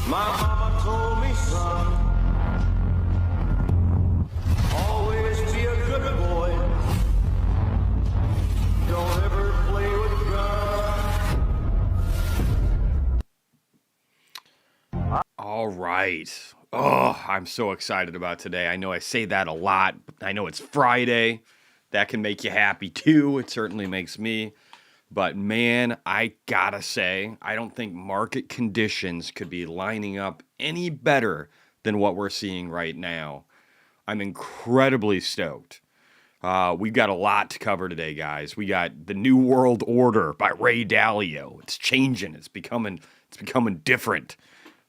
My mama told me, son, always be a good boy. Don't ever play with guns. All right. Oh, I'm so excited about today. I know I say that a lot. I know it's Friday. That can make you happy too. It certainly makes me. But man, I gotta say, I don't think market conditions could be lining up any better than what we're seeing right now. I'm incredibly stoked. We've got a lot to cover today, guys. We got the New World Order by Ray Dalio. It's changing. It's becoming different.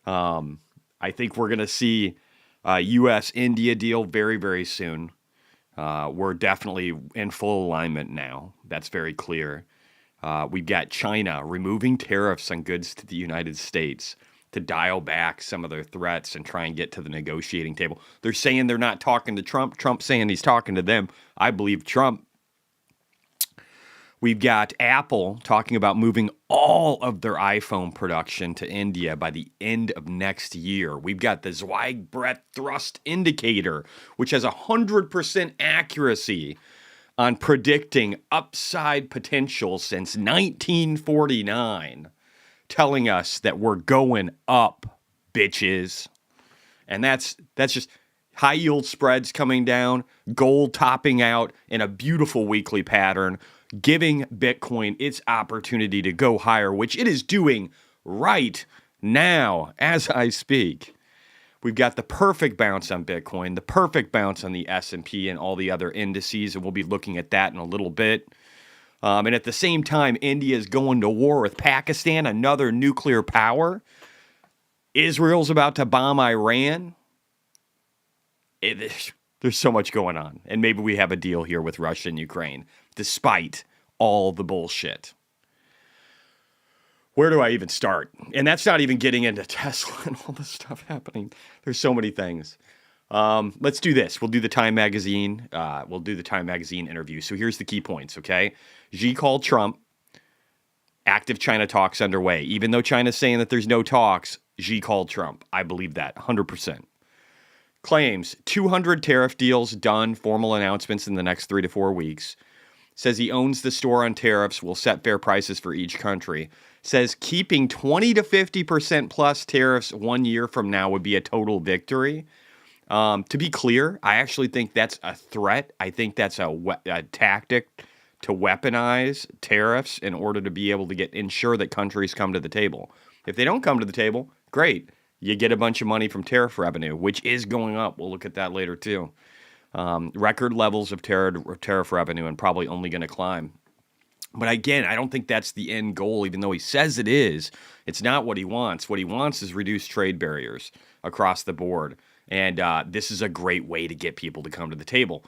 I think we're gonna see a U.S.-India deal very, very soon. We're definitely in full alignment now. That's very clear. We've got China removing tariffs on goods to the United States to dial back some of their threats and try and get to the negotiating table. They're saying they're not talking to Trump. Trump's saying he's talking to them. I believe Trump. We've got Apple talking about moving all of their iPhone production to India by the end of next year. We've got the Zweig breadth thrust indicator, which has 100% accuracy on predicting upside potential since 1949, telling us that we're going up, bitches. And that's just high yield spreads coming down, gold topping out in a beautiful weekly pattern, giving Bitcoin its opportunity to go higher, which it is doing right now as I speak. We've got the perfect bounce on Bitcoin, the perfect bounce on the S&P and all the other indices, and we'll be looking at that in a little bit. And at the same time, India is going to war with Pakistan, another nuclear power. Israel's about to bomb Iran. There's so much going on. And maybe we have a deal here with Russia and Ukraine, despite all the bullshit. Where do I even start? And that's not even getting into Tesla and all this stuff happening. There's so many things. Let's do this. We'll do the Time Magazine. We'll do the Time Magazine interview. So here's the key points, okay? Xi called Trump. Active China talks underway. Even though China's saying that there's no talks, Xi called Trump. I believe that 100%. Claims 200 tariff deals done, formal announcements in the next 3 to 4 weeks. Says he owns the store on tariffs, will set fair prices for each country. Says keeping 20 to 50% plus tariffs 1 year from now would be a total victory. To be clear, I actually think that's a threat. I think that's a tactic to weaponize tariffs in order to be able to ensure that countries come to the table. If they don't come to the table, great. You get a bunch of money from tariff revenue, which is going up. We'll look at that later too. Record levels of tariff revenue and probably only going to climb. But again, I don't think that's the end goal, even though he says it is. It's not what he wants. What he wants is reduced trade barriers across the board. And this is a great way to get people to come to the table.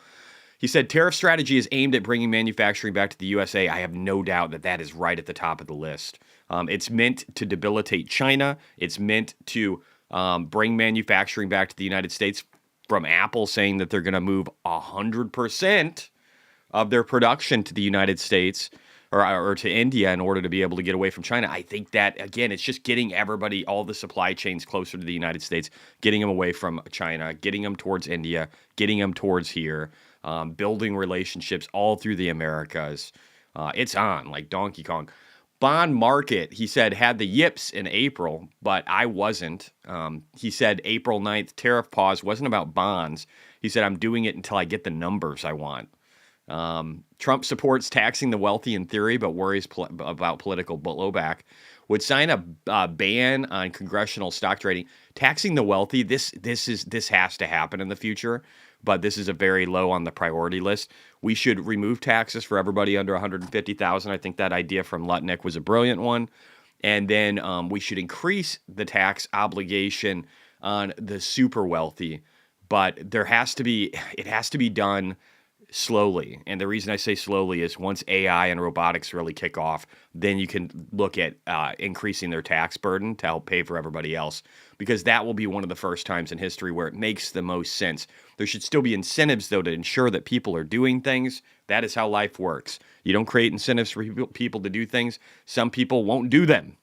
He said tariff strategy is aimed at bringing manufacturing back to the USA. I have no doubt that that is right at the top of the list. It's meant to debilitate China. It's meant to bring manufacturing back to the United States, from Apple saying that they're going to move 100% of their production to the United States or to India in order to be able to get away from China. I think that, again, it's just getting everybody, all the supply chains closer to the United States, getting them away from China, getting them towards India, getting them towards here, building relationships all through the Americas. It's on, like Donkey Kong. Bond market, he said, had the yips in April, but I wasn't. He said April 9th tariff pause wasn't about bonds. He said, I'm doing it until I get the numbers I want. Trump supports taxing the wealthy in theory, but worries about political blowback. Would sign a ban on congressional stock trading. Taxing the wealthy, this has to happen in the future, but this is a very low on the priority list. We should remove taxes for everybody under 150,000. I think that idea from Lutnick was a brilliant one. And then we should increase the tax obligation on the super wealthy, but it has to be done slowly. And the reason I say slowly is once AI and robotics really kick off, then you can look at increasing their tax burden to help pay for everybody else, because that will be one of the first times in history where it makes the most sense. There should still be incentives, though, to ensure that people are doing things. That is how life works. You don't create incentives for people to do things. Some people won't do them.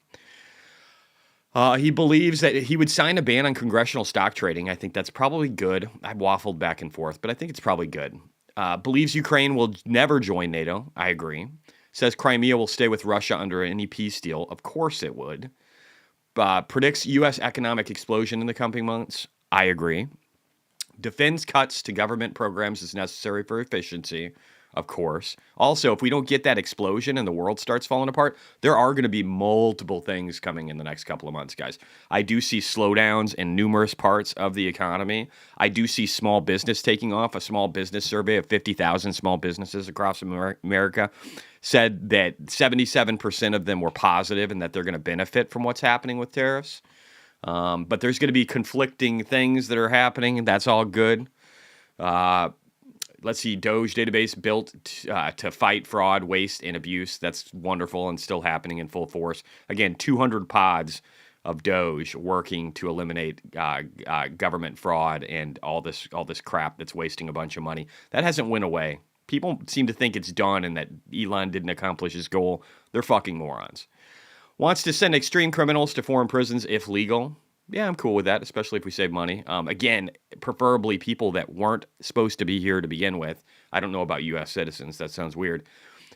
He believes that he would sign a ban on congressional stock trading. I think that's probably good. I've waffled back and forth, but I think it's probably good. Believes Ukraine will never join NATO. I agree. Says Crimea will stay with Russia under any peace deal. Of course it would. Predicts U.S. economic explosion in the coming months. I agree. Defends cuts to government programs as necessary for efficiency. Of course. Also, if we don't get that explosion and the world starts falling apart, there are going to be multiple things coming in the next couple of months, guys. I do see slowdowns in numerous parts of the economy. I do see small business taking off. A small business survey of 50,000 small businesses across America said that 77% of them were positive and that they're going to benefit from what's happening with tariffs. But there's going to be conflicting things that are happening, and that's all good. Let's see, Doge database built to fight fraud, waste, and abuse. That's wonderful and still happening in full force. Again, 200 pods of Doge working to eliminate government fraud and all this crap that's wasting a bunch of money. That hasn't went away. People seem to think it's done and that Elon didn't accomplish his goal. They're fucking morons. Wants to send extreme criminals to foreign prisons if legal. Yeah, I'm cool with that, especially if we save money. Again, preferably people that weren't supposed to be here to begin with. I don't know about U.S. citizens. That sounds weird.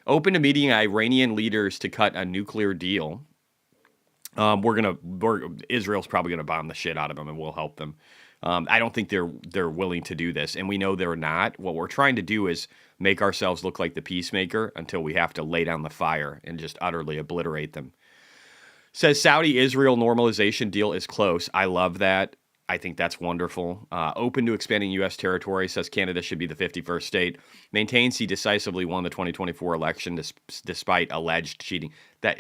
Open to meeting Iranian leaders to cut a nuclear deal. Israel's probably gonna bomb the shit out of them, and we'll help them. I don't think they're willing to do this, and we know they're not. What we're trying to do is make ourselves look like the peacemaker until we have to lay down the fire and just utterly obliterate them. Says Saudi-Israel normalization deal is close. I love that. I think that's wonderful. Open to expanding U.S. territory. Says Canada should be the 51st state. Maintains he decisively won the 2024 election despite alleged cheating. I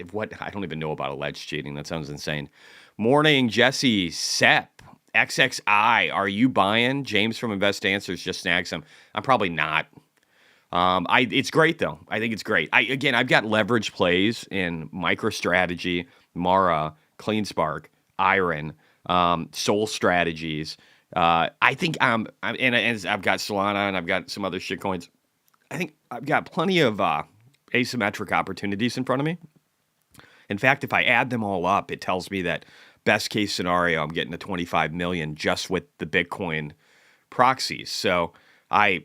don't even know about alleged cheating. That sounds insane. Morning, Jesse Sepp. XXI. Are you buying? James from Invest Answers just snags him. I'm probably not. It's great though. I think it's great. I've got leverage plays in MicroStrategy, Mara, CleanSpark, Iron, Soul Strategies. I think and I've got Solana and I've got some other shit coins. I think I've got plenty of asymmetric opportunities in front of me. In fact, if I add them all up, it tells me that best case scenario, I'm getting to 25 million just with the Bitcoin proxies. So I'm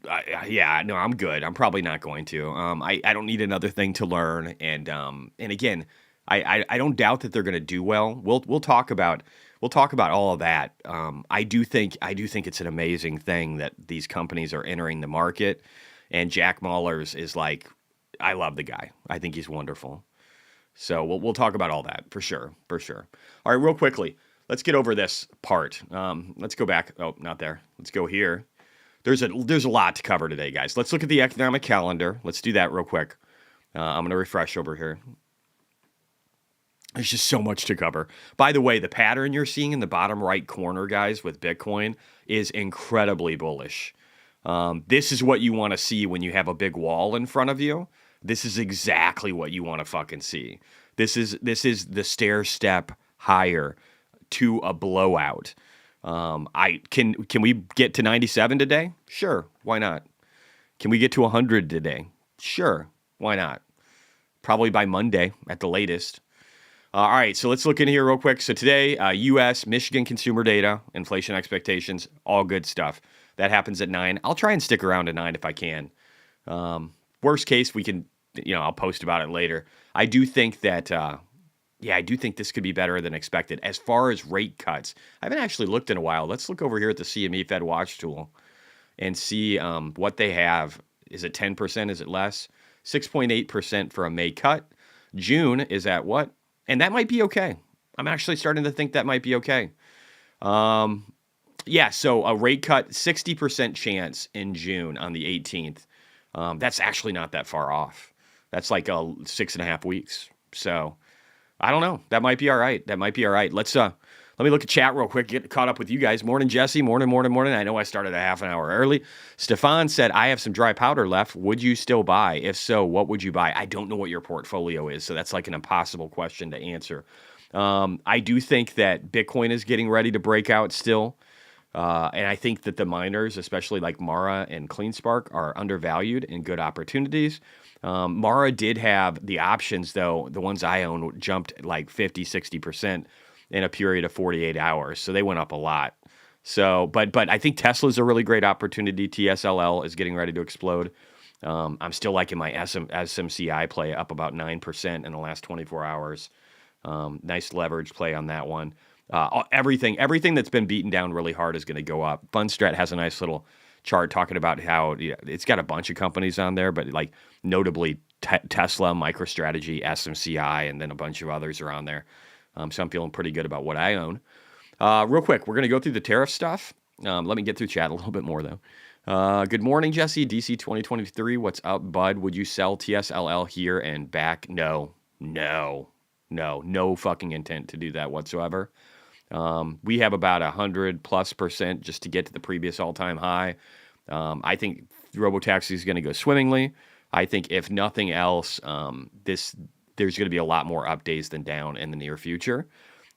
good. I'm probably not going to. I don't need another thing to learn. And again, I don't doubt that they're going to do well. We'll talk about all of that. I do think it's an amazing thing that these companies are entering the market. And Jack Mallers is like, I love the guy. I think he's wonderful. So we'll talk about all that for sure. All right, real quickly, let's get over this part. Let's go back. Oh, not there. Let's go here. There's a lot to cover today, guys. Let's look at the economic calendar. Let's do that real quick. I'm going to refresh over here. There's just so much to cover. By the way, the pattern you're seeing in the bottom right corner, guys, with Bitcoin is incredibly bullish. This is what you want to see when you have a big wall in front of you. This is exactly what you want to fucking see. This is the stair step higher to a blowout. Can we get to 97 today? Sure, why not? Can we get to 100 today? Sure, why not? Probably by Monday at the latest. All right, so let's look in here real quick. So today, U.S., Michigan consumer data, inflation expectations, all good stuff. That happens at 9. I'll try and stick around at 9 if I can. Worst case, we can, I'll post about it later. I do think that, I do think this could be better than expected. As far as rate cuts, I haven't actually looked in a while. Let's look over here at the CME Fed Watch tool and see what they have. Is it 10%? Is it less? 6.8% for a May cut. June is at what? And that might be okay. I'm actually starting to think that might be okay. So a rate cut, 60% chance in June on the 18th. That's actually not that far off. That's like 6.5 weeks. So I don't know. That might be all right. Let me look at chat real quick, get caught up with you guys. Morning, Jesse. Morning. I know I started a half an hour early. Stefan said, I have some dry powder left. Would you still buy? If so, what would you buy? I don't know what your portfolio is, so that's like an impossible question to answer. I do think that Bitcoin is getting ready to break out still. And I think that the miners, especially like Mara and CleanSpark, are undervalued in good opportunities. Mara did have the options, though. The ones I own jumped like 50, 60% in a period of 48 hours. So they went up a lot. So, but I think Tesla's a really great opportunity. TSLL is getting ready to explode. I'm still liking my SMCI play up about 9% in the last 24 hours. Nice leverage play on that one. Everything that's been beaten down really hard is going to go up. Fundstrat has a nice little chart talking about how it's got a bunch of companies on there, but like notably Tesla, MicroStrategy, SMCI, and then a bunch of others are on there. So I'm feeling pretty good about what I own. Real quick, we're going to go through the tariff stuff. Let me get through chat a little bit more, though. Good morning, Jesse. DC 2023. What's up, bud? Would you sell TSLL here and back? No fucking intent to do that whatsoever. We have about 100+% just to get to the previous all-time high. I think Robotaxi is going to go swimmingly. I think if nothing else, there's going to be a lot more up days than down in the near future.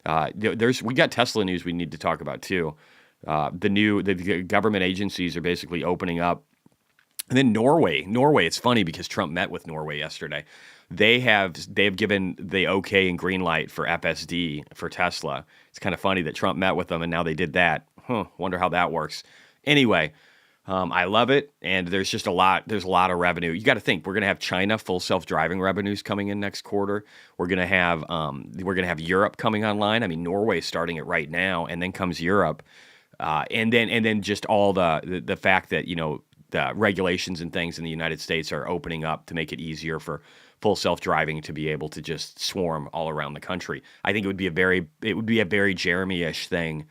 We got Tesla news we need to talk about too. The government agencies are basically opening up. And then Norway, it's funny because Trump met with Norway yesterday. They've given the okay and green light for FSD for Tesla. It's kind of funny that Trump met with them and now they did that. Wonder how that works. Anyway, I love it, and there's a lot of revenue. You got to think we're going to have China full self-driving revenues coming in next quarter. We're going to have Europe coming online. I mean, Norway's starting it right now, and then comes Europe, and then just all the fact that the regulations and things in the United States are opening up to make it easier for full self-driving to be able to just swarm all around the country. I think it would be a very Jeremy-ish thing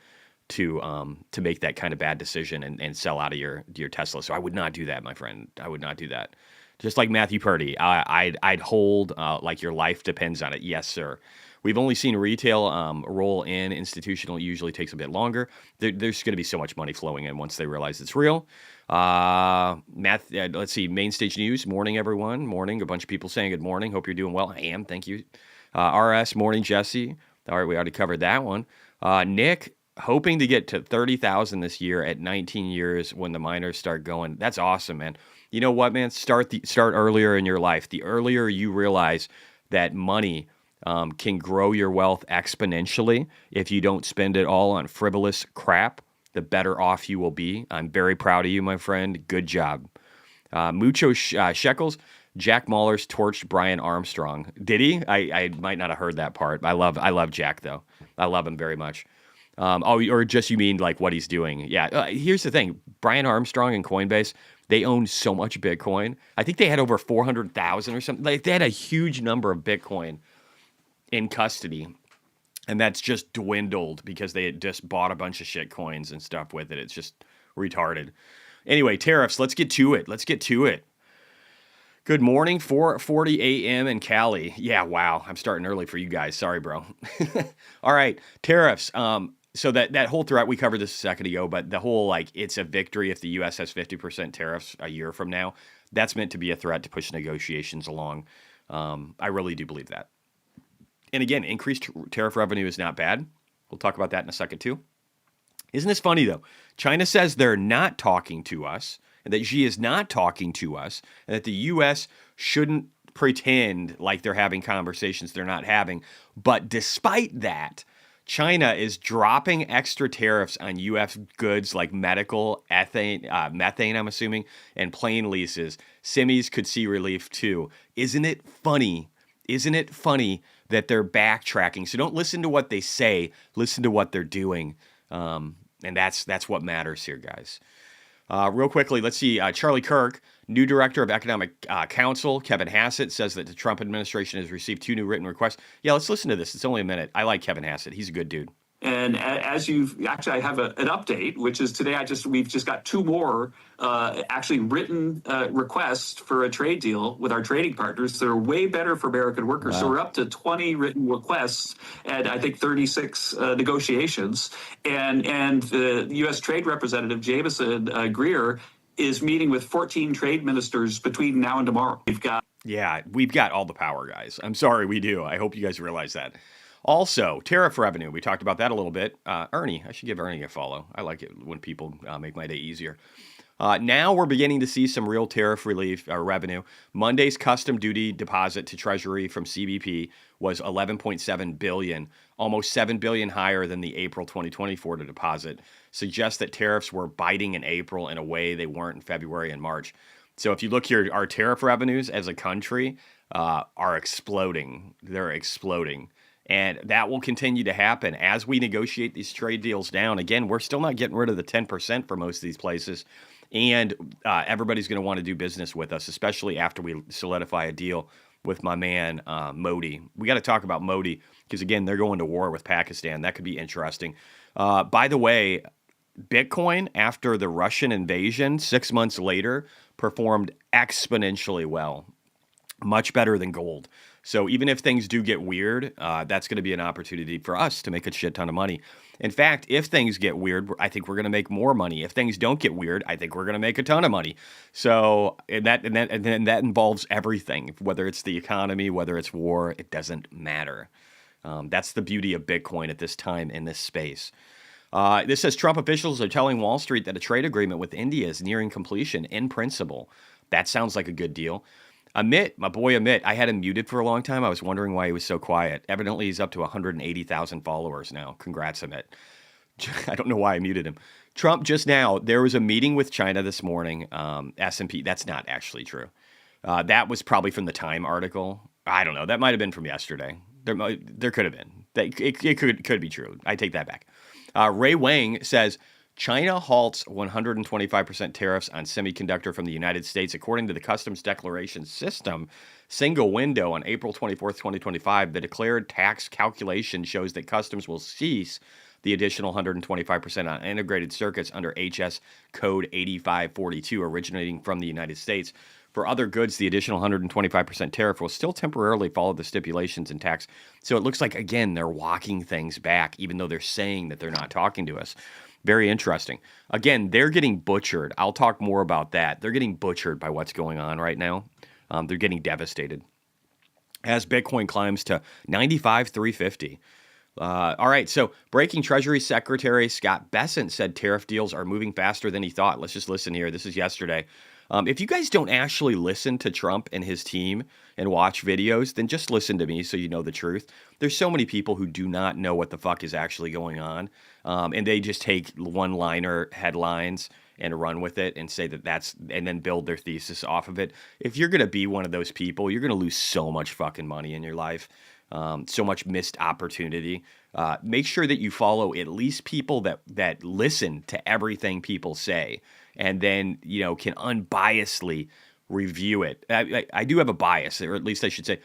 to make that kind of bad decision and sell out of your Tesla. So I would not do that, my friend. I would not do that. Just like Matthew Purdy, I'd hold like your life depends on it. Yes, sir. We've only seen retail roll in. Institutional usually takes a bit longer. There's going to be so much money flowing in once they realize it's real. Let's see. Main stage news. Morning, everyone. Morning. A bunch of people saying good morning. Hope you're doing well. I am. Thank you. RS. Morning, Jesse. All right, we already covered that one. Nick. Hoping to get to 30,000 this year at 19 years when the miners start going. That's awesome, man. You know what, man? Start earlier in your life. The earlier you realize that money can grow your wealth exponentially if you don't spend it all on frivolous crap, the better off you will be. I'm very proud of you, my friend. Good job. Mucho Shekels. Jack Mahler's torched Brian Armstrong. Did he? I might not have heard that part. I love Jack, though. I love him very much. Or just you mean like what he's doing? Yeah. Here's the thing: Brian Armstrong and Coinbase, they own so much Bitcoin. I think they had over 400,000 or something. Like they had a huge number of Bitcoin in custody, and that's just dwindled because they had just bought a bunch of shit coins and stuff with it. It's just retarded. Anyway, tariffs. Let's get to it. Good morning, 4:40 a.m. in Cali. Yeah, wow. I'm starting early for you guys. Sorry, bro. All right, tariffs. So that whole threat, we covered this a second ago, but the whole, like, it's a victory if the U.S. has 50% tariffs a year from now, that's meant to be a threat to push negotiations along. I really do believe that. And again, increased tariff revenue is not bad. We'll talk about that in a second, too. Isn't this funny, though? China says they're not talking to us, and that Xi is not talking to us, and that the U.S. shouldn't pretend like they're having conversations they're not having. But despite that, China is dropping extra tariffs on U.S. goods like medical, methane, I'm assuming, and plane leases. Semis could see relief too. Isn't it funny? That they're backtracking? So don't listen to what they say. Listen to what they're doing. And that's what matters here, guys. Real quickly, let's see. Charlie Kirk, new director of Economic Council, Kevin Hassett, says that the Trump administration has received 2 new written requests. Yeah, let's listen to this. It's only a minute. I like Kevin Hassett. He's a good dude. And as you've actually, I have an update, which is today. We've just got 2 more actually written requests for a trade deal with our trading partners that are way better for American workers. Wow. So we're up to 20 written requests and I think 36 negotiations. And the U.S. Trade Representative Jameson Greer is meeting with 14 trade ministers between now and tomorrow. We've got all the power, guys. I'm sorry, we do. I hope you guys realize that. Also, tariff revenue. We talked about that a little bit. Ernie, I should give Ernie a follow. I like it when people make my day easier. Now we're beginning to see some real tariff relief or revenue. Monday's custom duty deposit to Treasury from CBP was 11.7 billion, almost 7 billion higher than the April 2024 deposit. Suggests that tariffs were biting in April in a way they weren't in February and March. So if you look here, our tariff revenues as a country are exploding. They're exploding. And that will continue to happen as we negotiate these trade deals down. Again, we're still not getting rid of the 10% for most of these places. And everybody's going to want to do business with us, especially after we solidify a deal with my man Modi. We got to talk about Modi because, again, they're going to war with Pakistan. That could be interesting. By the way, Bitcoin, after the Russian invasion, 6 months later, performed exponentially well, much better than gold. So even if things do get weird, that's going to be an opportunity for us to make a shit ton of money. In fact, if things get weird, I think we're going to make more money. If things don't get weird, I think we're going to make a ton of money. So and that involves everything, whether it's the economy, whether it's war, it doesn't matter. That's the beauty of Bitcoin at this time in this space. This says Trump officials are telling Wall Street that a trade agreement with India is nearing completion in principle. That sounds like a good deal. Amit, my boy Amit, I had him muted for a long time. I was wondering why he was so quiet. Evidently, he's up to 180,000 followers now. Congrats, Amit. I don't know why I muted him. Trump just now, there was a meeting with China this morning. S&P, that's not actually true. That was probably from the Time article. I don't know. That might have been from yesterday. There could have been. It could be true. I take that back. Ray Wang says, China halts 125% tariffs on semiconductor from the United States. According to the Customs Declaration System single window on April 24th, 2025, the declared tax calculation shows that Customs will cease the additional 125% on integrated circuits under HS Code 8542 originating from the United States. For other goods, the additional 125% tariff will still temporarily follow the stipulations and tax. So it looks like, again, they're walking things back, even though they're saying that they're not talking to us. Very interesting. Again, they're getting butchered. I'll talk more about that. They're getting butchered by what's going on right now. They're getting devastated. As Bitcoin climbs to 95,350. All right, so breaking Treasury Secretary Scott Bessent said tariff deals are moving faster than he thought. Let's just listen here. This is yesterday. If you guys don't actually listen to Trump and his team and watch videos, then just listen to me so you know the truth. There's so many people who do not know what the fuck is actually going on, and they just take one-liner headlines and run with it and say that that's, and then build their thesis off of it. If you're going to be one of those people, you're going to lose so much fucking money in your life, so much missed opportunity. Make sure that you follow at least people that listen to everything people say, and then, you know, can unbiasedly review it. I do have a bias, or at least I should say,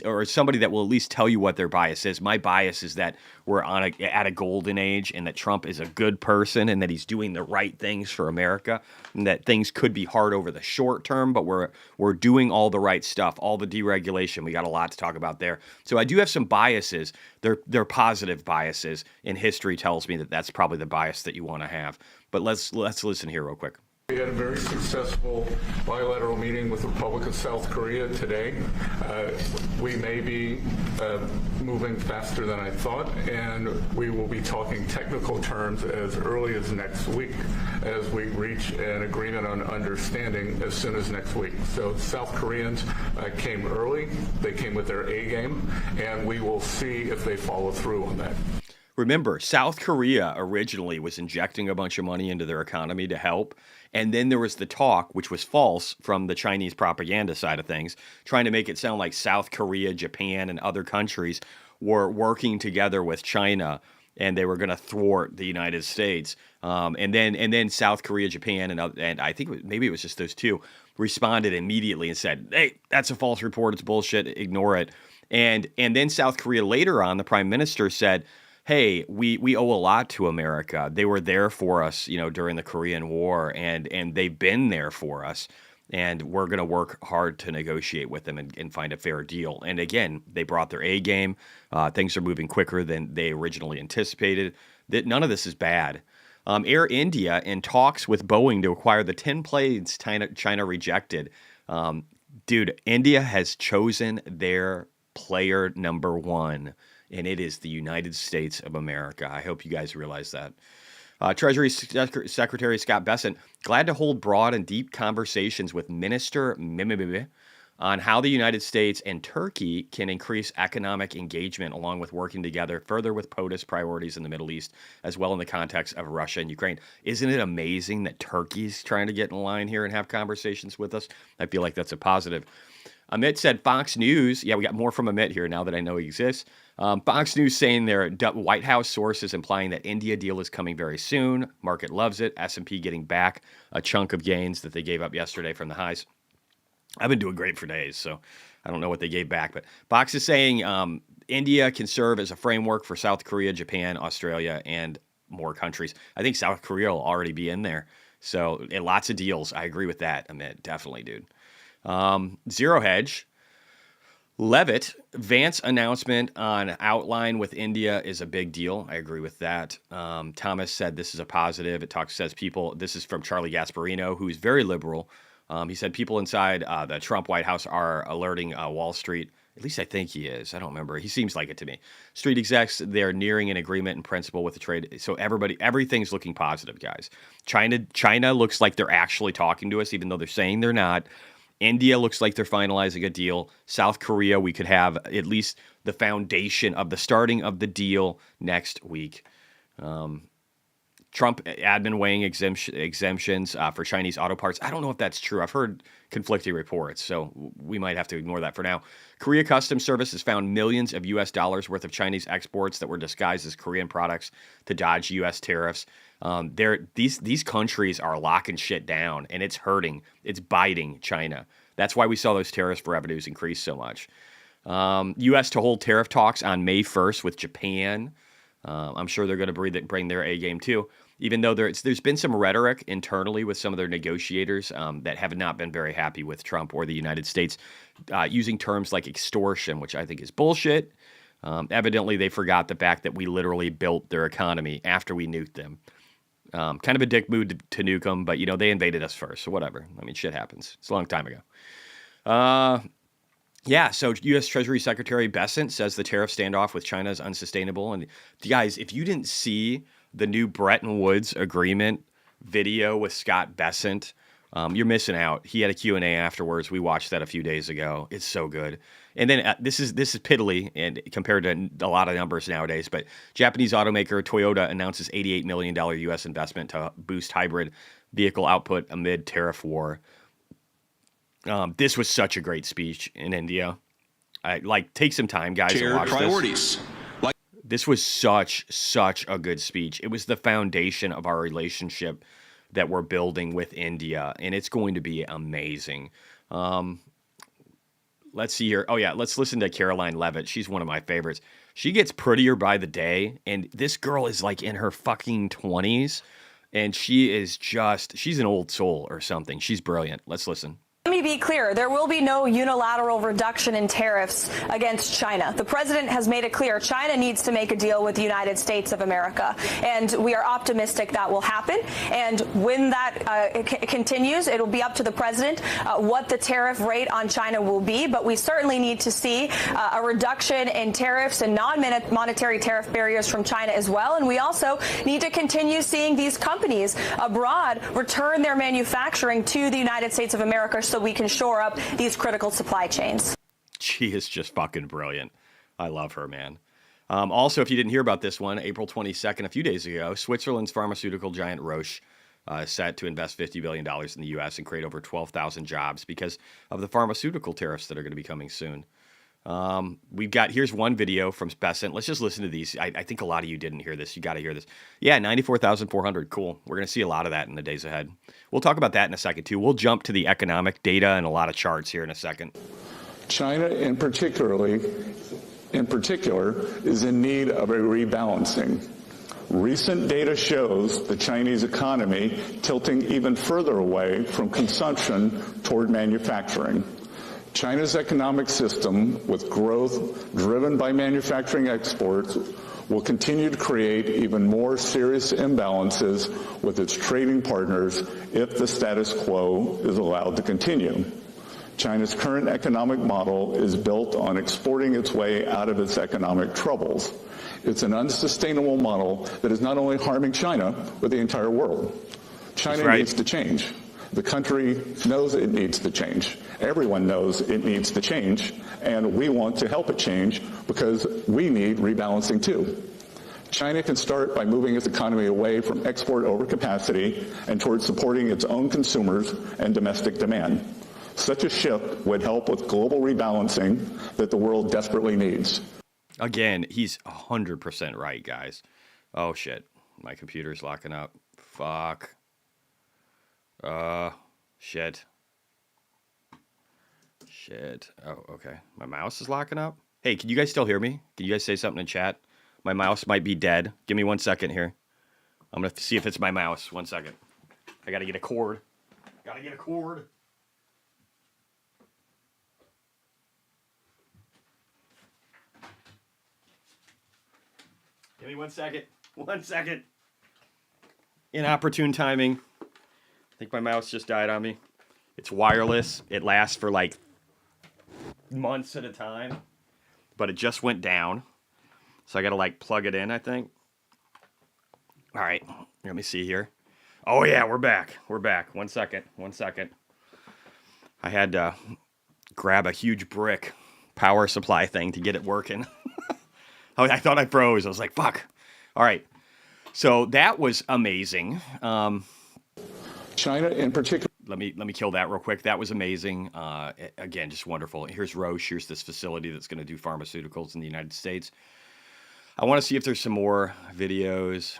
or somebody that will at least tell you what their bias is. My bias is that we're at a golden age, and that Trump is a good person, and that he's doing the right things for America, and that things could be hard over the short term, but we're doing all the right stuff, all the deregulation. We got a lot to talk about there. So I do have some biases. They're positive biases, and history tells me that that's probably the bias that you want to have. But let's listen here real quick. We had a very successful bilateral meeting with the Republic of South Korea today. We may be moving faster than I thought, and we will be talking technical terms as early as next week as we reach an agreement on understanding as soon as next week. So South Koreans came early, they came with their A game, and we will see if they follow through on that. Remember, South Korea originally was injecting a bunch of money into their economy to help. And then there was the talk, which was false from the Chinese propaganda side of things, trying to make it sound like South Korea, Japan, and other countries were working together with China, and they were going to thwart the United States. And then South Korea, Japan, and I think maybe it was just those two, responded immediately and said, hey, that's a false report. It's bullshit. Ignore it. And then South Korea later on, the prime minister said, hey, we owe a lot to America. They were there for us, you know, during the Korean War, and they've been there for us, and we're going to work hard to negotiate with them and find a fair deal. And again, they brought their A game. Things are moving quicker than they originally anticipated. That none of this is bad. Air India in talks with Boeing to acquire the 10 planes China rejected. Dude, India has chosen their player number one, and it is the United States of America. I hope you guys realize that. Treasury Secretary Scott Bessent, glad to hold broad and deep conversations with Minister on how the United States and Turkey can increase economic engagement along with working together further with POTUS priorities in the Middle East, as well in the context of Russia and Ukraine. Isn't it amazing that Turkey's trying to get in line here and have conversations with us? I feel like that's a positive. Amit said Fox News. Yeah, we got more from Amit here now that I know he exists. Fox News saying their White House sources implying that India deal is coming very soon. Market loves it. S&P getting back a chunk of gains that they gave up yesterday from the highs. I've been doing great for days, so I don't know what they gave back. But Fox is saying India can serve as a framework for South Korea, Japan, Australia, and more countries. I think South Korea will already be in there. So lots of deals. I agree with that, Amit. Definitely, dude. Zero Hedge. Levitt, Vance announcement on outline with India is a big deal. I agree with that. Thomas said this is a positive. Says people, this is from Charlie Gasparino, who's very liberal. He said people inside the Trump White House are alerting Wall Street. At least I think he is. I don't remember. He seems like it to me. Street execs, they're nearing an agreement in principle with the trade. So everything's looking positive, guys. China looks like they're actually talking to us, even though they're saying they're not. India looks like they're finalizing a deal. South Korea, we could have at least the foundation of the starting of the deal next week. Trump admin weighing exemptions for Chinese auto parts. I don't know if that's true. I've heard conflicting reports, so we might have to ignore that for now. Korea Customs Service has found millions of U.S. dollars worth of Chinese exports that were disguised as Korean products to dodge U.S. tariffs. These countries are locking shit down, and it's hurting. It's biting China. That's why we saw those tariff revenues increase so much. U.S. to hold tariff talks on May 1st with Japan. I'm sure they're going to bring their A game too, even though there's been some rhetoric internally with some of their negotiators that have not been very happy with Trump or the United States using terms like extortion, which I think is bullshit. Evidently, they forgot the fact that we literally built their economy after we nuked them. Kind of a dick move to nuke them, but, they invaded us first, so whatever. I mean, shit happens. It's a long time ago. Yeah, so U.S. Treasury Secretary Bessent says the tariff standoff with China is unsustainable. And guys, if you didn't see the new Bretton Woods agreement video with Scott Bessent, you're missing out. He had a Q&A afterwards. We watched that a few days ago. It's so good. And then this is piddly and compared to a lot of numbers nowadays. But Japanese automaker Toyota announces $88 million U.S. investment to boost hybrid vehicle output amid tariff war. This was such a great speech in India. Take some time, guys, and watch priorities. This was such a good speech. It was the foundation of our relationship that we're building with India, and it's going to be amazing. Let's see here. Oh, yeah, let's listen to Caroline Levitt. She's one of my favorites. She gets prettier by the day, and this girl is like in her fucking 20s, and she's an old soul or something. She's brilliant. Let's listen. Let me be clear. There will be no unilateral reduction in tariffs against China. The president has made it clear China needs to make a deal with the United States of America, and we are optimistic that will happen. And when that continues, it will be up to the president what the tariff rate on China will be. But we certainly need to see a reduction in tariffs and non-monetary tariff barriers from China as well. And we also need to continue seeing these companies abroad return their manufacturing to the United States of America so we can shore up these critical supply chains. She is just fucking brilliant. I love her, man. Also, if you didn't hear about this one, April 22nd, a few days ago, Switzerland's pharmaceutical giant Roche set to invest $50 billion in the U.S. and create over 12,000 jobs because of the pharmaceutical tariffs that are going to be coming soon. Here's one video from Bessent. Let's just listen to these. I think a lot of you didn't hear this. You got to hear this. Yeah, 94,400. Cool. We're going to see a lot of that in the days ahead. We'll talk about that in a second, too. We'll jump to the economic data and a lot of charts here in a second. China, in particular, is in need of a rebalancing. Recent data shows the Chinese economy tilting even further away from consumption toward manufacturing. China's economic system, with growth driven by manufacturing exports, will continue to create even more serious imbalances with its trading partners if the status quo is allowed to continue. China's current economic model is built on exporting its way out of its economic troubles. It's an unsustainable model that is not only harming China, but the entire world. China needs to change. The country knows it needs to change. Everyone knows it needs to change, and we want to help it change because we need rebalancing too. China can start by moving its economy away from export overcapacity and towards supporting its own consumers and domestic demand. Such a shift would help with global rebalancing that the world desperately needs. Again, he's 100% right, guys. Oh, shit. My computer's locking up. Fuck. Shit. Shit. Oh, okay. My mouse is locking up. Hey, can you guys still hear me? Can you guys say something in chat? My mouse might be dead. Give me 1 second here. I'm going to see if it's my mouse. 1 second. I got to get a cord. Got to get a cord. Give me 1 second. 1 second. Inopportune timing. I think my mouse just died on me. It's wireless. It lasts for like months at a time. But it just went down. So I got to like plug it in, I think. All right. Let me see here. Oh, yeah, we're back. We're back. 1 second. 1 second. I had to grab a huge brick power supply thing to get it working. I thought I froze. I was like, fuck. All right. So that was amazing. China in particular. Let me kill that real quick. That was amazing. Again, just wonderful. Here's Roche. Here's this facility that's going to do pharmaceuticals in the United States. I want to see if there's some more videos.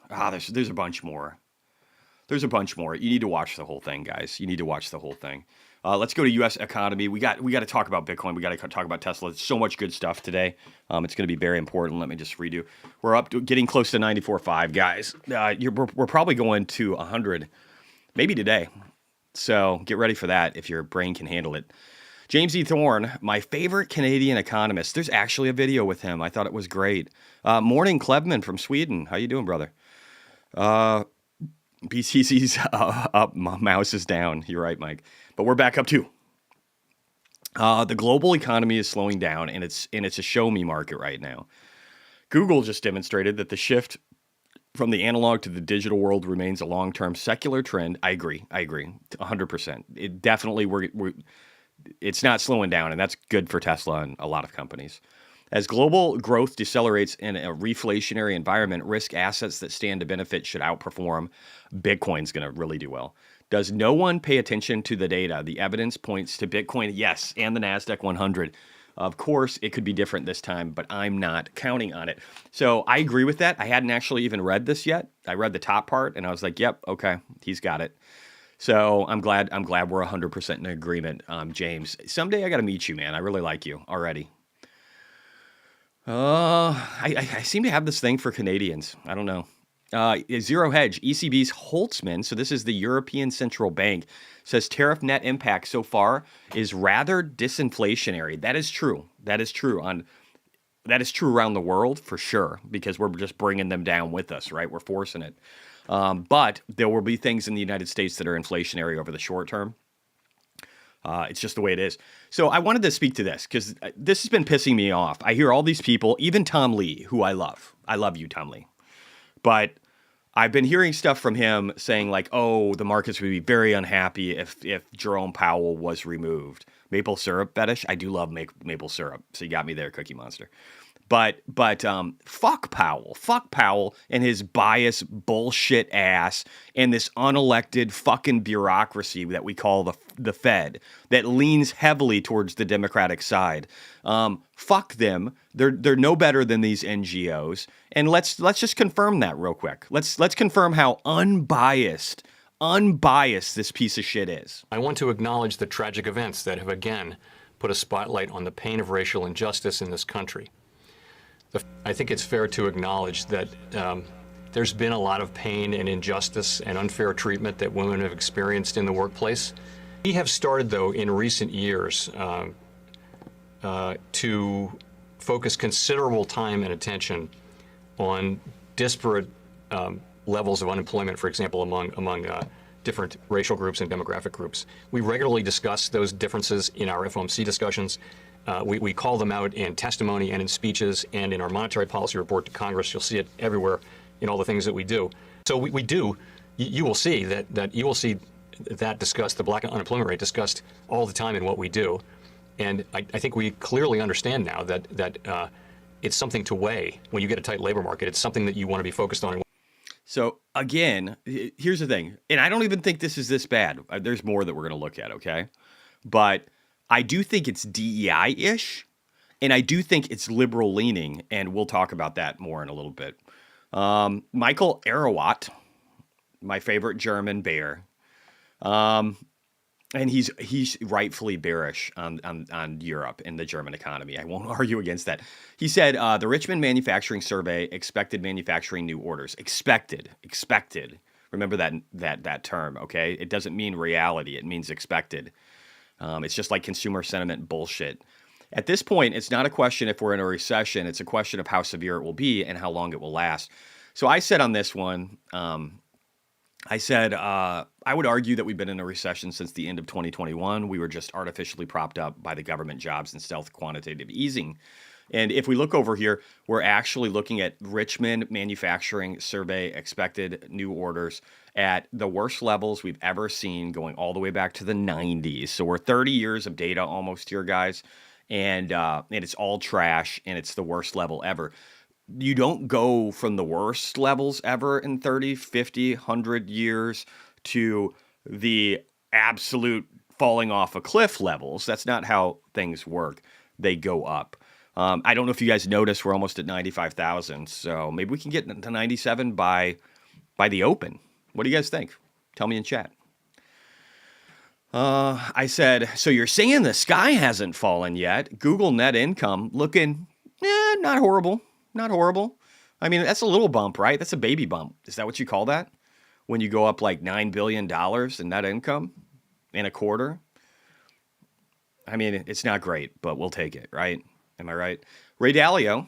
There's a bunch more. There's a bunch more. You need to watch the whole thing, guys. You need to watch the whole thing. Let's go to U.S. economy. We got to talk about Bitcoin. We got to talk about Tesla. There's so much good stuff today. It's going to be very important. Let me just redo. We're up to getting close to 94.5, guys. We're probably going to 100, maybe today. So get ready for that if your brain can handle it. James E. Thorne, my favorite Canadian economist. There's actually a video with him. I thought it was great. Morning, Klebman from Sweden. How you doing, brother? BTC's up, mouse is down. You're right, Mike. But we're back up too. The global economy is slowing down, and it's a show me market right now. Google just demonstrated that the shift from the analog to the digital world remains a long-term secular trend. I agree, 100%. It definitely it's not slowing down, and that's good for Tesla and a lot of companies. As global growth decelerates in a reflationary environment, risk assets that stand to benefit should outperform. Bitcoin's going to really do well. Does no one pay attention to the data? The evidence points to Bitcoin, yes, and the NASDAQ 100. Of course, it could be different this time, but I'm not counting on it. So I agree with that. I hadn't actually even read this yet. I read the top part, and I was like, yep, okay, he's got it. So I'm glad we're 100% in agreement, James. Someday I got to meet you, man. I really like you already. I seem to have this thing for Canadians. I don't know. Zero Hedge, ECB's Holtzman, so this is the European Central Bank, says tariff net impact so far is rather disinflationary. That is true. That is true around the world for sure, because we're just bringing them down with us, right? We're forcing it. But there will be things in the United States that are inflationary over the short term. It's just the way it is. So I wanted to speak to this because this has been pissing me off. I hear all these people, even Tom Lee, who I love. I love you, Tom Lee. But I've been hearing stuff from him saying like, oh, the markets would be very unhappy if Jerome Powell was removed. Maple syrup fetish? I do love maple syrup. So you got me there, Cookie Monster. But fuck Powell and his bias bullshit ass and this unelected fucking bureaucracy that we call the Fed that leans heavily towards the Democratic side. Fuck them. They're no better than these NGOs. And let's just confirm that real quick. Let's confirm how unbiased this piece of shit is. I want to acknowledge the tragic events that have again put a spotlight on the pain of racial injustice in this country. I think it's fair to acknowledge that there's been a lot of pain and injustice and unfair treatment that women have experienced in the workplace. We have started, though, in recent years to focus considerable time and attention on disparate levels of unemployment, for example, among different racial groups and demographic groups. We regularly discuss those differences in our FOMC discussions, We call them out in testimony and in speeches and in our monetary policy report to Congress. You'll see it everywhere in all the things that we do. So we do. You will see that discussed, the black unemployment rate discussed all the time in what we do. And I think we clearly understand now that it's something to weigh when you get a tight labor market. It's something that you want to be focused on. So again, here's the thing, and I don't even think this is this bad. There's more that we're going to look at, okay? But I do think it's DEI-ish, and I do think it's liberal-leaning, and we'll talk about that more in a little bit. Michael Arawat, my favorite German bear, and he's rightfully bearish on Europe and the German economy. I won't argue against that. He said the Richmond Manufacturing Survey expected manufacturing new orders. Expected. Remember that term, okay? It doesn't mean reality. It means expected. It's just like consumer sentiment bullshit. At this point, it's not a question if we're in a recession. It's a question of how severe it will be and how long it will last. So I said on this one, I would argue that we've been in a recession since the end of 2021. We were just artificially propped up by the government jobs and stealth quantitative easing. And if we look over here, we're actually looking at Richmond Manufacturing Survey expected new orders at the worst levels we've ever seen, going all the way back to the 90s. So we're 30 years of data almost here, guys. And it's all trash, and it's the worst level ever. You don't go from the worst levels ever in 30, 50, 100 years to the absolute falling off a cliff levels. That's not how things work. They go up. I don't know if you guys noticed, we're almost at 95,000. So maybe we can get to 97 by the open. What do you guys think? Tell me in chat. I said, so you're saying the sky hasn't fallen yet. Google net income looking, not horrible. Not horrible. I mean, that's a little bump, right? That's a baby bump. Is that what you call that? When you go up like $9 billion in net income in a quarter? I mean, it's not great, but we'll take it, right? Am I right? Ray Dalio,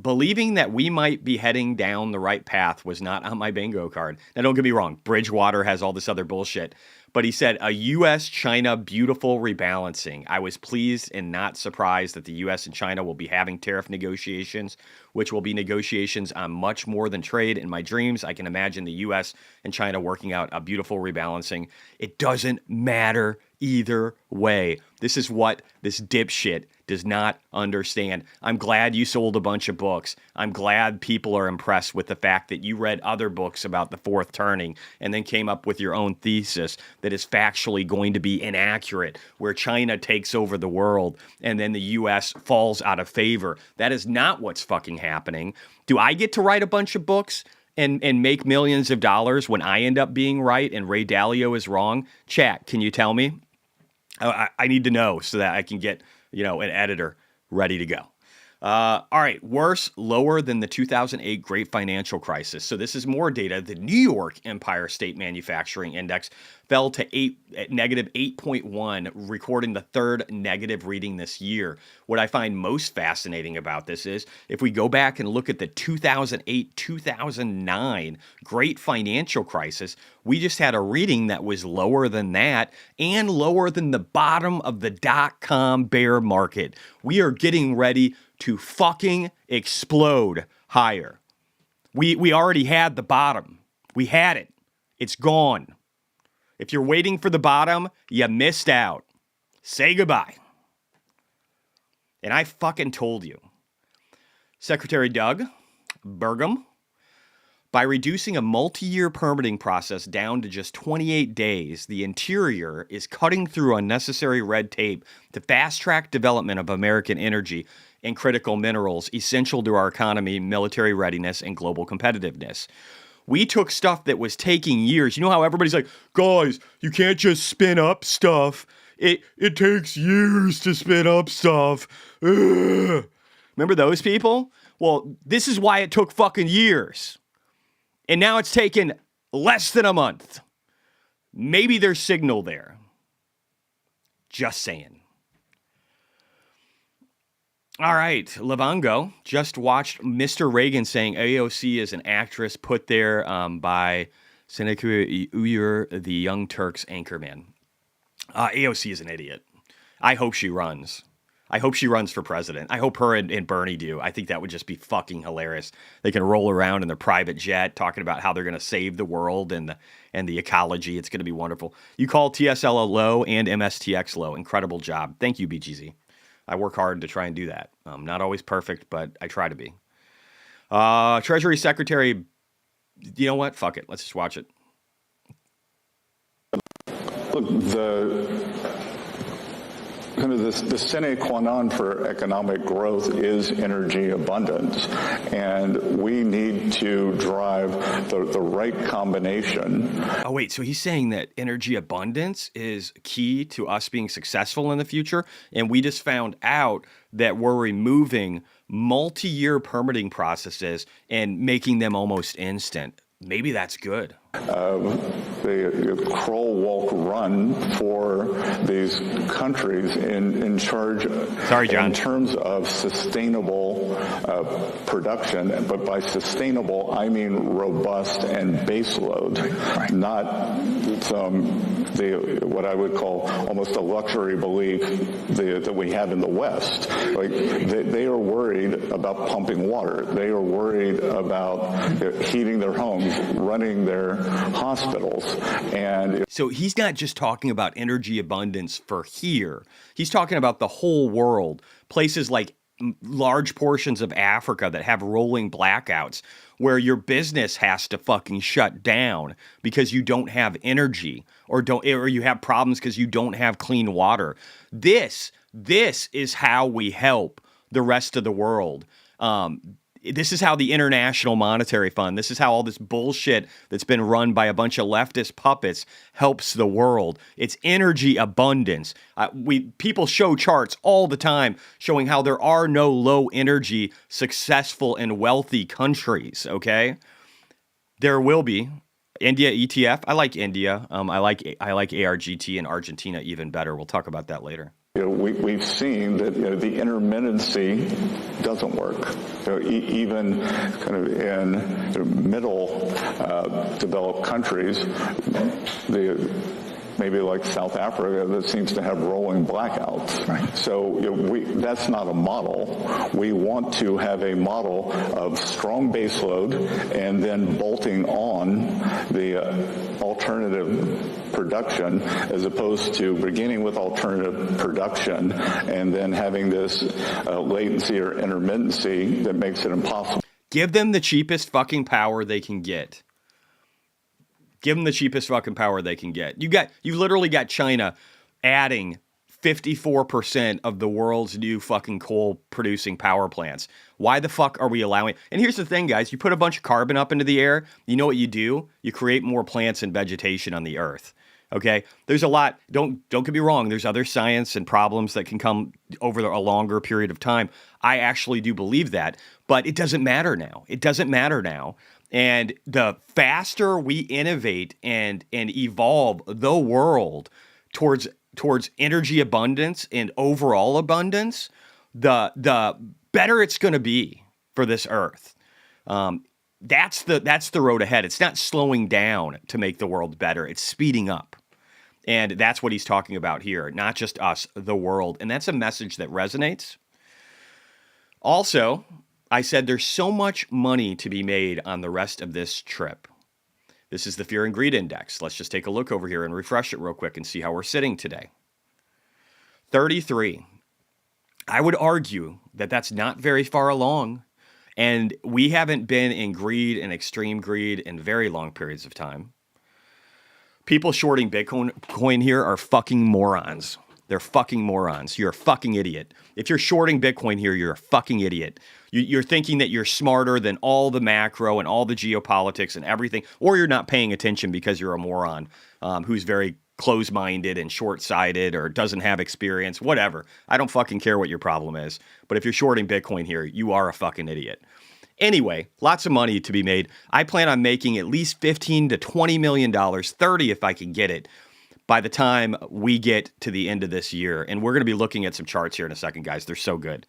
believing that we might be heading down the right path was not on my bingo card. Now, don't get me wrong. Bridgewater has all this other bullshit. But he said, a U.S.-China beautiful rebalancing. I was pleased and not surprised that the U.S. and China will be having tariff negotiations, which will be negotiations on much more than trade. In my dreams, I can imagine the U.S. and China working out a beautiful rebalancing. It doesn't matter either way. This is what this dipshit does not understand. I'm glad you sold a bunch of books. I'm glad people are impressed with the fact that you read other books about the fourth turning and then came up with your own thesis that is factually going to be inaccurate, where China takes over the world and then the U.S. falls out of favor. That is not what's fucking happening. Do I get to write a bunch of books and make millions of dollars when I end up being right and Ray Dalio is wrong? Chat, can you tell me? I need to know so that I can get, an editor ready to go. All right, worse, lower than the 2008 Great Financial Crisis. So this is more data. The New York Empire State Manufacturing Index fell to negative 8.1, recording the third negative reading this year. What I find most fascinating about this is if we go back and look at the 2008-2009 Great Financial Crisis, we just had a reading that was lower than that and lower than the bottom of the dot-com bear market. We are getting ready to fucking explode higher. We already had the bottom. We had it. It's gone. If you're waiting for the bottom, you missed out. Say goodbye. And I fucking told you. Secretary Doug Burgum, by reducing a multi-year permitting process down to just 28 days, the Interior is cutting through unnecessary red tape to fast-track development of American energy and critical minerals essential to our economy, military readiness, and global competitiveness. We took stuff that was taking years. You know how everybody's like, guys, you can't just spin up stuff. It takes years to spin up stuff. Ugh. Remember those people? Well, this is why it took fucking years. And now it's taken less than a month. Maybe there's signal there. Just saying. All right, Livongo just watched Mr. Reagan saying AOC is an actress put there by Seneca Uyghur, the Young Turks anchorman. AOC is an idiot. I hope she runs. I hope she runs for president. I hope her and Bernie do. I think that would just be fucking hilarious. They can roll around in their private jet talking about how they're going to save the world and the ecology. It's going to be wonderful. You call TSL low and MSTX low. Incredible job. Thank you, BGZ. I work hard to try and do that. Not always perfect, but I try to be. Treasury Secretary, you know what? Fuck it. Let's just watch it. Look, the sine qua non for economic growth is energy abundance, and we need to drive the right combination. Oh, wait, so he's saying that energy abundance is key to us being successful in the future, and we just found out that we're removing multi-year permitting processes and making them almost instant. Maybe that's good. The crawl, walk, run for these countries in charge. Sorry, John. In terms of sustainable production, but by sustainable I mean robust and baseload, not what I would call almost a luxury belief that we have in the West. Like they are worried about pumping water. They are worried about heating their homes, running their hospitals. And so he's not just talking about energy abundance for here. He's talking about the whole world. Places like large portions of Africa that have rolling blackouts where your business has to fucking shut down because you don't have energy or you have problems because you don't have clean water. This is how we help the rest of the world. This is how the International Monetary Fund, this is how all this bullshit that's been run by a bunch of leftist puppets helps the world. It's energy abundance. People show charts all the time showing how there are no low energy, successful, and wealthy countries, okay? There will be. India ETF, I like India. I like ARGT and Argentina even better. We'll talk about that later. We've seen that the intermittency doesn't work. Even kind of in middle developed countries, maybe like South Africa, that seems to have rolling blackouts. Right. So that's not a model. We want to have a model of strong baseload and then bolting on the alternative production, as opposed to beginning with alternative production and then having this latency or intermittency that makes it impossible. Give them the cheapest fucking power they can get. Give them the cheapest fucking power they can get. You literally got China adding 54% of the world's new fucking coal producing power plants. Why the fuck are we allowing? And here's the thing, guys. You put a bunch of carbon up into the air. You know what you do? You create more plants and vegetation on the earth. Okay? There's a lot. Don't get me wrong. There's other science and problems that can come over a longer period of time. I actually do believe that, but it doesn't matter now. It doesn't matter now. And the faster we innovate and evolve the world towards energy abundance and overall abundance, the better it's going to be for this earth. That's the road ahead. It's not slowing down to make the world better. It's speeding up. And that's what he's talking about here, not just us, the world. And that's a message that resonates. Also, I said there's so much money to be made on the rest of this trip. This is the Fear and Greed Index. Let's just take a look over here and refresh it real quick and see how we're sitting today. 33. I would argue that that's not very far along, and we haven't been in greed and extreme greed in very long periods of time. People shorting Bitcoin here are fucking morons. They're fucking morons. You're a fucking idiot. If you're shorting Bitcoin here, you're a fucking idiot. You're thinking that you're smarter than all the macro and all the geopolitics and everything, or you're not paying attention because you're a moron who's very close-minded and short-sighted or doesn't have experience, whatever. I don't fucking care what your problem is. But if you're shorting Bitcoin here, you are a fucking idiot. Anyway, lots of money to be made. I plan on making at least $15 to $20 million, 30 if I can get it, by the time we get to the end of this year. And we're going to be looking at some charts here in a second, guys. They're so good.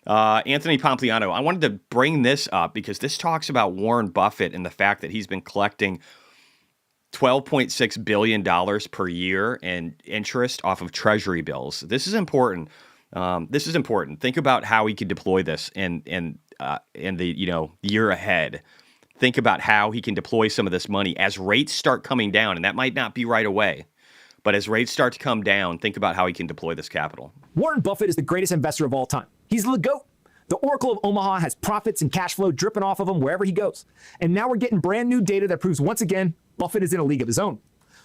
Anthony Pompliano, I wanted to bring this up because this talks about Warren Buffett and the fact that he's been collecting $12.6 billion per year in interest off of treasury bills. This is important. Think about how he could deploy this in the year ahead. Think about how he can deploy some of this money as rates start coming down, and that might not be right away. But as rates start to come down, think about how he can deploy this capital. Warren Buffett is the greatest investor of all time. He's the GOAT. The Oracle of Omaha has profits and cash flow dripping off of him wherever he goes. And now we're getting brand new data that proves once again Buffett is in a league of his own.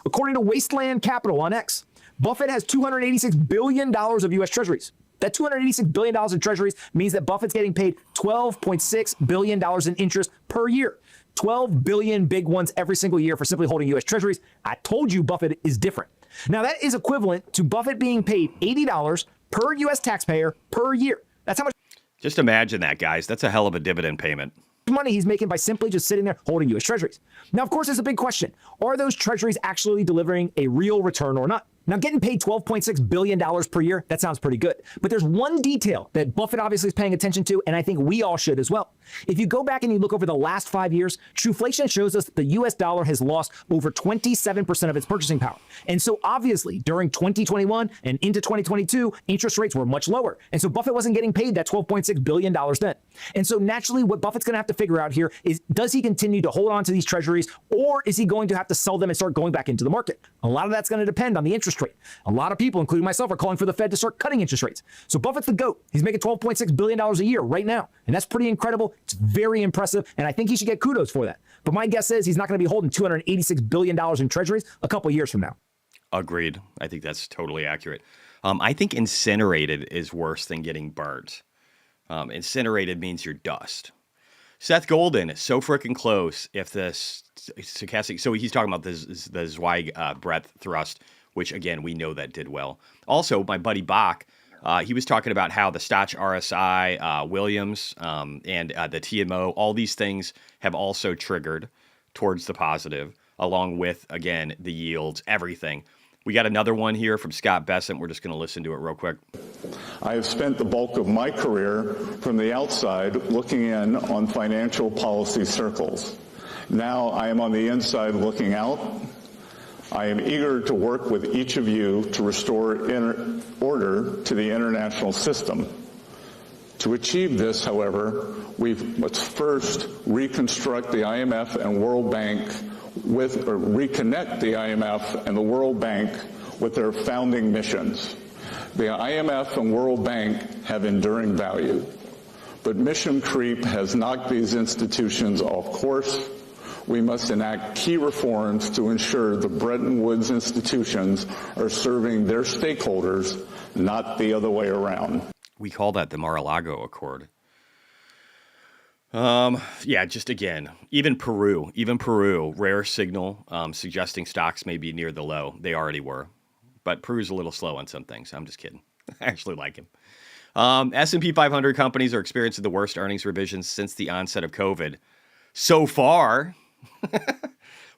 According to Wasteland Capital on X, Buffett has $286 billion of U.S. treasuries. That $286 billion in treasuries means that Buffett's getting paid $12.6 billion in interest per year. 12 billion big ones every single year for simply holding U.S. treasuries. I told you Buffett is different. Now that is equivalent to Buffett being paid $80 per U.S. taxpayer per year. That's how much Just imagine that, guys. That's a hell of a dividend payment. money he's making by simply just sitting there holding U.S. treasuries. Now, of course, there's a big question. Are those treasuries actually delivering a real return or not? Now, getting paid $12.6 billion per year, that sounds pretty good. But there's one detail that Buffett obviously is paying attention to, and I think we all should as well. If you go back and you look over the last 5 years, Trueflation shows us that the US dollar has lost over 27% of its purchasing power. And so obviously, during 2021 and into 2022, interest rates were much lower. And so Buffett wasn't getting paid that $12.6 billion then. And so naturally, what Buffett's going to have to figure out here is, does he continue to hold on to these treasuries, or is he going to have to sell them and start going back into the market? A lot of that's going to depend on the interest rate. A lot of people, including myself, are calling for the Fed to start cutting interest rates. So Buffett's the GOAT. He's making $12.6 billion a year right now. And that's pretty incredible. It's very impressive. And I think he should get kudos for that. But my guess is he's not going to be holding $286 billion in treasuries a couple of years from now. Agreed. I think that's totally accurate. I think incinerated is worse than getting burnt. Incinerated means you're dust. Seth Golden is so freaking close. If the stochastic, so he's talking about the Zweig breadth thrust, which again we know that did well. Also, my buddy Bach, he was talking about how the Stoch RSI, Williams, and the TMO, all these things have also triggered towards the positive, along with again the yields, everything. We got another one here from Scott Bessent. We're just going to listen to it real quick. I have spent the bulk of my career from the outside looking in on financial policy circles. Now I am on the inside looking out. I am eager to work with each of you to restore order to the international system. To achieve this, however, we must first reconstruct the IMF and World Bank reconnect the IMF and the World Bank with their founding missions. The IMF and World Bank have enduring value, but mission creep has knocked these institutions off course. We must enact key reforms to ensure the Bretton Woods institutions are serving their stakeholders, not the other way around. We call that the Mar-a-Lago Accord. Just again, even Peru, rare signal, suggesting stocks may be near the low. They already were, but Peru's a little slow on some things. I'm just kidding. I actually like him. S&P 500 companies are experiencing the worst earnings revisions since the onset of COVID so far.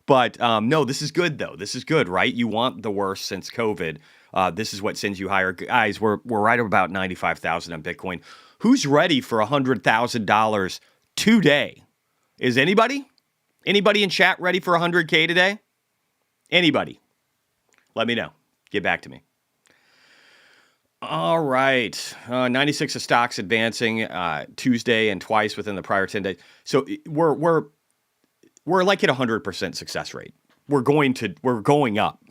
But no, this is good though. This is good, right? You want the worst since COVID. This is what sends you higher. Guys, we're right about 95,000 on Bitcoin. Who's ready for $100,000 today? Is anybody in chat ready for 100K today? Anybody? Let me know. Get back to me. All right. 96 of stocks advancing Tuesday and twice within the prior 10 days. So we're like at 100% success rate. We're going up.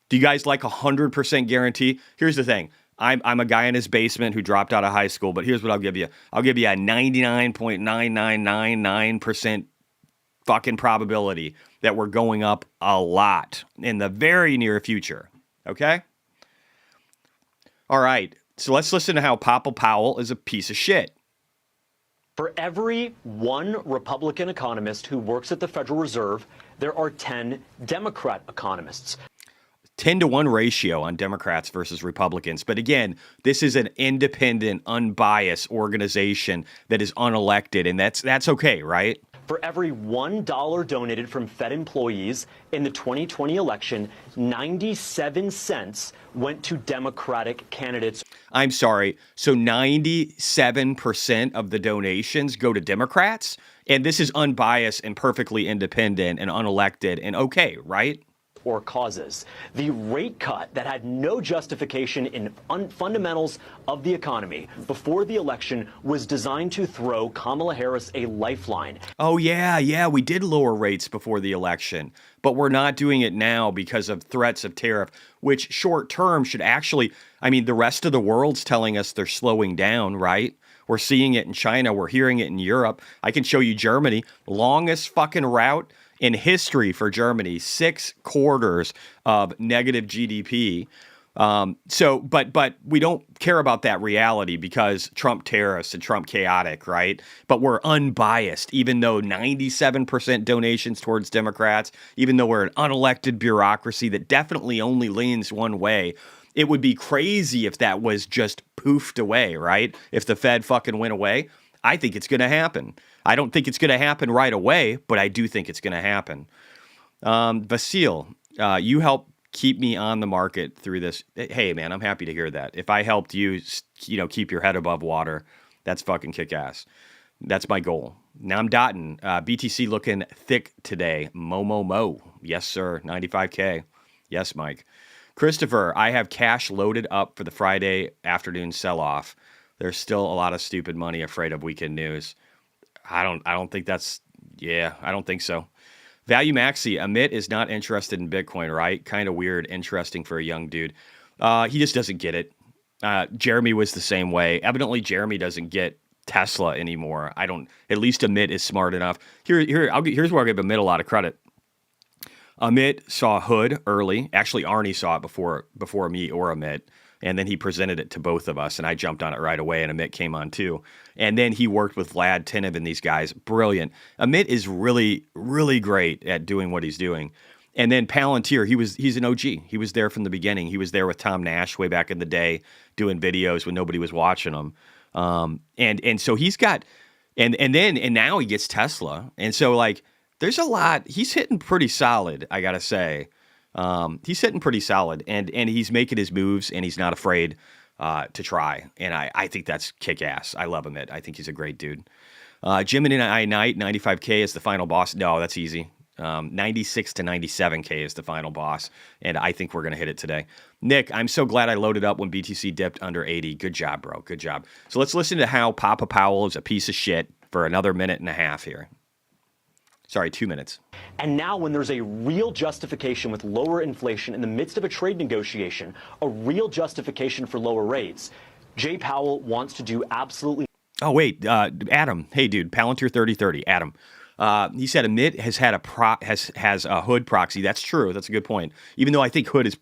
Do you guys like 100% guarantee? Here's the thing. I'm a guy in his basement who dropped out of high school, but here's what I'll give you. I'll give you a 99.9999% fucking probability that we're going up a lot in the very near future. Okay? All right. So let's listen to how Papa Powell is a piece of shit. For every one Republican economist who works at the Federal Reserve, there are 10 Democrat economists. 10-to-1 ratio on Democrats versus Republicans. But again, this is an independent, unbiased organization that is unelected, and that's okay, right? For every $1 donated from Fed employees in the 2020 election, 97 cents went to Democratic candidates. I'm sorry. So 97% of the donations go to Democrats? And this is unbiased and perfectly independent and unelected and okay, right? Or causes. The rate cut that had no justification in fundamentals of the economy before the election was designed to throw Kamala Harris a lifeline. Oh, yeah, we did lower rates before the election, but we're not doing it now because of threats of tariff, which short term should actually, I mean, the rest of the world's telling us they're slowing down, right? We're seeing it in China. We're hearing it in Europe. I can show you Germany, longest fucking route in history for Germany, 6 quarters of negative GDP. But we don't care about that reality because Trump tariffs and Trump chaotic, right? But we're unbiased, even though 97% donations towards Democrats, even though we're an unelected bureaucracy that definitely only leans one way. It would be crazy if that was just poofed away, right? If the Fed fucking went away. I think it's going to happen. I don't think it's going to happen right away, but I do think it's going to happen. Vasil, you help keep me on the market through this. Hey, man, I'm happy to hear that. If I helped you, keep your head above water, that's fucking kick ass. That's my goal. Now I'm dotting. BTC looking thick today. Mo. Yes, sir. 95K. Yes, Mike. Christopher, I have cash loaded up for the Friday afternoon sell-off. There's still a lot of stupid money afraid of weekend news. I don't think that's, I don't think so. Value Maxi, Amit is not interested in Bitcoin, right? Kind of weird, interesting for a young dude. He just doesn't get it. Jeremy was the same way. Evidently, Jeremy doesn't get Tesla anymore. At least Amit is smart enough. Here's where I'll give Amit a lot of credit. Amit saw Hood early. Actually, Arnie saw it before me or Amit. And then he presented it to both of us, and I jumped on it right away, and Amit came on too. And then he worked with Vlad Tenev and these guys. Brilliant. Amit is really, really great at doing what he's doing. And then Palantir, he's an OG. He was there from the beginning. He was there with Tom Nash way back in the day doing videos when nobody was watching them. And so he's got, and now he gets Tesla. And so like there's a lot. He's hitting pretty solid, I gotta say. He's hitting pretty solid, and he's making his moves, and he's not afraid to try. And I think that's kick-ass. I love him. I think he's a great dude. Jim and I Knight, 95K is the final boss. No, that's easy. 96 to 97K is the final boss, and I think we're going to hit it today. Nick, I'm so glad I loaded up when BTC dipped under 80. Good job, bro. Good job. So let's listen to how Papa Powell is a piece of shit for another minute and a half here. Sorry, 2 minutes. And now when there's a real justification with lower inflation in the midst of a trade negotiation, a real justification for lower rates, Jay Powell wants to do absolutely. Oh, wait, Adam. Hey, dude, Palantir 3030, Adam. He said Amit has had has a Hood proxy. That's true. That's a good point. Even though I think Hood is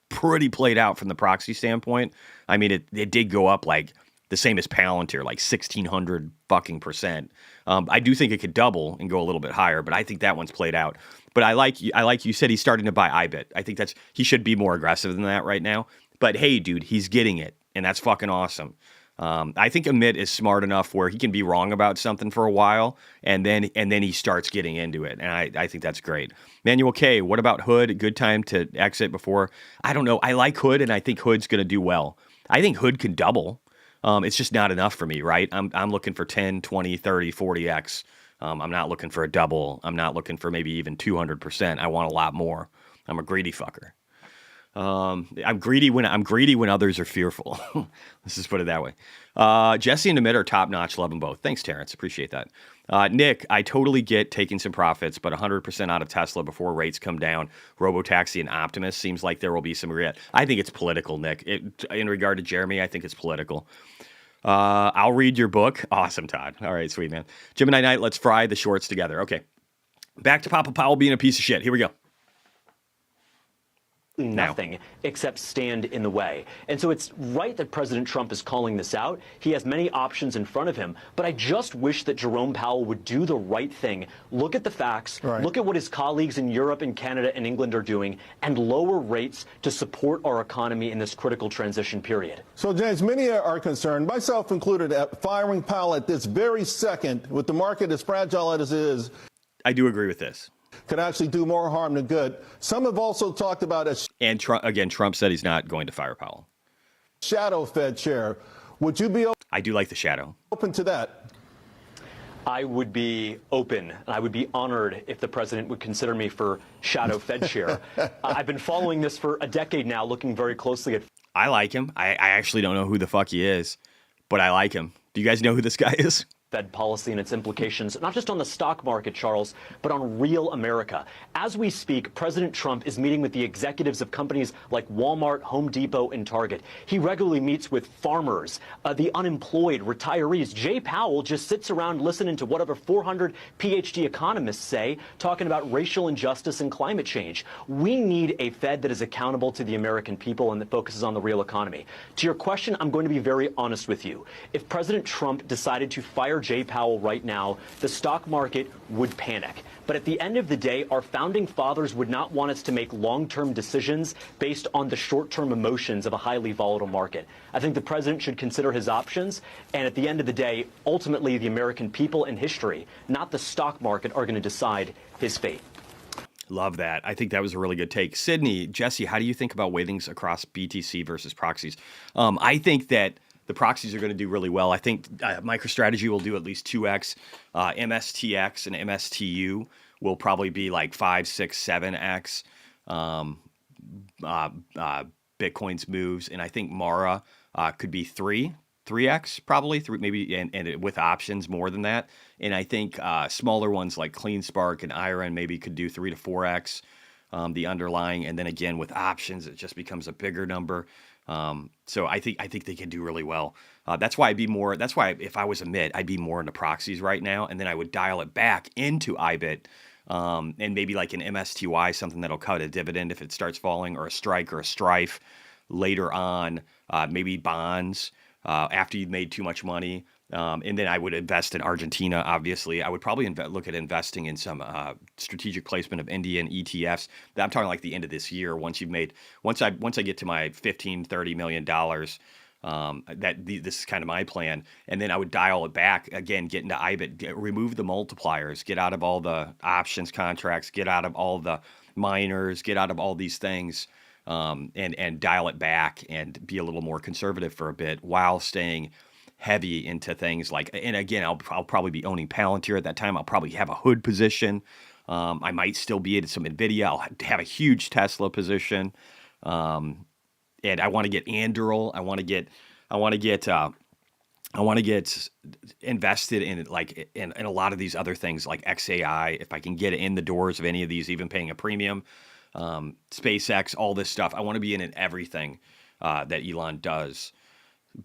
pretty played out from the proxy standpoint. I mean, it did go up like the same as Palantir, like 1,600 fucking %. I do think it could double and go a little bit higher, but I think that one's played out. But I like you said he's starting to buy IBIT. I think he should be more aggressive than that right now. But hey, dude, he's getting it, and that's fucking awesome. I think Amit is smart enough where he can be wrong about something for a while, and then he starts getting into it, and I think that's great. Manuel K, what about Hood? Good time to exit before? I don't know. I like Hood, and I think Hood's going to do well. I think Hood can double. It's just not enough for me, right? I'm looking for 10, 20, 30, 40x. I'm not looking for a double. I'm not looking for maybe even 200%. I want a lot more. I'm a greedy fucker. I'm greedy when others are fearful. Let's just put it that way. Jesse and Amit are top notch. Love them both. Thanks, Terrence. Appreciate that. Nick, I totally get taking some profits, but 100% out of Tesla before rates come down. Robotaxi and Optimus seems like there will be some regret. I think it's political, Nick. In regard to Jeremy, I think it's political. I'll read your book. Awesome, Todd. All right, sweet, man. Gemini Knight, let's fry the shorts together. Okay. Back to Papa Powell being a piece of shit. Here we go. nothing except stand in the way. And so it's right that President Trump is calling this out. He has many options in front of him, but I just wish that Jerome Powell would do the right thing. Look at the facts, look at what his colleagues in Europe and Canada and England are doing, and lower rates to support our economy in this critical transition period. So, James, many are concerned, myself included, at firing Powell at this very second, with the market as fragile as it is. I do agree with this. Could actually do more harm than good. Some have also talked about a And Trump said he's not going to fire Powell. shadow Fed chair. Would you be I do like the shadow. open to that? I would be open, and I would be honored if the president would consider me for shadow Fed chair. I've been following this for a decade now, looking very closely at I like him. I actually don't know who the fuck he is, but I like him. Do you guys know who this guy is? Fed policy and its implications, not just on the stock market, Charles, but on real America. As we speak, President Trump is meeting with the executives of companies like Walmart, Home Depot, and Target. He regularly meets with farmers, the unemployed, retirees. Jay Powell just sits around listening to whatever 400 PhD economists say, talking about racial injustice and climate change. We need a Fed that is accountable to the American people and that focuses on the real economy. To your question, I'm going to be very honest with you. If President Trump decided to fire Jay Powell right now, the stock market would panic. But at the end of the day, our founding fathers would not want us to make long-term decisions based on the short-term emotions of a highly volatile market. I think the president should consider his options. And at the end of the day, ultimately, the American people and history, not the stock market, are going to decide his fate. Love that. I think that was a really good take. Sydney, Jesse, how do you think about weightings across BTC versus proxies? I think that the proxies are going to do really well. I think MicroStrategy will do at least 2x. MSTX and MSTU will probably be like 5, 6, 7x Bitcoin's moves. And I think Mara could be 3x probably, maybe, and with options more than that. And I think smaller ones like CleanSpark and Iron maybe could do 3 to 4x the underlying. And then again, with options, it just becomes a bigger number. So I think they can do really well. That's why if I was a MIT, I'd be more into proxies right now, and then I would dial it back into IBIT, and maybe like an MSTY, something that'll cut a dividend if it starts falling, or a strike or a strife later on, maybe bonds after you've made too much money. And then I would invest in Argentina, obviously. I would probably look at investing in some strategic placement of Indian ETFs. I'm talking like the end of this year. Once I get to my $15-30 million, this is kind of my plan. And then I would dial it back again, get into IBIT, remove the multipliers, get out of all the options contracts, get out of all the miners, get out of all these things, and dial it back and be a little more conservative for a bit while staying heavy into things like, and again, I'll probably be owning Palantir at that time. I'll probably have a hood position. I might still be in some NVIDIA. I'll have a huge Tesla position. And I want to get Anduril. I want to get invested in a lot of these other things like XAI. If I can get in the doors of any of these, even paying a premium, SpaceX, all this stuff. I want to be in everything that Elon does.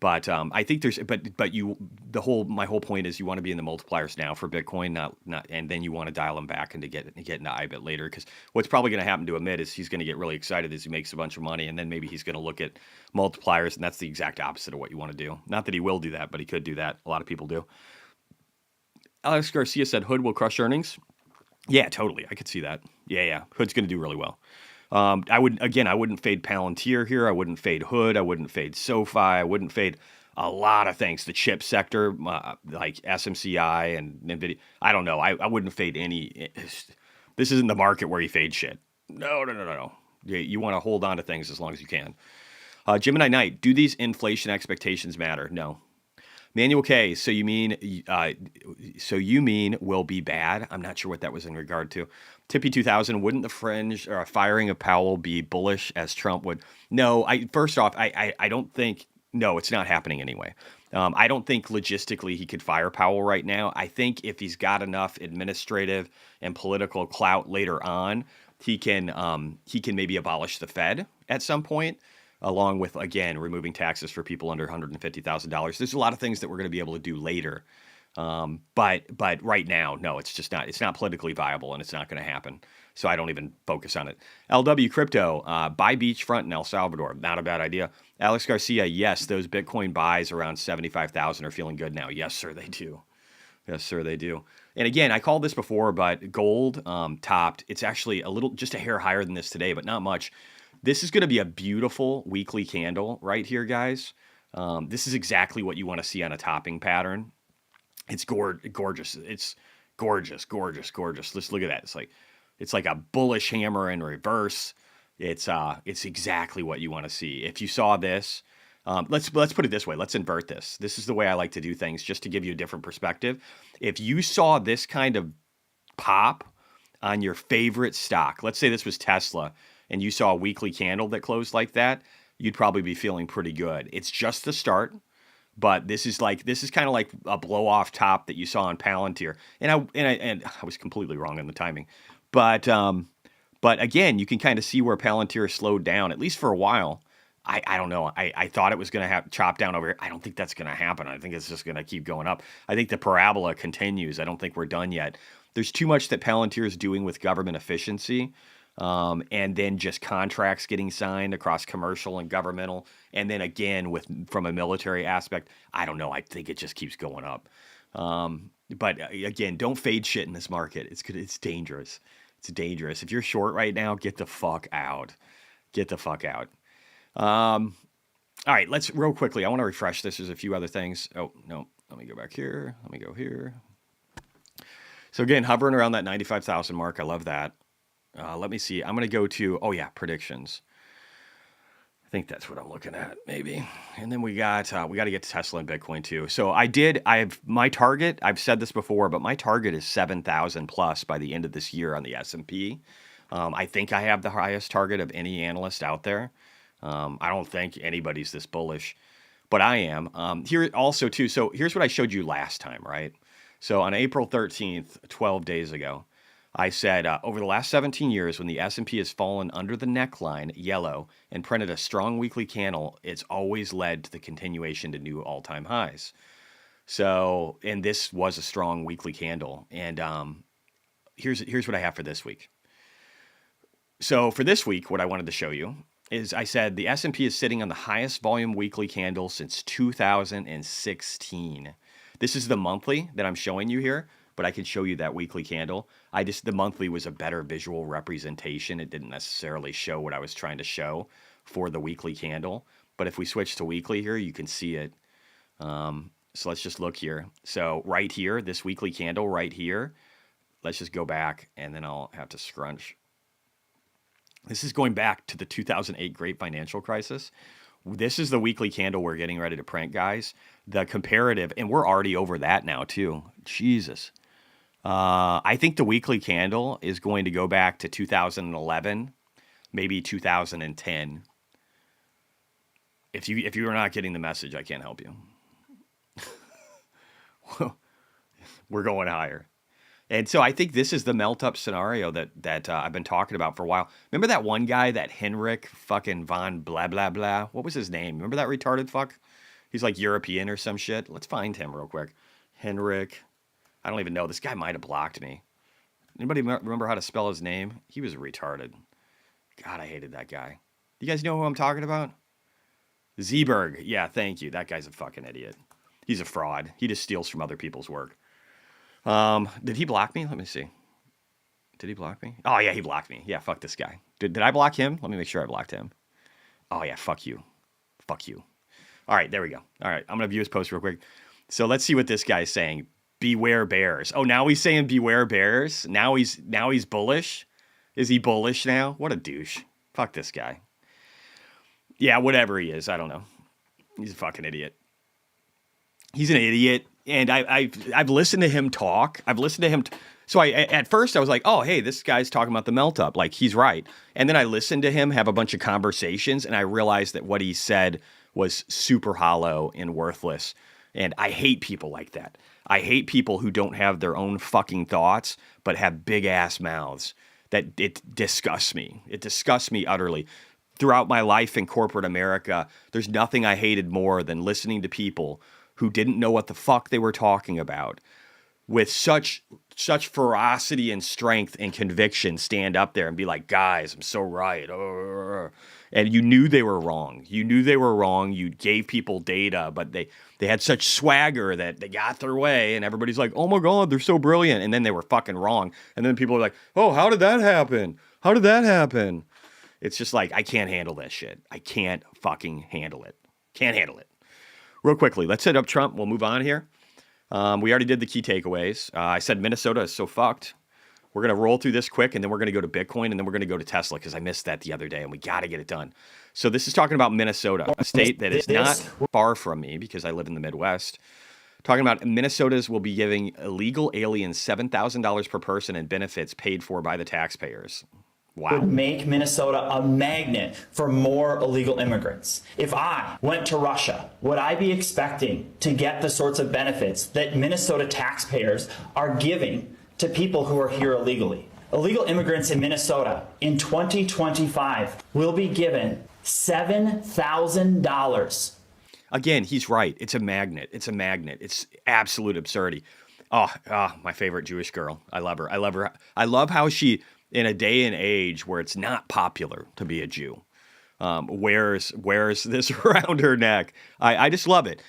But I think my whole point is you want to be in the multipliers now for Bitcoin, not, and then you want to dial them back and get into IBIT later. Because what's probably going to happen to Amit is he's going to get really excited as he makes a bunch of money, and then maybe he's going to look at multipliers, and that's the exact opposite of what you want to do. Not that he will do that, but he could do that. A lot of people do. Alex Garcia said Hood will crush earnings. Yeah, totally. I could see that. Yeah. Hood's going to do really well. I wouldn't fade Palantir here. I wouldn't fade Hood. I wouldn't fade SoFi. I wouldn't fade a lot of things. The chip sector, like SMCI and NVIDIA. I don't know. I wouldn't fade any. This isn't the market where you fade shit. No. You want to hold on to things as long as you can. Gemini Knight, do these inflation expectations matter? No. Manuel K, so you mean will be bad? I'm not sure what that was in regard to. Tippy 2000, wouldn't the fringe or firing of Powell be bullish as Trump would? No, first off, I don't think, no, it's not happening anyway. I don't think logistically he could fire Powell right now. I think if he's got enough administrative and political clout later on, he can maybe abolish the Fed at some point, along with, again, removing taxes for people under $150,000. There's a lot of things that we're going to be able to do later But right now, no, it's just not. It's not politically viable, and it's not going to happen. So I don't even focus on it. LW Crypto, buy beachfront in El Salvador. Not a bad idea. Alex Garcia, yes, those Bitcoin buys around 75,000 are feeling good now. Yes, sir, they do. Yes, sir, they do. And again, I called this before, but gold topped. It's actually just a hair higher than this today, but not much. This is going to be a beautiful weekly candle right here, guys. This is exactly what you want to see on a topping pattern. It's gorgeous. It's gorgeous, gorgeous, gorgeous. Let's look at that. It's like a bullish hammer in reverse. It's exactly what you want to see. If you saw this, let's put it this way. Let's invert this. This is the way I like to do things, just to give you a different perspective. If you saw this kind of pop on your favorite stock, let's say this was Tesla, and you saw a weekly candle that closed like that, you'd probably be feeling pretty good. It's just the start. But this is kind of like a blow off top that you saw on Palantir, and I was completely wrong on the timing, but again, you can kind of see where Palantir slowed down, at least for a while. I don't know. I thought it was going to have chop down over here. I don't think that's going to happen. I think it's just going to keep going up. I think the parabola continues. I don't think we're done yet. There's too much that Palantir is doing with government efficiency. And then just contracts getting signed across commercial and governmental. And then again, from a military aspect, I don't know. I think it just keeps going up. But again, don't fade shit in this market. It's dangerous. It's dangerous. If you're short right now, get the fuck out. Get the fuck out. All right, let's real quickly. I want to refresh this. There's a few other things. Oh, no. Let me go back here. Let me go here. So again, hovering around that 95,000 mark. I love that. Let me see. I'm going to go to, predictions. I think that's what I'm looking at, maybe. And then we got to get to Tesla and Bitcoin too. So my target, I've said this before, but my target is 7,000 plus by the end of this year on the S&P. I think I have the highest target of any analyst out there. I don't think anybody's this bullish, but I am. Here also too. So here's what I showed you last time, right? So on April 13th, 12 days ago, I said, over the last 17 years, when the S&P has fallen under the neckline, yellow, and printed a strong weekly candle, it's always led to the continuation to new all-time highs. So, and this was a strong weekly candle. And here's what I have for this week. So for this week, what I wanted to show you is I said the S&P is sitting on the highest volume weekly candle since 2016. This is the monthly that I'm showing you here, but I can show you that weekly candle. The monthly was a better visual representation. It didn't necessarily show what I was trying to show for the weekly candle. But if we switch to weekly here, you can see it. So let's just look here. So right here, this weekly candle right here, let's just go back and then I'll have to scrunch. This is going back to the 2008 Great Financial Crisis. This is the weekly candle we're getting ready to print, guys. The comparative, and we're already over that now too. Jesus. I think the weekly candle is going to go back to 2011, maybe 2010. If you are not getting the message, I can't help you. We're going higher. And so I think this is the melt up scenario that I've been talking about for a while. Remember that one guy, that Henrik fucking von blah, blah, blah? What was his name? Remember that retarded fuck? He's like European or some shit. Let's find him real quick. Henrik. I don't even know. This guy might have blocked me. Anybody remember how to spell his name? He was retarded. God, I hated that guy. You guys know who I'm talking about? Zeeberg. Yeah, thank you. That guy's a fucking idiot. He's a fraud. He just steals from other people's work. Did he block me? Let me see. Did he block me? Oh, yeah, he blocked me. Yeah, fuck this guy. Did I block him? Let me make sure I blocked him. Oh, yeah, fuck you. Fuck you. All right, there we go. All right, I'm going to view his post real quick. So let's see what this guy's saying. Beware bears. Oh, now he's saying beware bears? Now he's bullish? Is he bullish now? What a douche. Fuck this guy. Yeah, whatever he is. I don't know. He's a fucking idiot. He's an idiot. And I've listened to him talk. I've listened to him. So at first I was like, oh, hey, this guy's talking about the melt up. Like, he's right. And then I listened to him have a bunch of conversations, and I realized that what he said was super hollow and worthless. And I hate people like that. I hate people who don't have their own fucking thoughts, but have big ass mouths. It disgusts me. It disgusts me utterly. Throughout my life in corporate America, there's nothing I hated more than listening to people who didn't know what the fuck they were talking about with such ferocity and strength and conviction stand up there and be like, guys, I'm so right. And you knew they were wrong. You knew they were wrong. You gave people data, but they had such swagger that they got their way, and everybody's like, oh my God, they're so brilliant. And then they were fucking wrong. And then people are like, oh, how did that happen? How did that happen? It's just like, I can't handle that shit. I can't fucking handle it. Can't handle it. Real quickly, let's set up Trump. We'll move on here. We already did the key takeaways. I said Minnesota is so fucked. We're going to roll through this quick, and then we're going to go to Bitcoin, and then we're going to go to Tesla because I missed that the other day, and we got to get it done. So this is talking about Minnesota, a state that is not far from me because I live in the Midwest. Talking about Minnesota's will be giving illegal aliens $7,000 per person in benefits paid for by the taxpayers. Wow. Would make Minnesota a magnet for more illegal immigrants. If I went to Russia, would I be expecting to get the sorts of benefits that Minnesota taxpayers are giving to people who are here illegally? Illegal immigrants in Minnesota in 2025 will be given $7,000. Again, he's right. It's a magnet. It's a magnet. It's absolute absurdity. Oh, my favorite Jewish girl. I love her. I love her. I love how she, in a day and age where it's not popular to be a Jew, wears this around her neck. I just love it.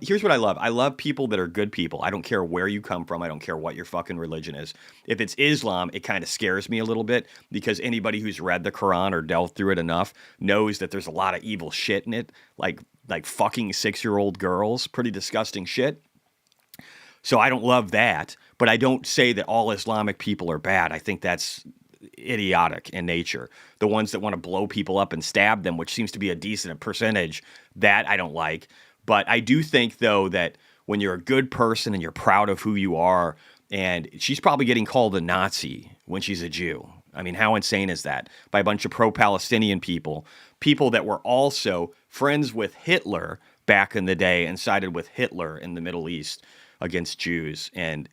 Here's what I love. I love people that are good people. I don't care where you come from. I don't care what your fucking religion is. If it's Islam, it kind of scares me a little bit because anybody who's read the Quran or delved through it enough knows that there's a lot of evil shit in it, like fucking 6-year-old girls, pretty disgusting shit. So I don't love that, but I don't say that all Islamic people are bad. I think that's idiotic in nature. The ones that want to blow people up and stab them, which seems to be a decent percentage, that I don't like. But I do think, though, that when you're a good person and you're proud of who you are, and she's probably getting called a Nazi when she's a Jew. I mean, how insane is that? By a bunch of pro-Palestinian people that were also friends with Hitler back in the day and sided with Hitler in the Middle East against Jews. And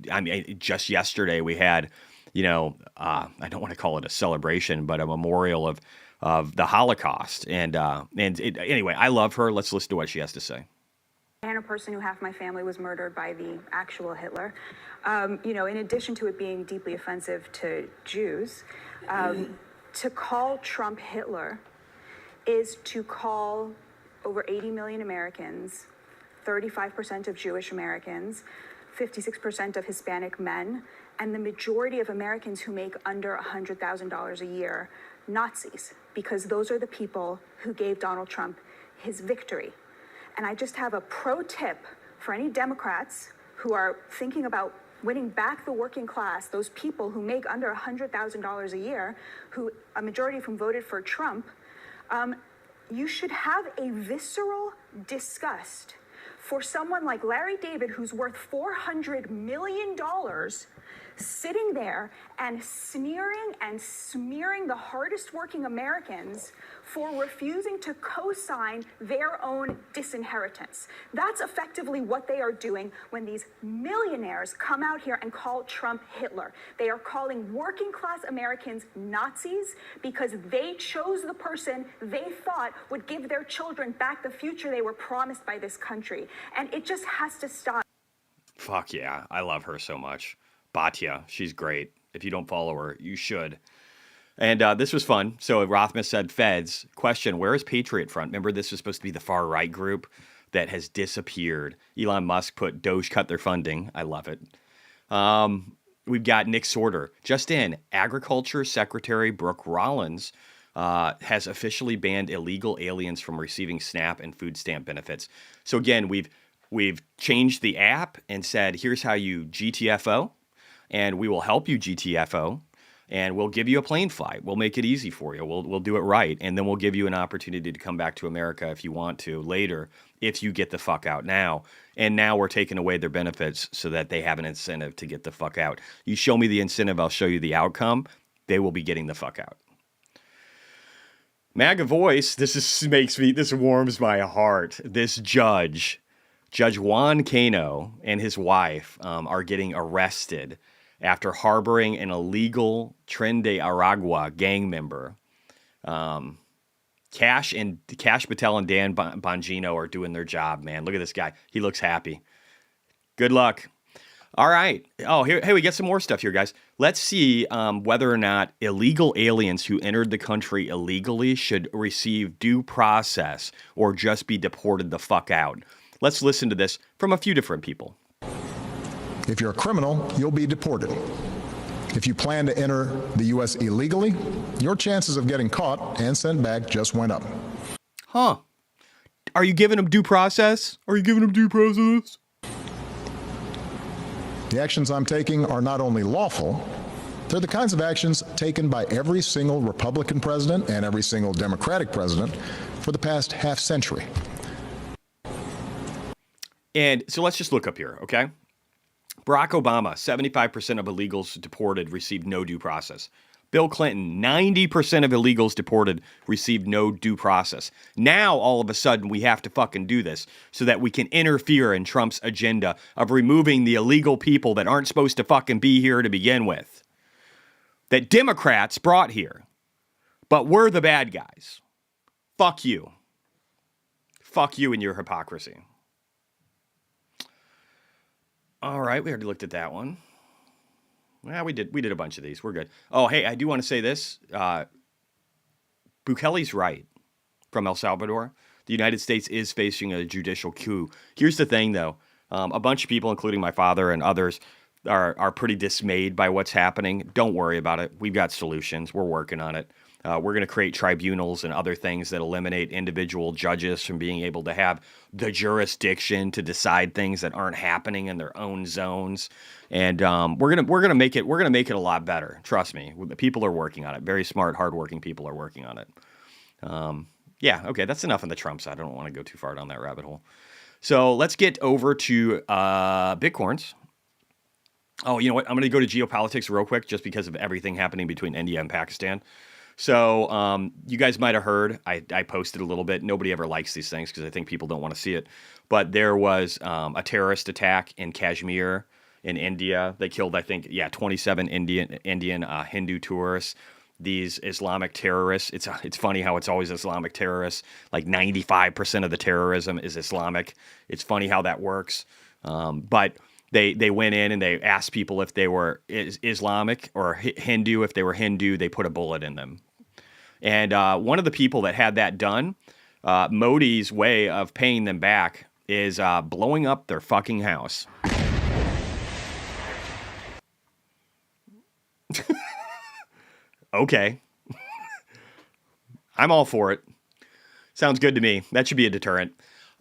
I mean, just yesterday we had, I don't want to call it a celebration, but a memorial of the Holocaust. Anyway, I love her. Let's listen to what she has to say. And a person who half my family was murdered by the actual Hitler. In addition to it being deeply offensive to Jews, to call Trump Hitler is to call over 80 million Americans, 35% of Jewish Americans, 56% of Hispanic men, and the majority of Americans who make under $100,000 a year, Nazis, because those are the people who gave Donald Trump his victory. And I just have a pro tip for any Democrats who are thinking about winning back the working class, those people who make under $100,000 a year, who a majority of whom voted for Trump. You should have a visceral disgust for someone like Larry David, who's worth $400 million, sitting there and sneering and smearing the hardest working Americans for refusing to co-sign their own disinheritance. That's effectively what they are doing when these millionaires come out here and call Trump Hitler. They are calling working class Americans Nazis because they chose the person they thought would give their children back the future they were promised by this country. And it just has to stop. Fuck yeah. I love her so much. Batya, she's great. If you don't follow her, you should. And this was fun. So Rothman said, Feds, question, where is Patriot Front? Remember, this was supposed to be the far-right group that has disappeared. Elon Musk put Doge cut their funding. I love it. We've got Nick Sorter. Just in, Agriculture Secretary Brooke Rollins has officially banned illegal aliens from receiving SNAP and food stamp benefits. So again, we've changed the app and said, here's how you GTFO. And we will help you GTFO, and we'll give you a plane flight. We'll make it easy for you. We'll do it right, and then we'll give you an opportunity to come back to America if you want to later, if you get the fuck out now. And now we're taking away their benefits so that they have an incentive to get the fuck out. You show me the incentive, I'll show you the outcome. They will be getting the fuck out. MAGA voice, this warms my heart. This Judge Juan Cano and his wife are getting arrested after harboring an illegal Tren de Aragua gang member. Cash Patel and Dan Bongino are doing their job, man. Look at this guy. He looks happy. Good luck. All right. Oh, hey, we get some more stuff here, guys. Let's see whether or not illegal aliens who entered the country illegally should receive due process or just be deported the fuck out. Let's listen to this from a few different people. If you're a criminal, you'll be deported. If you plan to enter the U.S. illegally, your chances of getting caught and sent back just went up. Huh. Are you giving them due process? Are you giving them due process? The actions I'm taking are not only lawful, they're the kinds of actions taken by every single Republican president and every single Democratic president for the past half century. And so let's just look up here, okay? Barack Obama, 75% of illegals deported received no due process. Bill Clinton, 90% of illegals deported received no due process. Now, all of a sudden, we have to fucking do this so that we can interfere in Trump's agenda of removing the illegal people that aren't supposed to fucking be here to begin with. That Democrats brought here. But we're the bad guys. Fuck you. Fuck you and your hypocrisy. All right, we already looked at that one. Well, we did a bunch of these. We're good. Oh, hey, I do want to say this. Bukele's right from El Salvador. The United States is facing a judicial coup. Here's the thing, though. A bunch of people, including my father and others, are pretty dismayed by what's happening. Don't worry about it. We've got solutions. We're working on it. We're going to create tribunals and other things that eliminate individual judges from being able to have the jurisdiction to decide things that aren't happening in their own zones. And we're gonna make it a lot better. Trust me. The people are working on it. Very smart, hardworking people are working on it. Yeah. Okay. That's enough on the Trump side. I don't want to go too far down that rabbit hole. So let's get over to Bitcoins. Oh, you know what? I'm going to go to geopolitics real quick just because of everything happening between India and Pakistan. So you guys might have heard, I posted a little bit. Nobody ever likes these things because I think people don't want to see it. But there was a terrorist attack in Kashmir in India. They killed, I think, 27 Indian Hindu tourists. These Islamic terrorists, it's funny how it's always Islamic terrorists. Like 95% of the terrorism is Islamic. It's funny how that works. But they went in and they asked people if they were Islamic or Hindu. If they were Hindu, they put a bullet in them. And one of the people that had that done, Modi's way of paying them back is blowing up their fucking house. Okay. I'm all for it. Sounds good to me. That should be a deterrent.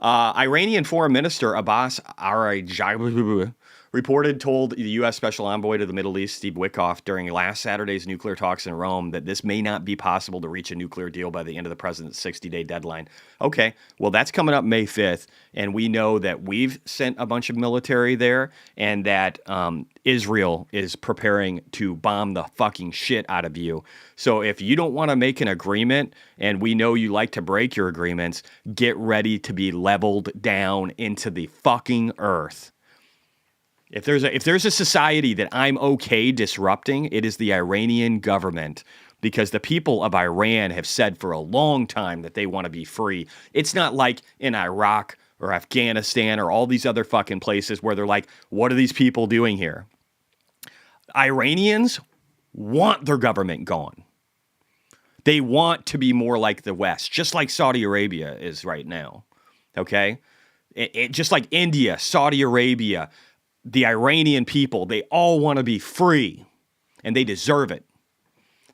Iranian Foreign Minister Abbas Araghchi told the U.S. Special Envoy to the Middle East, Steve Witkoff, during last Saturday's nuclear talks in Rome that this may not be possible to reach a nuclear deal by the end of the president's 60-day deadline. Okay, well, that's coming up May 5th, and we know that we've sent a bunch of military there and that Israel is preparing to bomb the fucking shit out of you. So if you don't want to make an agreement, and we know you like to break your agreements, get ready to be leveled down into the fucking earth. If there's a society that I'm okay disrupting, it is the Iranian government, because the people of Iran have said for a long time that they want to be free. It's not like in Iraq or Afghanistan or all these other fucking places where they're like, what are these people doing here? Iranians want their government gone. They want to be more like the West, just like Saudi Arabia is right now. Okay? Just like India, Saudi Arabia, the Iranian people, they all want to be free, and they deserve it.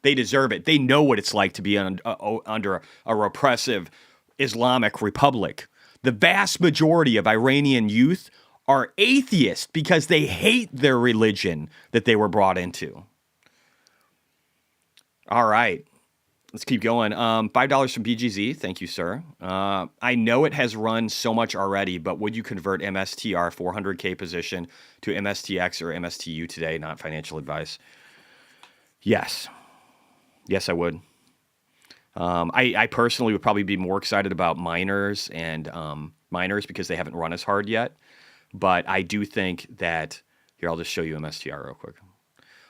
They deserve it. They know what it's like to be under a repressive Islamic republic. The vast majority of Iranian youth are atheists because they hate their religion that they were brought into. All right. Let's keep going. $5 from BGZ. Thank you, sir. I know it has run so much already, but would you convert MSTR 400K position to MSTX or MSTU today? Not financial advice. Yes. Yes, I would. I personally would probably be more excited about miners and miners because they haven't run as hard yet. But I do think that, here, I'll just show you MSTR real quick.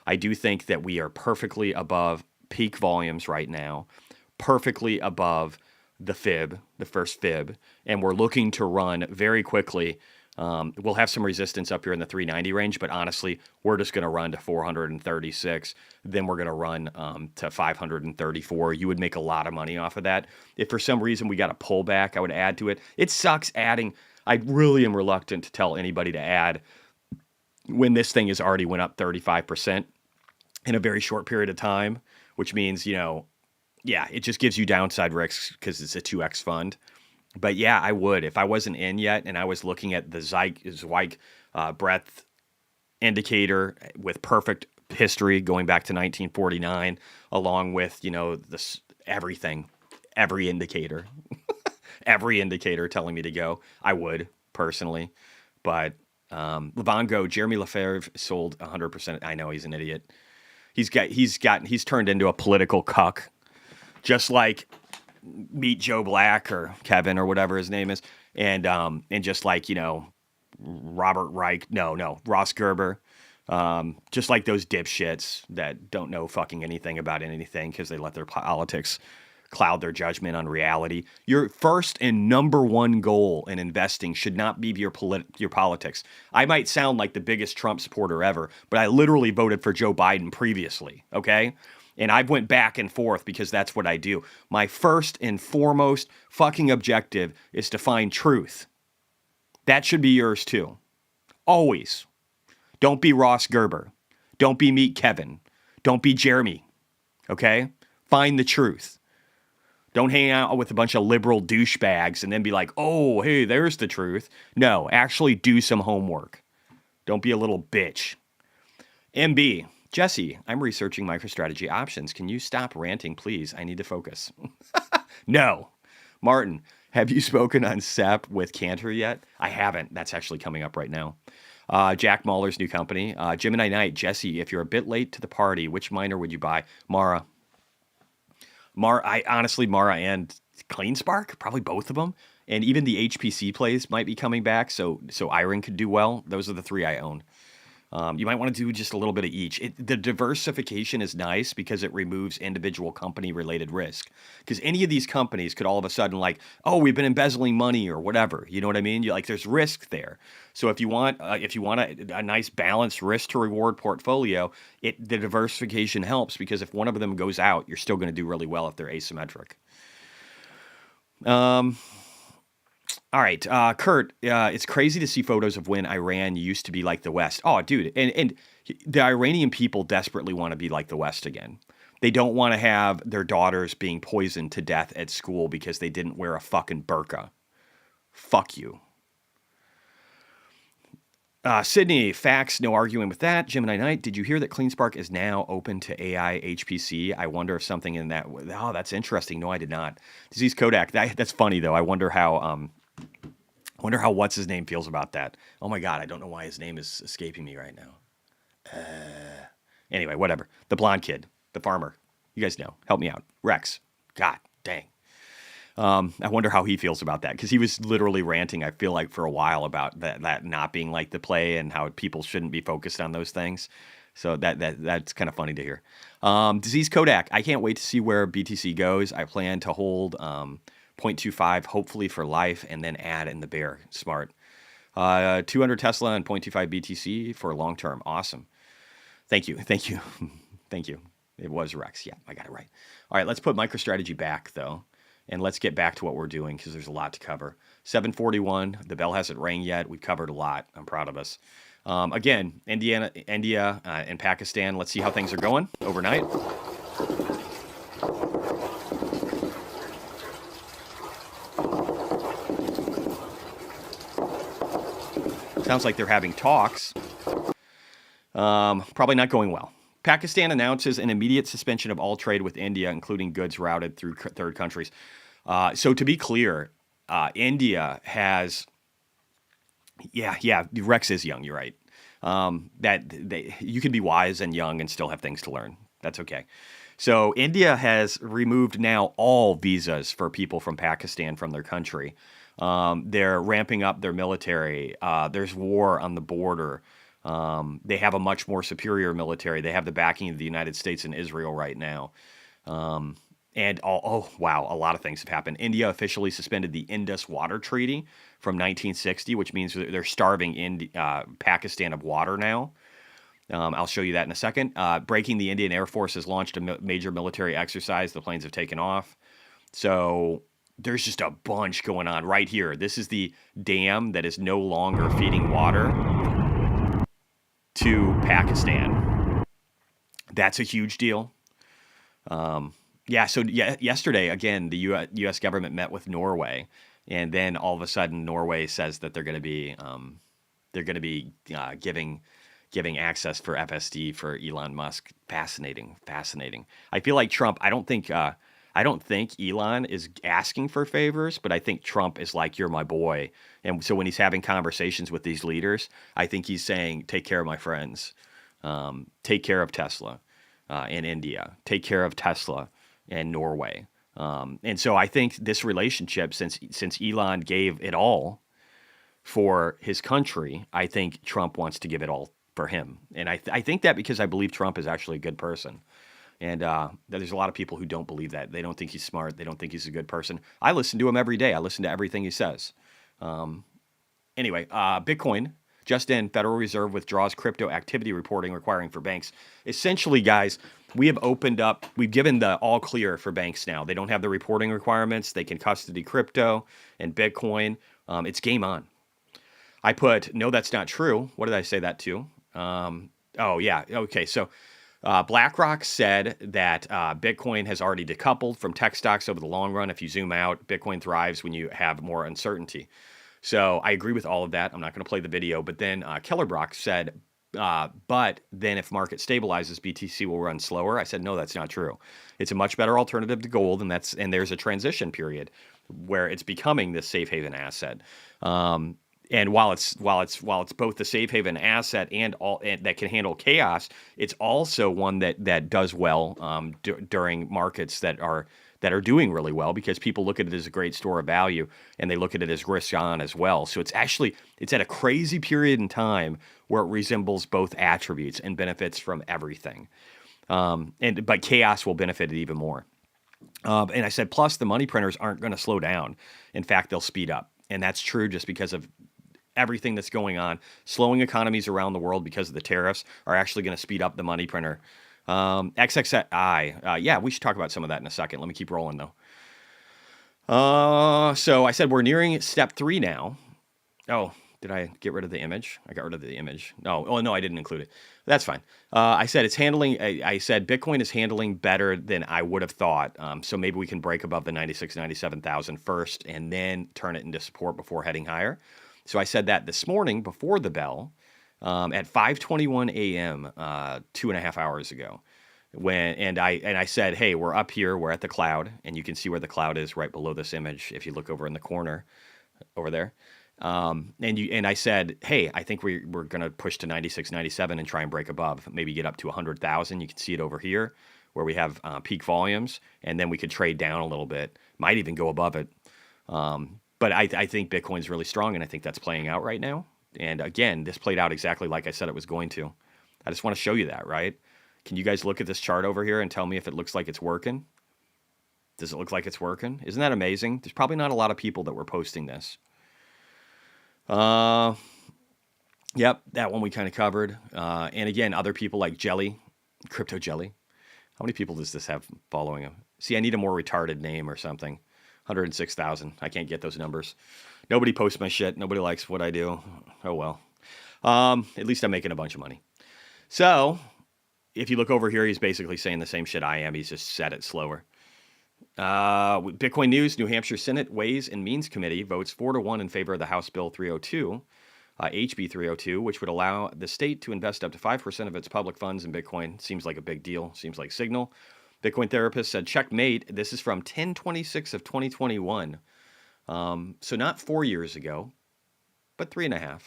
I do think that we are perfectly above peak volumes right now, perfectly above the first fib, and we're looking to run very quickly. We'll have some resistance up here in the 390 range, but honestly, we're just going to run to 436. Then we're going to run to 534. You would make a lot of money off of that. If for some reason we got a pullback, I would add to it. It sucks adding. I really am reluctant to tell anybody to add when this thing has already went up 35% in a very short period of time, which means, it just gives you downside risks because it's a 2x fund. But yeah, I would. If I wasn't in yet and I was looking at the Zweig breadth indicator with perfect history going back to 1949, along with, everything, every indicator, every indicator telling me to go, I would personally. But Livongo, Jeremy Lefebvre sold 100%. I know he's an idiot. He's turned into a political cuck, just like meet Joe Black or Kevin or whatever his name is, and just like Robert Reich, Ross Gerber, just like those dipshits that don't know fucking anything about anything because they let their politics cloud their judgment on reality. Your first and number one goal in investing should not be your politics. I might sound like the biggest Trump supporter ever, but I literally voted for Joe Biden previously, okay? And I went back and forth because that's what I do. My first and foremost fucking objective is to find truth. That should be yours too. Always. Don't be Ross Gerber. Don't be Meet Kevin. Don't be Jeremy. Okay? Find the truth. Don't hang out with a bunch of liberal douchebags and then be like, oh, hey, there's the truth. No, actually do some homework. Don't be a little bitch. MB, Jesse, I'm researching MicroStrategy options. Can you stop ranting, please? I need to focus. No. Martin, have you spoken on SEP with Cantor yet? I haven't. That's actually coming up right now. Jack Mahler's new company. Gemini Knight, Jesse, if you're a bit late to the party, which miner would you buy? Mara and CleanSpark, probably both of them. And even the HPC plays might be coming back, so Iron could do well. Those are the three I own. You might want to do just a little bit of each. The diversification is nice because it removes individual company-related risk. Because any of these companies could all of a sudden we've been embezzling money or whatever. You know what I mean? There's risk there. So if you want a nice balanced risk to reward portfolio, the diversification helps because if one of them goes out, you're still going to do really well if they're asymmetric. All right, Kurt, it's crazy to see photos of when Iran used to be like the West. Oh, dude, and the Iranian people desperately want to be like the West again. They don't want to have their daughters being poisoned to death at school because they didn't wear a fucking burqa. Fuck you. Sydney, facts, no arguing with that. Gemini Knight, did you hear that CleanSpark is now open to AI HPC? I wonder if something in that... Oh, that's interesting. No, I did not. Disease Kodak, that's funny, though. I wonder how what's his name feels about that. Oh my God, I don't know why his name is escaping me right now. Anyway, whatever. The blonde kid, the farmer. You guys know. Help me out. Rex. God dang. I wonder how he feels about that because he was literally ranting, I feel like, for a while about that not being like the play and how people shouldn't be focused on those things. So that's kind of funny to hear. Disease Kodak. I can't wait to see where BTC goes. I plan to hold 0.25 hopefully for life and then add in the bear. Smart. 200 Tesla and 0.25 BTC for long term. Awesome. Thank you. Thank you. Thank you. It was Rex. Yeah, I got it right. All right, let's put MicroStrategy back though. And let's get back to what we're doing because there's a lot to cover. 741, the bell hasn't rang yet. We've covered a lot. I'm proud of us. Again, India, and Pakistan. Let's see how things are going overnight. Sounds like they're having talks. Probably not going well. Pakistan announces an immediate suspension of all trade with India, including goods routed through third countries. So to be clear, India has, Rex is young. You're right. You can be wise and young and still have things to learn. That's okay. So India has removed now all visas for people from Pakistan from their country. They're ramping up their military. There's war on the border. They have a much more superior military. They have the backing of the United States and Israel right now. Oh, wow, a lot of things have happened. India officially suspended the Indus Water Treaty from 1960, which means they're starving Pakistan of water now. I'll show you that in a second. Breaking, the Indian Air Force has launched a major military exercise. The planes have taken off. So there's just a bunch going on right here. This is the dam that is no longer feeding water to Pakistan. That's a huge deal. Yesterday, again, the U.S. government met with Norway, and then all of a sudden Norway says that they're going to be giving access for FSD for Elon Musk. Fascinating. I feel like Trump, I don't think Elon is asking for favors, but I think Trump is like, you're my boy. And so when he's having conversations with these leaders, I think he's saying, take care of my friends. Take care of Tesla in India. Take care of Tesla in Norway. And so I think this relationship, since Elon gave it all for his country, I think Trump wants to give it all for him. And I think that because I believe Trump is actually a good person. And there's a lot of people who don't believe that. They don't think he's smart. They don't think he's a good person. I listen to him every day. I listen to everything he says. Anyway, Bitcoin, just in, Federal Reserve withdraws crypto activity reporting requiring for banks. Essentially, guys, we have opened up, we've given the all clear for banks now. They don't have the reporting requirements. They can custody crypto and Bitcoin. It's game on. I put, no, that's not true. What did I say that to? Oh, yeah. Okay. So BlackRock said that Bitcoin has already decoupled from tech stocks over the long run. If you zoom out, Bitcoin thrives when you have more uncertainty. So I agree with all of that. I'm not going to play the video. But then Kellerbrock said, but then if market stabilizes, BTC will run slower. I said, no, that's not true. It's a much better alternative to gold, and there's a transition period where it's becoming this safe haven asset. And while it's both the safe haven asset and that can handle chaos, it's also one that does well during markets that are doing really well, because people look at it as a great store of value and they look at it as risk on as well. So it's at a crazy period in time where it resembles both attributes and benefits from everything. But chaos will benefit it even more. And I said, plus the money printers aren't going to slow down. In fact, they'll speed up. And that's true just because of everything that's going on. Slowing economies around the world because of the tariffs are actually going to speed up the money printer. XXI, yeah, we should talk about some of that in a second. Let me keep rolling, though. So I said we're nearing step 3 now. Oh, did I get rid of the image? I got rid of the image. No, I didn't include it. That's fine. I said I said Bitcoin is handling better than I would have thought. So maybe we can break above the 97,000 first and then turn it into support before heading higher. So I said that this morning before the bell at 5:21 a.m. 2.5 hours ago. And I said, hey, we're up here, we're at the cloud, and you can see where the cloud is right below this image if you look over in the corner over there. And I said, hey, I think we're going to push to 96, 97 and try and break above, maybe get up to 100,000. You can see it over here where we have peak volumes, and then we could trade down a little bit, might even go above it. But I think Bitcoin's really strong, and I think that's playing out right now. And again, this played out exactly like I said it was going to. I just want to show you that, right? Can you guys look at this chart over here and tell me if it looks like it's working? Does it look like it's working? Isn't that amazing? There's probably not a lot of people that were posting this. Yep, that one we kind of covered. And again, other people like Jelly, Crypto Jelly. How many people does this have following him? See, I need a more retarded name or something. 106,000. I can't get those numbers. Nobody posts my shit. Nobody likes what I do. Oh, well. At least I'm making a bunch of money. So if you look over here, he's basically saying the same shit I am. He's just said it slower. Bitcoin news, New Hampshire Senate Ways and Means Committee votes 4-1 in favor of the House Bill 302, HB 302, which would allow the state to invest up to 5% of its public funds in Bitcoin. Seems like a big deal. Seems like signal. Bitcoin therapist said, checkmate. This is from 10/26 of 2021. So not 4 years ago, but 3.5.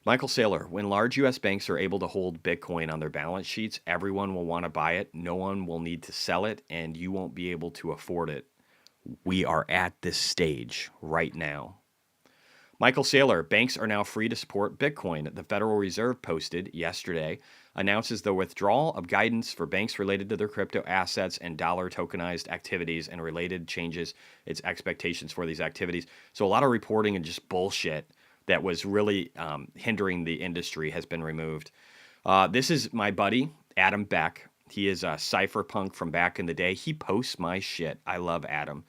Michael Saylor, when large U.S. banks are able to hold Bitcoin on their balance sheets, everyone will want to buy it. No one will need to sell it, and you won't be able to afford it. We are at this stage right now. Michael Saylor, banks are now free to support Bitcoin. The Federal Reserve posted yesterday announces the withdrawal of guidance for banks related to their crypto assets and dollar tokenized activities and related changes its expectations for these activities. So a lot of reporting and just bullshit that was really hindering the industry has been removed. This is my buddy, Adam Beck. He is a cypherpunk from back in the day. He posts my shit. I love Adam.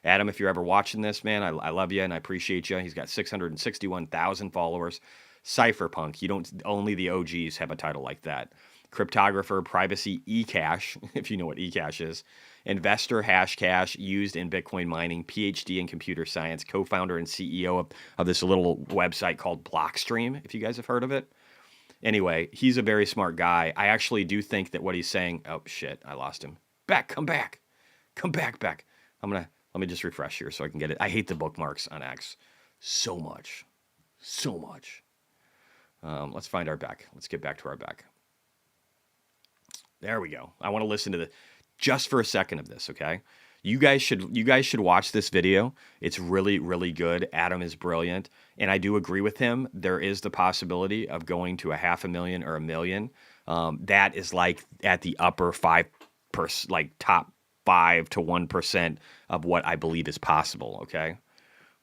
Adam, if you're ever watching this, man, I love you and I appreciate you. He's got 661,000 followers. Cypherpunk. You don't, only the OGs have a title like that. Cryptographer, privacy, eCash, if you know what eCash is. Investor, Hashcash, used in Bitcoin mining, PhD in computer science, co-founder and CEO of this little website called Blockstream, if you guys have heard of it. Anyway, he's a very smart guy. I actually do think that what he's saying, oh shit, I lost him. Come back, Beck. Let me just refresh here so I can get it. I hate the bookmarks on X so much. Let's find our Beck. Let's get back to our Beck. There we go. I want to listen to just for a second of this, okay? You guys should watch this video. It's really, really good. Adam is brilliant. And I do agree with him. There is the possibility of going to 500,000 or 1 million. That is like at the upper 5%, like top 5 to 1% of what I believe is possible, okay?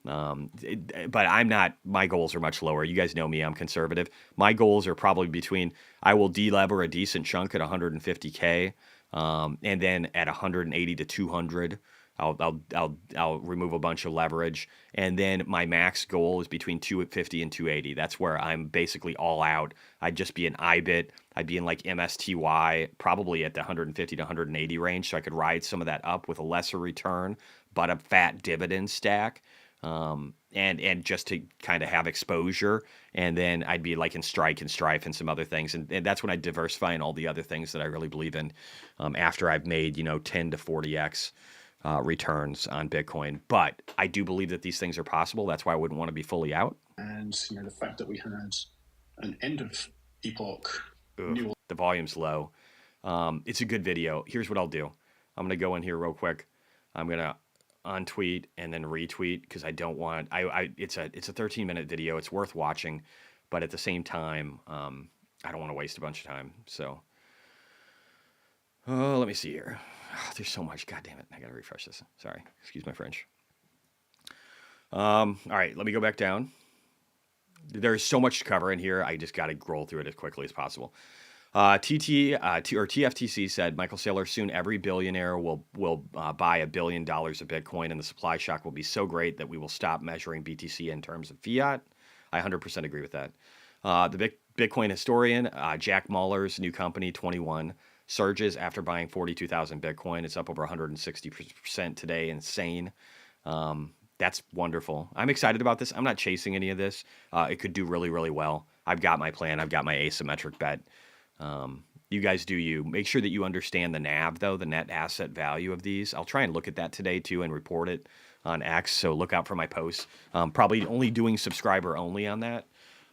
But I'm not, my goals are much lower. You guys know me, I'm conservative. My goals are probably between, I will de-lever a decent chunk at 150K. And then at 180 to 200, I'll remove a bunch of leverage. And then my max goal is between 250 and 280. That's where I'm basically all out. I'd just be an IBIT. I'd be in like MSTY, probably at the 150 to 180 range. So I could ride some of that up with a lesser return, but a fat dividend stack. And just to kind of have exposure, and then I'd be like in Strike and Strife and some other things, and that's when I diversify in all the other things that I really believe in. After I've made 10 to 40x returns on Bitcoin, but I do believe that these things are possible. That's why I wouldn't want to be fully out. And the fact that we had an end of epoch. The volume's low. It's a good video. Here's what I'll do. I'm gonna go in here real quick. I'm gonna untweet and then retweet because I don't want it's a 13-minute video. It's worth watching, but at the same time, I don't want to waste a bunch of time. So let me see here. There's so much. God damn it. I gotta refresh this. Sorry. Excuse my French. All right, let me go back down. There's so much to cover in here. I just gotta roll through it as quickly as possible. TFTC said Michael Saylor, soon every billionaire will buy $1 billion of Bitcoin, and the supply shock will be so great that we will stop measuring BTC in terms of fiat. I 100% agree with that. The Bitcoin historian, Jack Mallers' new company, 21, surges after buying 42,000 Bitcoin. It's up over 160% today. Insane. That's wonderful. I'm excited about this. I'm not chasing any of this. It could do really, really well. I've got my plan. I've got my asymmetric bet. You guys do you. Make sure that you understand the NAV, though, the net asset value of these. I'll try and look at that today, too, and report it on X, so look out for my posts. Probably only doing subscriber only on that.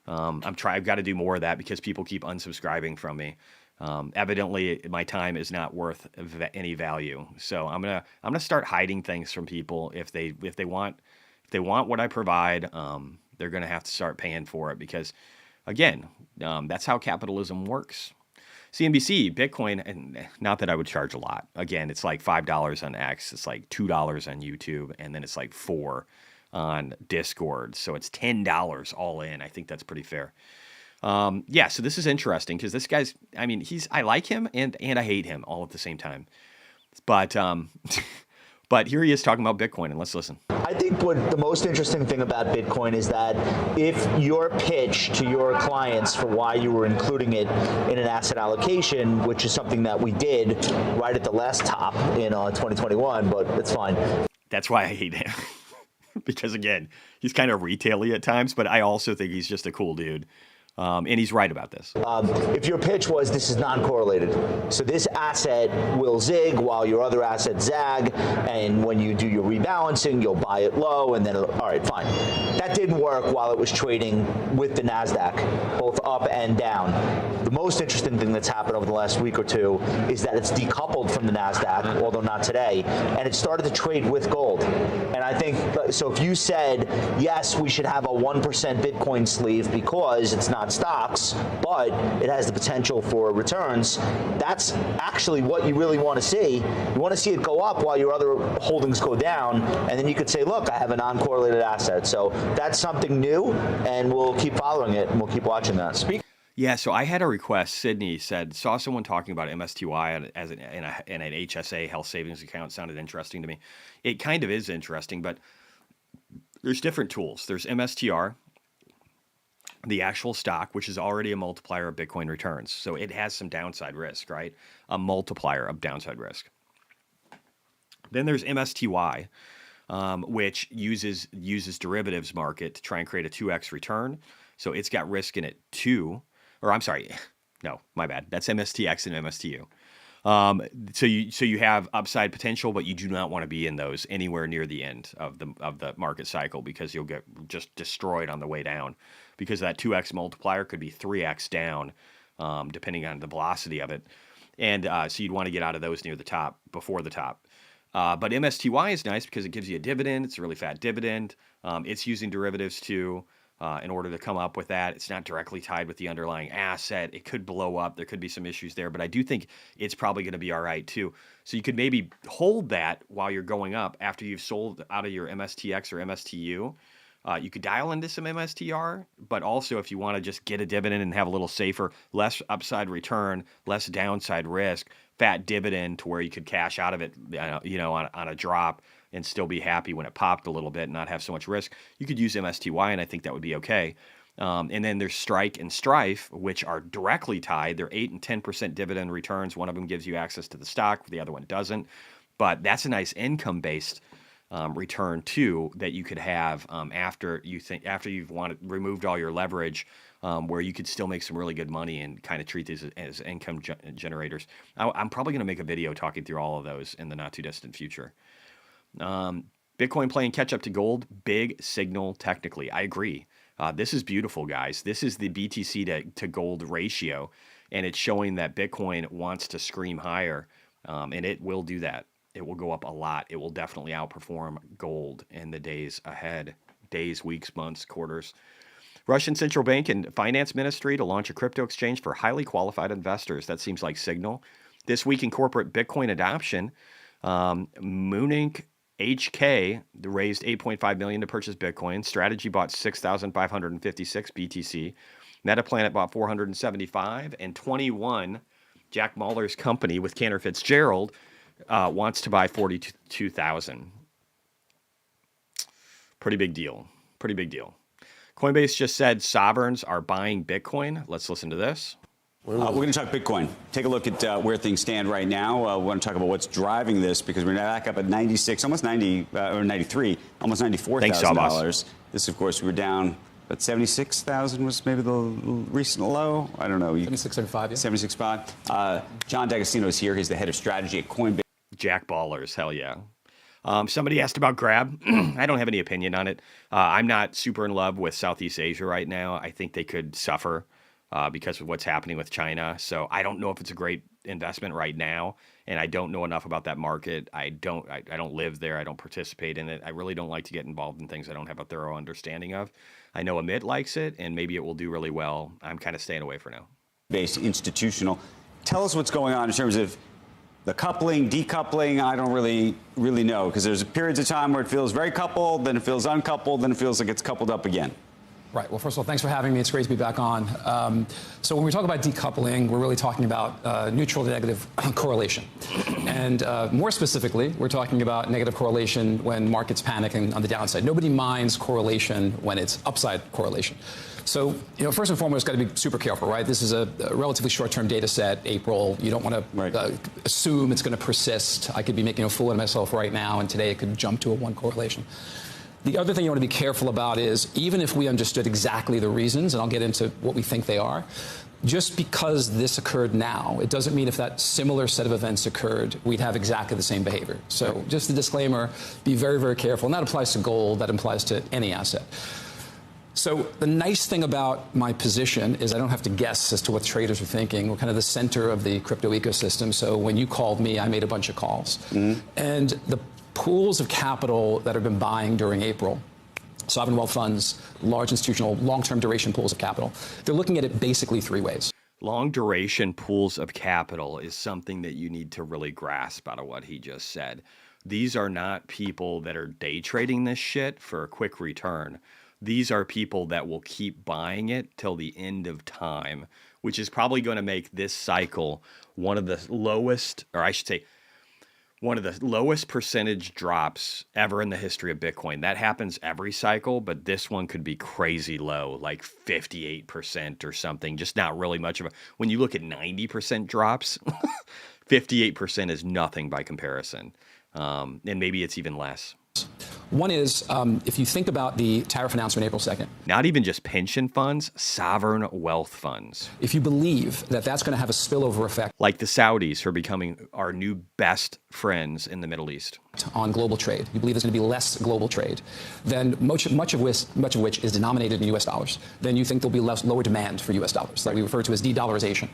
I've got to do more of that because people keep unsubscribing from me. Evidently, my time is not worth any value. So I'm gonna start hiding things from people. If they want what I provide, they're gonna have to start paying for it because, again, that's how capitalism works. CNBC, Bitcoin, and not that I would charge a lot. Again, it's like $5 on X, it's like $2 on YouTube, and then it's like $4 on Discord. So it's $10 all in. I think that's pretty fair. So this is interesting because this guy's, I like him and I hate him all at the same time. But but here he is talking about Bitcoin, and let's listen. I think what the most interesting thing about Bitcoin is that if your pitch to your clients for why you were including it in an asset allocation, which is something that we did right at the last top in 2021, but it's fine. That's why I hate him. Because, again, he's kind of retail-y at times, but I also think he's just a cool dude. And he's right about this. If your pitch was this is non-correlated, so this asset will zig while your other assets zag, and when you do your rebalancing, you'll buy it low, and then, all right, fine. That didn't work while it was trading with the NASDAQ, both up and down. The most interesting thing that's happened over the last week or two is that it's decoupled from the NASDAQ, although not today, and it started to trade with gold. And I think, so if you said, yes, we should have a 1% Bitcoin sleeve because it's not on stocks, but it has the potential for returns, that's actually what you really want to see. You want to see it go up while your other holdings go down, and then you could say, look, I have a non-correlated asset. So that's something new, and we'll keep following it, and we'll keep watching that. Yeah, so I had a request. Sydney saw someone talking about MSTY as in an HSA, health savings account. Sounded interesting to me. It kind of is interesting, but there's different tools. There's MSTR, the actual stock, which is already a multiplier of Bitcoin returns. So it has some downside risk, right? A multiplier of downside risk. Then there's MSTY, which uses derivatives market to try and create a 2x return. So it's got risk in it too. Or I'm sorry, no, my bad. That's MSTX and MSTU. So you have upside potential, but you do not want to be in those anywhere near the end of the market cycle, because you'll get just destroyed on the way down, because that 2x multiplier could be 3x down, depending on the velocity of it. And so you'd want to get out of those near the top, before the top. But MSTY is nice because it gives you a dividend. It's a really fat dividend. It's using derivatives too. In order to come up with that. It's not directly tied with the underlying asset. It could blow up. There could be some issues there, but I do think it's probably going to be all right too. So you could maybe hold that while you're going up after you've sold out of your MSTX or MSTU. You could dial into some MSTR, but also if you want to just get a dividend and have a little safer, less upside return, less downside risk, fat dividend to where you could cash out of it, on a drop and still be happy when it popped a little bit and not have so much risk, you could use MSTY, and I think that would be okay. And then there's Strike and Strife, which are directly tied. They're 8 and 10% dividend returns. One of them gives you access to the stock, the other one doesn't. But that's a nice income-based return too that you could have after you've removed all your leverage, where you could still make some really good money and kind of treat these as income generators. I'm probably going to make a video talking through all of those in the not too distant future. Bitcoin playing catch up to gold, big signal technically. I agree. This is beautiful, guys. This is the BTC to gold ratio, and it's showing that Bitcoin wants to scream higher, and it will do that. It will go up a lot. It will definitely outperform gold in the days ahead, days, weeks, months, quarters. Russian central bank and finance ministry to launch a crypto exchange for highly qualified investors. That seems like signal. This week in corporate Bitcoin adoption, Munich HK raised $8.5 million to purchase Bitcoin. Strategy bought 6,556 BTC. Metaplanet bought 475, and 21, Jack Mallers' company with Cantor Fitzgerald, wants to buy 42,000. Pretty big deal. Pretty big deal. Coinbase just said sovereigns are buying Bitcoin. Let's listen to this. We're going to talk Bitcoin. Take a look at where things stand right now. We want to talk about what's driving this, because we're back up at 96, almost 90, or 93, almost $94,000. This, of course, we were down, but 76,000 was maybe the recent low. I don't know. 76.5, yeah. 76.5. John D'Agostino is here. He's the head of strategy at Coinbase. Jack Ballers, hell yeah. Somebody asked about Grab. I don't have any opinion on it. I'm not super in love with Southeast Asia right now. I think they could suffer because of what's happening with China. So I don't know if it's a great investment right now, and I don't know enough about that market. I don't live there. I don't participate in it. I really don't like to get involved in things I don't have a thorough understanding of. I know Amit likes it, and maybe it will do really well. I'm kind of staying away for now. Based institutional. Tell us what's going on in terms of the coupling, decoupling. I don't really know, because there's periods of time where it feels very coupled, then it feels uncoupled, then it feels like it's coupled up again. Right. Well, first of all, thanks for having me. It's great to be back on. So when we talk about decoupling, we're really talking about neutral to negative correlation. And more specifically, we're talking about negative correlation when markets panicking on the downside. Nobody minds correlation when it's upside correlation. So, first and foremost, got to be super careful, right? This is a relatively short-term data set, April. You don't want to assume it's going to persist. I could be making a fool of myself right now, and today it could jump to a 1 correlation. The other thing you want to be careful about is, even if we understood exactly the reasons, and I'll get into what we think they are, just because this occurred now, it doesn't mean if that similar set of events occurred, we'd have exactly the same behavior. So just a disclaimer, be very, very careful. And that applies to gold, that applies to any asset. So the nice thing about my position is I don't have to guess as to what traders are thinking. We're kind of the center of the crypto ecosystem. So when you called me, I made a bunch of calls. And the pools of capital that have been buying during April sovereign wealth funds, large institutional, long-term duration pools of capital. They're looking at it basically three ways. Long duration pools of capital is something that you need to really grasp out of what he just said. These are not people that are day trading this shit for a quick return. These are people that will keep buying it till the end of time, which is probably going to make this cycle one of the lowest, or I should say, one of the lowest percentage drops ever in the history of Bitcoin. That happens every cycle, but this one could be crazy low, like 58% or something. Just not really much of a, when you look at 90% drops, 58% is nothing by comparison. And maybe it's even less. One is, if you think about the tariff announcement April 2nd. Not even just pension funds, sovereign wealth funds. If you believe that that's going to have a spillover effect. Like the Saudis, who are becoming our new best friends in the Middle East. On global trade, you believe there's going to be less global trade, then much of which is denominated in U.S. dollars, then you think there'll be lower demand for U.S. dollars, that we refer to as de-dollarization.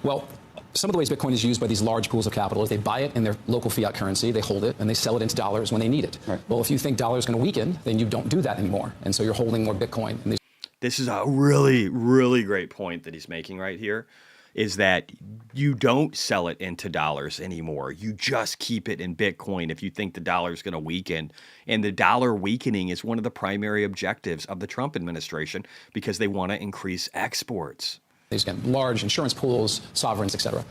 Well, some of the ways Bitcoin is used by these large pools of capital is they buy it in their local fiat currency, they hold it, and they sell it into dollars when they need it. Right. Well, if you think dollar is going to weaken, then you don't do that anymore. And so you're holding more Bitcoin. And this is a really, really great point that he's making right here, is that you don't sell it into dollars anymore. You just keep it in Bitcoin if you think the dollar is going to weaken. And the dollar weakening is one of the primary objectives of the Trump administration because they want to increase exports. These, again, large insurance pools, sovereigns, et cetera.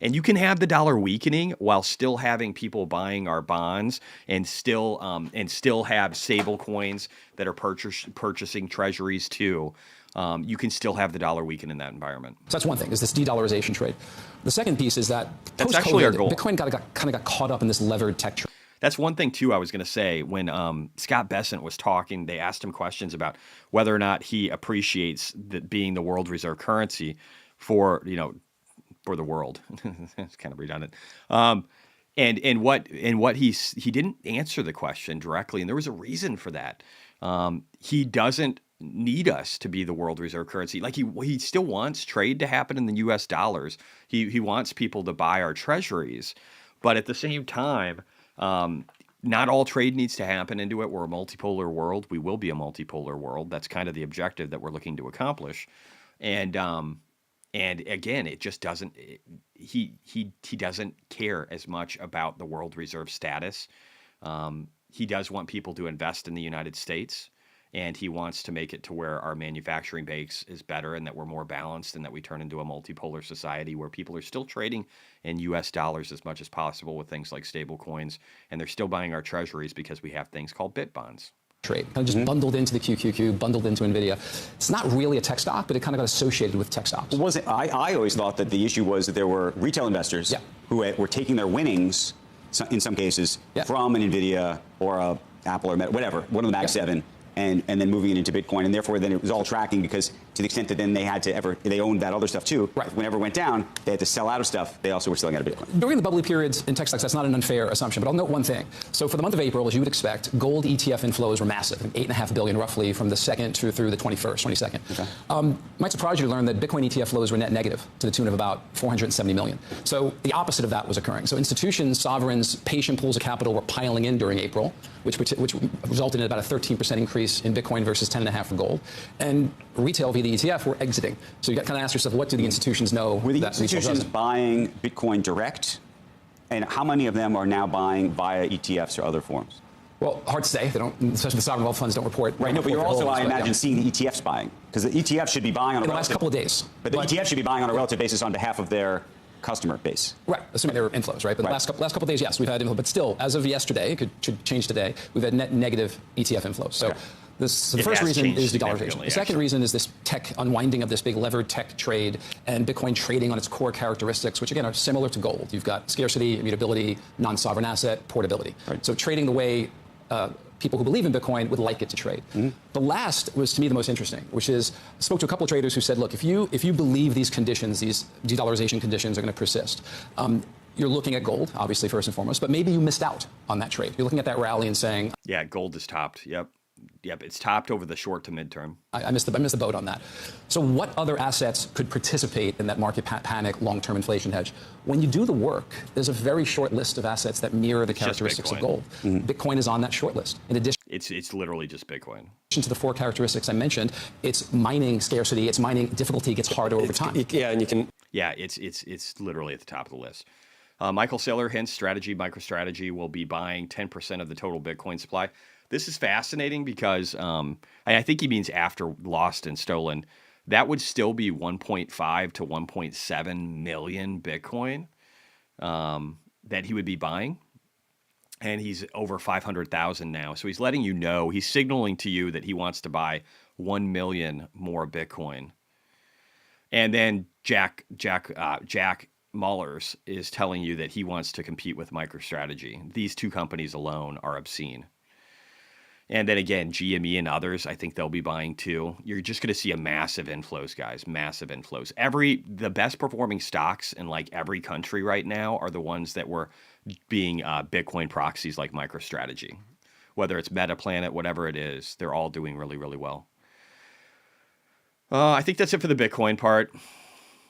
And you can have the dollar weakening while still having people buying our bonds and still have stable coins that are purchasing treasuries too. You can still have the dollar weaken in that environment. So that's one thing, is this de-dollarization trade. The second piece is that that's actually our goal. Bitcoin kind of got caught up in this levered tech trade. That's one thing, too, I was going to say. When Scott Bessent was talking, they asked him questions about whether or not he appreciates that being the world reserve currency for the world. It's kind of redundant. And what he didn't answer the question directly, and there was a reason for that. He doesn't need us to be the world reserve currency. Like he still wants trade to happen in the U.S. dollars. He wants people to buy our treasuries, but at the same time, not all trade needs to happen into it. We're a multipolar world. We will be a multipolar world. That's kind of the objective that we're looking to accomplish. And again, it just doesn't. He doesn't care as much about the world reserve status. He does want people to invest in the United States, and he wants to make it to where our manufacturing base is better and that we're more balanced and that we turn into a multipolar society where people are still trading in U.S. dollars as much as possible with things like stable coins, and they're still buying our treasuries because we have things called bit bonds. Trade kind of just bundled into the QQQ, bundled into NVIDIA. It's not really a tech stock, but it kind of got associated with tech stocks. I always thought that the issue was that there were retail investors who were taking their winnings, in some cases, from an NVIDIA or a Apple or whatever, one of the Mag 7. And then moving it into Bitcoin, and therefore then it was all tracking because to the extent that then they owned that other stuff too. Right. Whenever it went down, they had to sell out of stuff. They also were selling out of Bitcoin. During the bubbly periods in tech stocks, that's not an unfair assumption, but I'll note one thing. So for the month of April, as you would expect, gold ETF inflows were massive, $8.5 billion roughly from the 2nd through the 22nd. Okay. Might surprise you to learn that Bitcoin ETF flows were net negative to the tune of about 470 million. So the opposite of that was occurring. So institutions, sovereigns, patient pools of capital were piling in during April, which resulted in about a 13% increase in Bitcoin versus 10.5 for gold, and retail via the ETF were exiting. So you got to kind of ask yourself, what do the institutions know? Were the institutions buying Bitcoin direct, and how many of them are now buying via ETFs or other forms? Well, hard to say. They don't, especially the sovereign wealth funds don't report. Right. No, but you're also, I imagine, seeing the ETFs buying, because the ETF should be buying on in the last couple of days. But the ETF should be buying on a relative basis on behalf of their customer base. Right, assuming there were inflows, right? But the last couple of days, yes, we've had inflows. But still, as of yesterday, it should change today, we've had net negative ETF inflows. So the first reason is the dollarization. The second reason is this tech unwinding of this big levered tech trade and Bitcoin trading on its core characteristics, which again are similar to gold. You've got scarcity, immutability, non-sovereign asset, portability. Right. So trading the way people who believe in Bitcoin would like it to trade. The last was, to me, the most interesting, which is I spoke to a couple of traders who said, look, if you believe these conditions, these de-dollarization conditions are going to persist, you're looking at gold, obviously, first and foremost, but maybe you missed out on that trade. You're looking at that rally and saying, yeah, gold is topped. Yep, it's topped over the short to midterm. I missed the boat on that. So what other assets could participate in that market panic long-term inflation hedge? When you do the work, there's a very short list of assets that mirror the characteristics of gold. Bitcoin is on that short list. In addition, It's literally just Bitcoin. To the four characteristics I mentioned, it's mining scarcity, it's mining difficulty gets harder over time. Yeah, and you can. Yeah, it's literally at the top of the list. Michael Saylor hints MicroStrategy will be buying 10% of the total Bitcoin supply. This is fascinating because I think he means after lost and stolen, that would still be 1.5 to 1.7 million Bitcoin that he would be buying. And he's over 500,000 now. So he's letting you know, he's signaling to you that he wants to buy 1 million more Bitcoin. And then Jack Mullers is telling you that he wants to compete with MicroStrategy. These two companies alone are obscene. And then again, GME and others, I think they'll be buying too. You're just going to see a massive inflows, guys, massive inflows. The best performing stocks in like every country right now are the ones that were being Bitcoin proxies like MicroStrategy. Whether it's MetaPlanet, whatever it is, they're all doing really, really well. I think that's it for the Bitcoin part.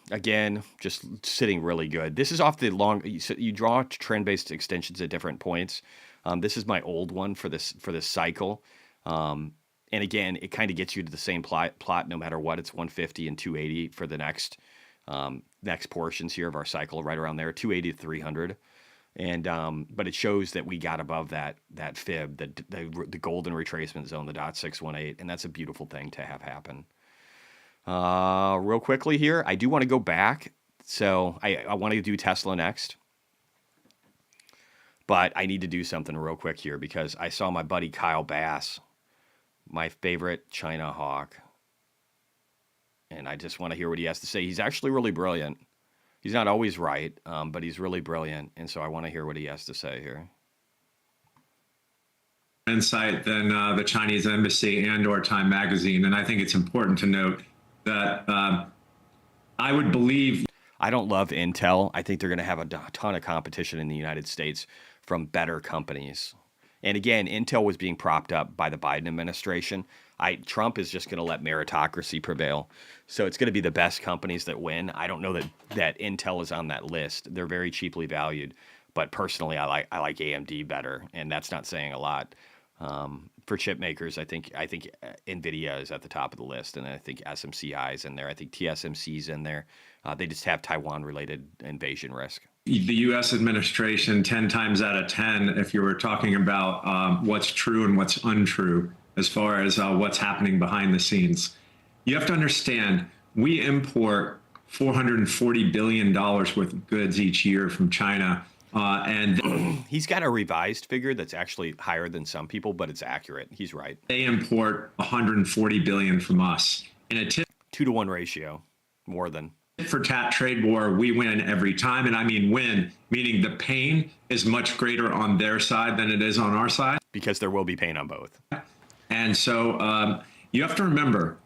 Again, just sitting really good. This is off the long. You draw trend-based extensions at different points. This is my old one for this cycle. And again, it kind of gets you to the same plot no matter what. It's 150 and 280 for the next portions here of our cycle, right around there, 280 to 300. And but it shows that we got above that fib, the golden retracement zone, the .618, and that's a beautiful thing to have happen. Real quickly here, I do want to go back, so I want to do Tesla next, but I need to do something real quick here because I saw my buddy Kyle Bass, my favorite China hawk, and I just want to hear what he has to say. He's actually really brilliant. He's not always right, but he's really brilliant, and so I want to hear what he has to say here. Insight than the Chinese embassy and/or Time Magazine, and I think it's important to note that I would believe. I don't love Intel. I think they're going to have a ton of competition in the United States from better companies. And again, Intel was being propped up by the Biden administration. Trump is just going to let meritocracy prevail. So it's going to be the best companies that win. I don't know that Intel is on that list. They're very cheaply valued. But personally, I like AMD better, and that's not saying a lot. For chip makers, I think NVIDIA is at the top of the list, and I think SMCI is in there. I think TSMC is in there. They just have Taiwan-related invasion risk. The U.S. administration, 10 times out of 10, if you were talking about what's true and what's untrue as far as what's happening behind the scenes. You have to understand, we import $440 billion worth of goods each year from China. And he's got a revised figure that's actually higher than some people, but it's accurate. He's right. They import $140 billion from us. In a 2-to-1 ratio, more than. For tat trade war, we win every time. And I mean win, meaning the pain is much greater on their side than it is on our side. Because there will be pain on both. And so you have to remember,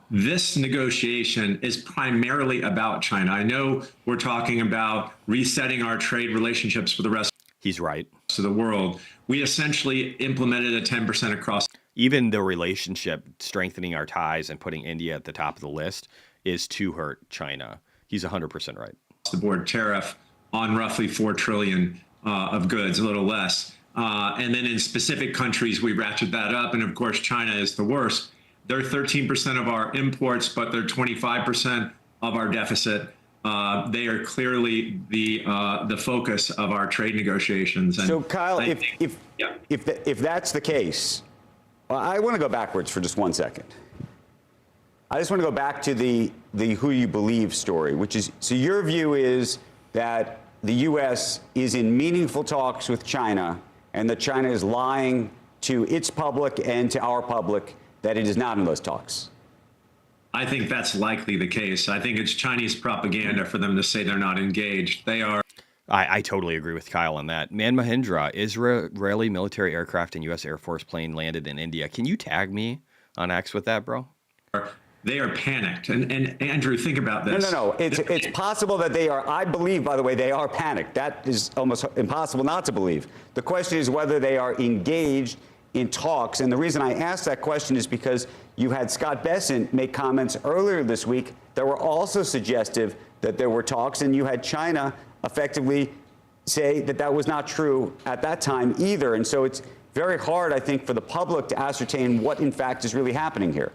this negotiation is primarily about China. I know we're talking about resetting our trade relationships for the rest. He's right. Of the world. We essentially implemented a 10% across. Even the relationship, strengthening our ties and putting India at the top of the list is to hurt China. He's 100% right. The board tariff on roughly 4 trillion of goods, a little less. And then in specific countries, we ratchet that up. And of course, China is the worst. They're 13% of our imports, but they're 25% of our deficit. They are clearly the focus of our trade negotiations. And so, Kyle, if that's the case, well, I want to go backwards for just 1 second. I just want to go back to the who you believe story, which is, so your view is that the U.S. is in meaningful talks with China, and that China is lying to its public and to our public that it is not in those talks. I think that's likely the case. I think it's Chinese propaganda for them to say they're not engaged. They are. I totally agree with Kyle on that. Man Mahindra, Israeli military aircraft and U.S. Air Force plane landed in India. Can you tag me on X with that, bro? They are panicked. And Andrew, think about this. No. It's possible that they are. I believe, by the way, they are panicked. That is almost impossible not to believe. The question is whether they are engaged in talks. And the reason I asked that question is because you had Scott Bessent make comments earlier this week that were also suggestive that there were talks, and you had China effectively say that that was not true at that time either. And so it's very hard, I think, for the public to ascertain what, in fact, is really happening here.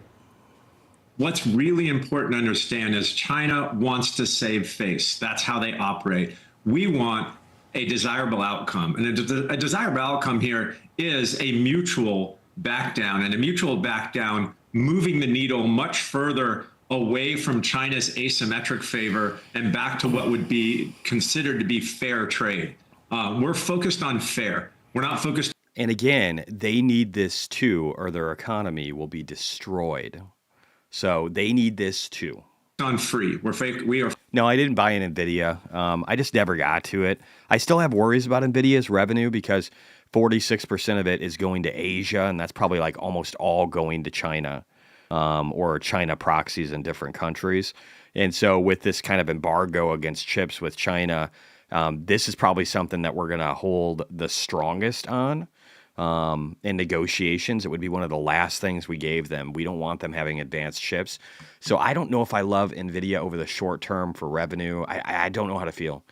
What's really important to understand is China wants to save face. That's how they operate. We want a desirable outcome. And a desirable outcome here is a mutual back down, and a mutual back down moving the needle much further away from China's asymmetric favor and back to what would be considered to be fair trade. We're focused on fair. We're not focused. And again, they need this too, or their economy will be destroyed. So they need this too. On free. We're fake. We are. No, I didn't buy an NVIDIA. I just never got to it. I still have worries about NVIDIA's revenue because 46% of it is going to Asia, and that's probably like almost all going to China, or China proxies in different countries. And so with this kind of embargo against chips with China, this is probably something that we're going to hold the strongest on in negotiations. It would be one of the last things we gave them. We don't want them having advanced chips. So I don't know if I love NVIDIA over the short term for revenue. I don't know how to feel.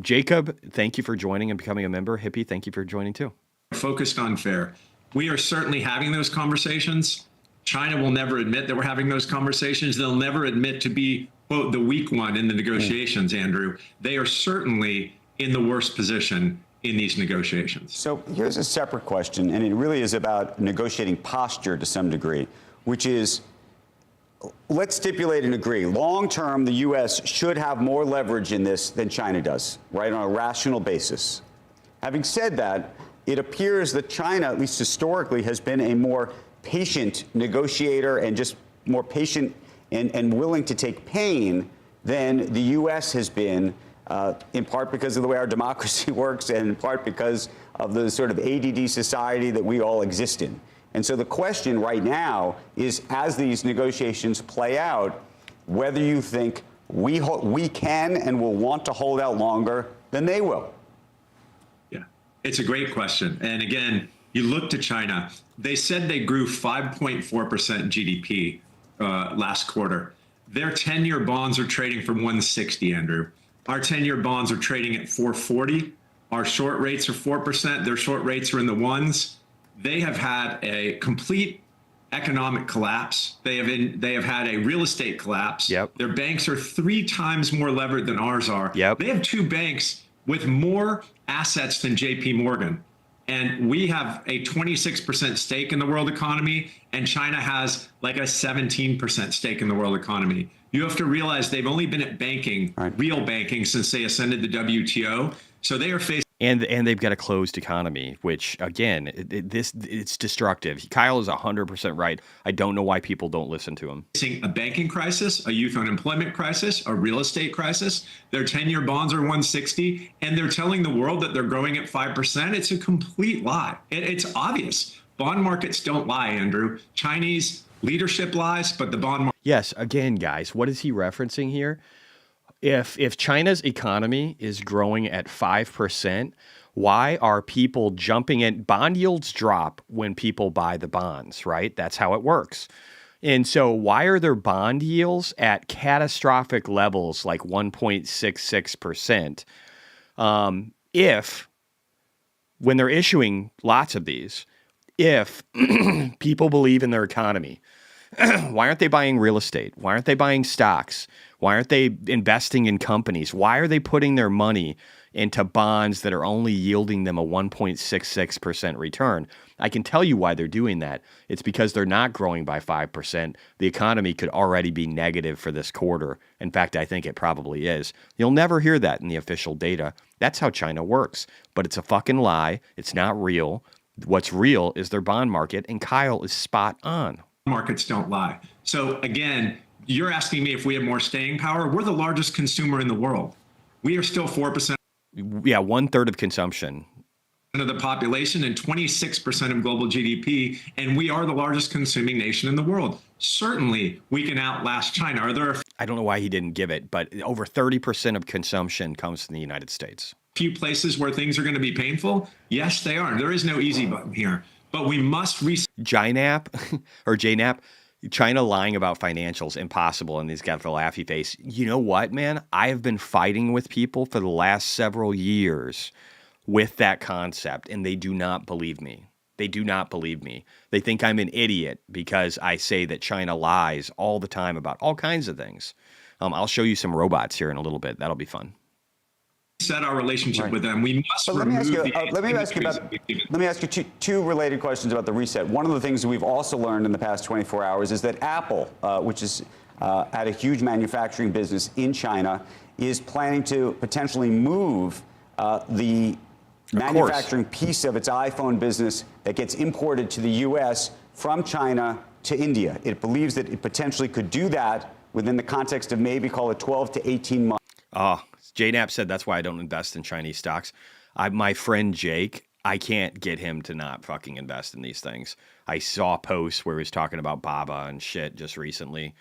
Jacob, thank you for joining and becoming a member. Hippie, thank you for joining too. Focused on fair. We are certainly having those conversations. China will never admit that we're having those conversations. They'll never admit to be, quote, the weak one in the negotiations, Andrew. They are certainly in the worst position in these negotiations. So here's a separate question, and it really is about negotiating posture to some degree, which is, let's stipulate and agree. Long term, the U.S. should have more leverage in this than China does, right, on a rational basis. Having said that, it appears that China, at least historically, has been a more patient negotiator and just more patient and willing to take pain than the U.S. has been, in part because of the way our democracy works and in part because of the sort of ADD society that we all exist in. And so the question right now is, as these negotiations play out, whether you think we can and will want to hold out longer than they will. Yeah, it's a great question. And again, you look to China. They said they grew 5.4% GDP last quarter. Their 10-year bonds are trading for 160, Andrew. Our 10-year bonds are trading at 440. Our short rates are 4%. Their short rates are in the ones. They have had a complete economic collapse. They have had a real estate collapse. Yep. Their banks are 3 times more levered than ours are. Yep. They have 2 banks with more assets than JP Morgan. And we have a 26% stake in the world economy, and China has like a 17% stake in the world economy. You have to realize they've only been at banking, real banking, since they ascended the WTO. So they are facing. And they've got a closed economy, which again, it's destructive. Kyle is 100% right. I don't know why people don't listen to him. Facing a banking crisis, a youth unemployment crisis, a real estate crisis. Their 10-year bonds are 160, and they're telling the world that they're growing at 5%. It's a complete lie. It's obvious. Bond markets don't lie, Andrew. Chinese leadership lies, but the bond market. Yes, again, guys, what is he referencing here? If China's economy is growing at 5%, why are people jumping in? Bond yields drop when people buy the bonds, right? That's how it works. And so why are their bond yields at catastrophic levels like 1.66%? If, when they're issuing lots of these, if people believe in their economy, why aren't they buying real estate? Why aren't they buying stocks? Why aren't they investing in companies? Why are they putting their money into bonds that are only yielding them a 1.66% return? I can tell you why they're doing that. It's because they're not growing by 5%. The economy could already be negative for this quarter. In fact, I think it probably is. You'll never hear that in the official data. That's how China works. But it's a fucking lie. It's not real. What's real is their bond market, and Kyle is spot on. Markets don't lie. So again, you're asking me if we have more staying power. We're the largest consumer in the world. We are still 4%. Yeah, 1/3 of consumption Of the population and 26% of global GDP, and we are the largest consuming nation in the world. Certainly, we can outlast China. Are there I don't know why he didn't give it, but over 30% of consumption comes from the United States. few places where things are going to be painful? Yes, they are. There is no easy button here, but we must JNAP or JNAP, China lying about financials, impossible. And he's got the laughy face. You know what, man? I have been fighting with people for the last several years with that concept, and they do not believe me. They do not believe me. They think I'm an idiot because I say that China lies all the time about all kinds of things. I'll show you some robots here in a little bit. That'll be fun. Set our relationship with them. We must But let me ask you. Let me ask you two related questions about the reset. One of the things that we've also learned in the past 24 hours is that Apple, which is had a huge manufacturing business in China, is planning to potentially move the manufacturing piece of its iPhone business that gets imported to the U.S. from China to India. It believes that it potentially could do that within the context of maybe call it 12 to 18 months. JNAP said that's why I don't invest in Chinese stocks. My friend Jake, I can't get him to not fucking invest in these things. I saw posts where he was talking about Baba and shit just recently.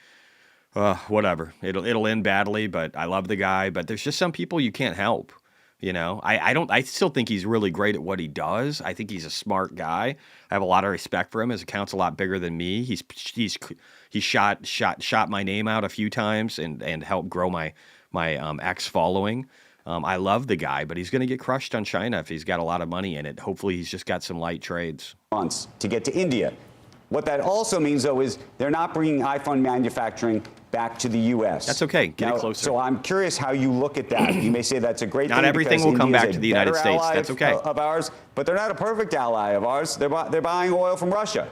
Whatever. It'll end badly, but I love the guy. But there's just some people you can't help. You know, I still think he's really great at what he does. I think he's a smart guy. I have a lot of respect for him. His account's a lot bigger than me. He shot my name out a few times and helped grow my X following. I love the guy, but he's going to get crushed on China if he's got a lot of money in it. Hopefully he's just got some light trades. Months to get to India. What that also means, though, is they're not bringing iPhone manufacturing back to the U.S. That's okay. Get it closer. So I'm curious how you look at that. You may say that's a great thing. Not everything will come back to the United States. That's okay. Of ours, but they're not a perfect ally of ours. They're buying oil from Russia.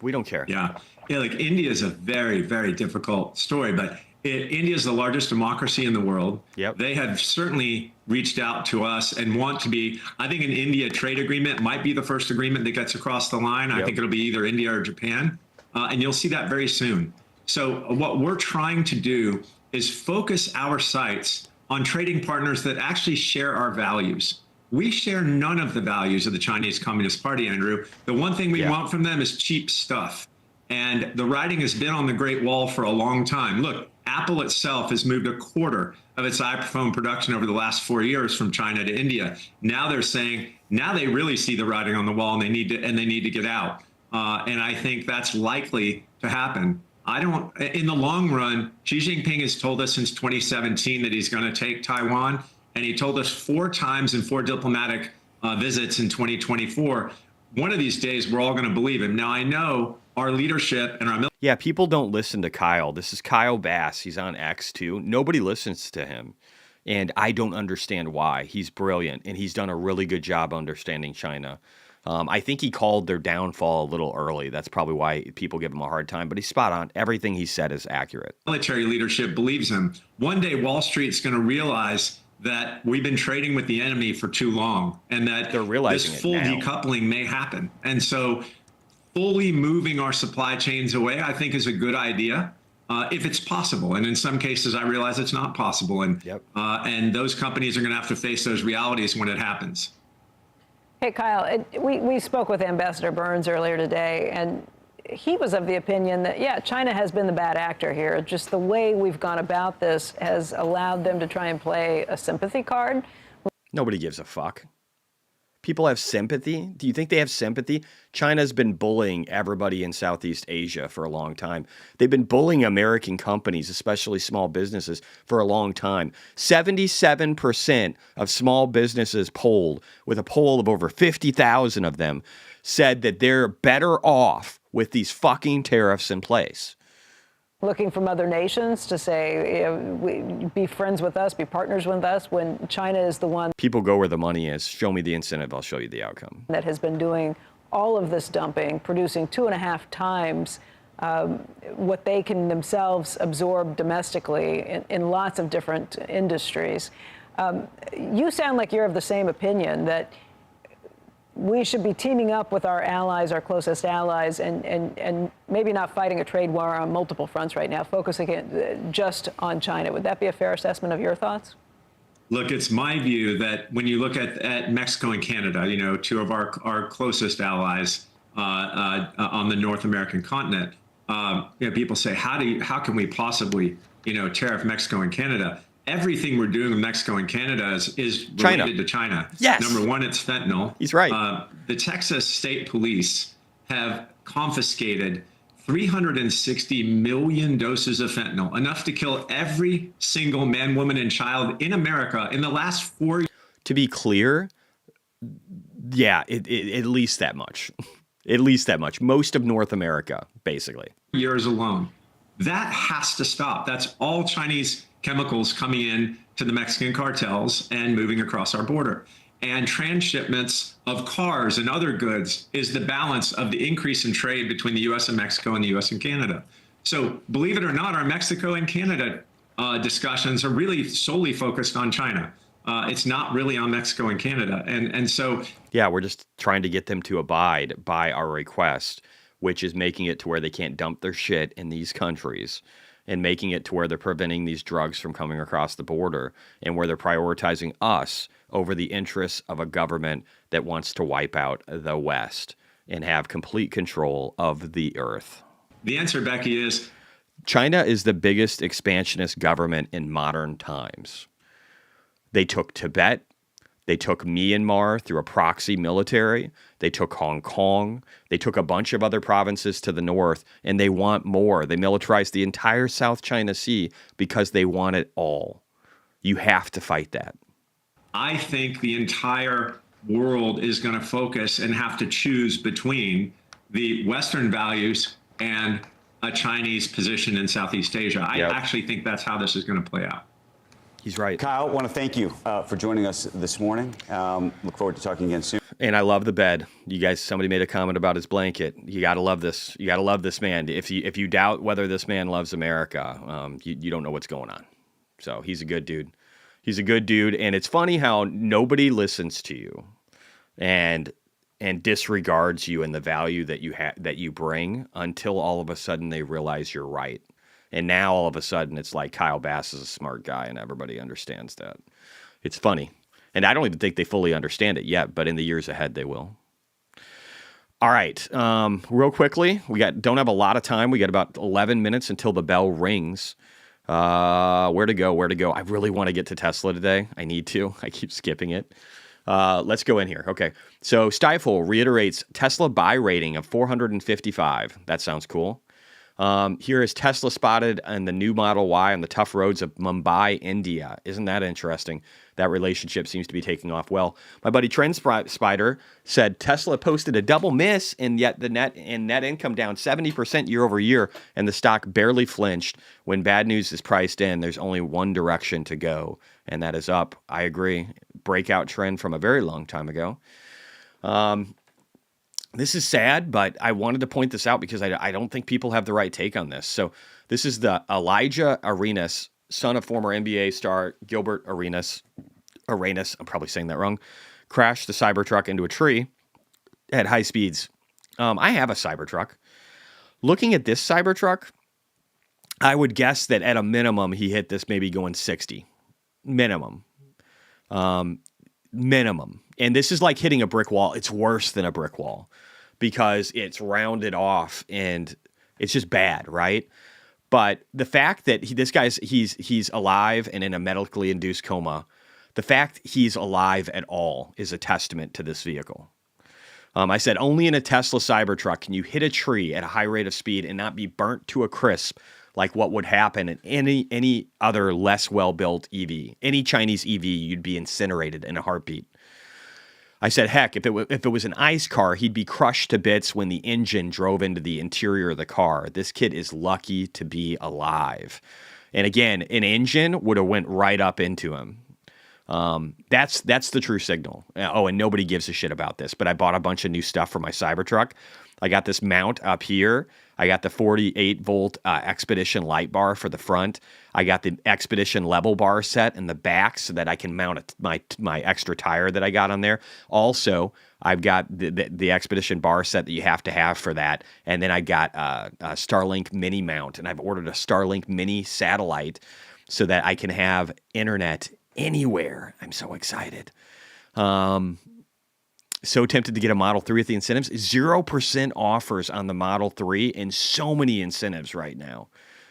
We don't care. Yeah, like India is a very, very difficult story, but India is the largest democracy in the world. Yep. They have certainly reached out to us and want to be. I think an India trade agreement might be the first agreement that gets across the line. I think it'll be either India or Japan, and you'll see that very soon. So what we're trying to do is focus our sights on trading partners that actually share our values. We share none of the values of the Chinese Communist Party, Andrew. The one thing we want from them is cheap stuff. And the writing has been on the Great Wall for a long time. Look, Apple itself has moved a quarter of its iPhone production over the last 4 years from China to India. Now they're saying, now they really see the writing on the wall and they need to get out. And I think that's likely to happen. In the long run, Xi Jinping has told us since 2017 that he's going to take Taiwan. And he told us 4 times in 4 diplomatic visits in 2024. One of these days, we're all going to believe him. Now, I know our leadership and our military. Yeah, people don't listen to Kyle. This is Kyle Bass. He's on X too. Nobody listens to him. And I don't understand why. He's brilliant, and he's done a really good job understanding China. I think he called their downfall a little early. That's probably why people give him a hard time. But he's spot on. Everything he said is accurate. Military leadership believes him. One day, Wall Street's going to realize that we've been trading with the enemy for too long, and that they're realizing this full decoupling may happen. And so fully moving our supply chains away, I think, is a good idea if it's possible. And in some cases, I realize it's not possible. And those companies are going to have to face those realities when it happens. Hey, Kyle, we spoke with Ambassador Burns earlier today, and he was of the opinion that, yeah, China has been the bad actor here. Just the way we've gone about this has allowed them to try and play a sympathy card. Nobody gives a fuck. People have sympathy? Do you think they have sympathy? China's been bullying everybody in Southeast Asia for a long time. They've been bullying American companies, especially small businesses, for a long time. 77% of small businesses polled, with a poll of over 50,000 of them, said that they're better off with these fucking tariffs in place. Looking from other nations to say, be friends with us, be partners with us, when China is the one. People go where the money is. Show me the incentive, I'll show you the outcome. That has been doing all of this dumping, producing 2.5 times what they can themselves absorb domestically in lots of different industries. You sound like you're of the same opinion that we should be teaming up with our allies, our closest allies, and maybe not fighting a trade war on multiple fronts right now, focusing just on China. Would that be a fair assessment of your thoughts? Look, it's my view that when you look at Mexico and Canada, you know, 2 of our closest allies on the North American continent, you know, people say, how can we possibly, you know, tariff Mexico and Canada? Everything we're doing with Mexico and Canada is related to China. Yes. Number one, it's fentanyl. He's right. The Texas State Police have confiscated 360 million doses of fentanyl, enough to kill every single man, woman, and child in America in the last 4 years. To be clear, Yeah, at least that much. At least that much. Most of North America, basically. Years alone. That has to stop. That's all Chinese chemicals coming in to the Mexican cartels and moving across our border. And transshipments of cars and other goods is the balance of the increase in trade between the U.S. and Mexico and the U.S. and Canada. So believe it or not, our Mexico and Canada discussions are really solely focused on China. It's not really on Mexico and Canada. And so... Yeah, we're just trying to get them to abide by our request, which is making it to where they can't dump their shit in these countries and making it to where they're preventing these drugs from coming across the border and where they're prioritizing us over the interests of a government that wants to wipe out the West and have complete control of the earth. The answer, Becky, is... China is the biggest expansionist government in modern times. They took Tibet. They took Myanmar through a proxy military. They took Hong Kong. They took a bunch of other provinces to the north, and they want more. They militarized the entire South China Sea because they want it all. You have to fight that. I think the entire world is going to focus and have to choose between the Western values and a Chinese position in Southeast Asia. I actually think that's how this is going to play out. He's right. Kyle, I want to thank you for joining us this morning. Look forward to talking again soon. And I love the bed. You guys, somebody made a comment about his blanket. You got to love this. You got to love this man. If you doubt whether this man loves America, you don't know what's going on. So he's a good dude. He's a good dude. And it's funny how nobody listens to you and disregards you and the value that you bring until all of a sudden they realize you're right. And now all of a sudden it's like Kyle Bass is a smart guy and everybody understands that. It's funny. And I don't even think they fully understand it yet, but in the years ahead they will. All right. Real quickly, don't have a lot of time. We got about 11 minutes until the bell rings. Where to go? I really want to get to Tesla today. I need to. I keep skipping it. Let's go in here. Okay. So Stifel reiterates Tesla buy rating of 455. That sounds cool. Here is Tesla spotted on the new Model Y on the tough roads of Mumbai, India. Isn't that interesting? That relationship seems to be taking off well. My buddy Trend Spider said Tesla posted a double miss, and yet the net income down 70% year over year, and the stock barely flinched. When bad news is priced in, there's only one direction to go, and that is up. I agree. Breakout trend from a very long time ago. This is sad, but I wanted to point this out because I don't think people have the right take on this. So this is the Elijah Arenas, son of former NBA star Gilbert Arenas, I'm probably saying that wrong, crashed the Cybertruck into a tree at high speeds. I have a Cybertruck. Looking at this Cybertruck, I would guess that at a minimum, he hit this maybe going 60. Minimum. Minimum. And this is like hitting a brick wall. It's worse than a brick wall because it's rounded off and it's just bad, right? But the fact that he's alive and in a medically induced coma, the fact he's alive at all is a testament to this vehicle. I said only in a Tesla Cybertruck can you hit a tree at a high rate of speed and not be burnt to a crisp like what would happen in any other less well-built EV. Any Chinese EV, you'd be incinerated in a heartbeat. I said, heck, if it was an ICE car, he'd be crushed to bits when the engine drove into the interior of the car. This kid is lucky to be alive. And again, an engine would have went right up into him. That's the true signal. Oh, and nobody gives a shit about this, but I bought a bunch of new stuff for my Cybertruck. I got this mount up here. I got the 48 volt Expedition light bar for the front. I got the Expedition level bar set in the back so that I can mount my extra tire that I got on there. Also, I've got the Expedition bar set that you have to have for that. And then I got a Starlink mini mount, and I've ordered a Starlink mini satellite so that I can have internet anywhere. I'm so excited. So tempted to get a Model 3 with the incentives. 0% offers on the Model 3 and so many incentives right now.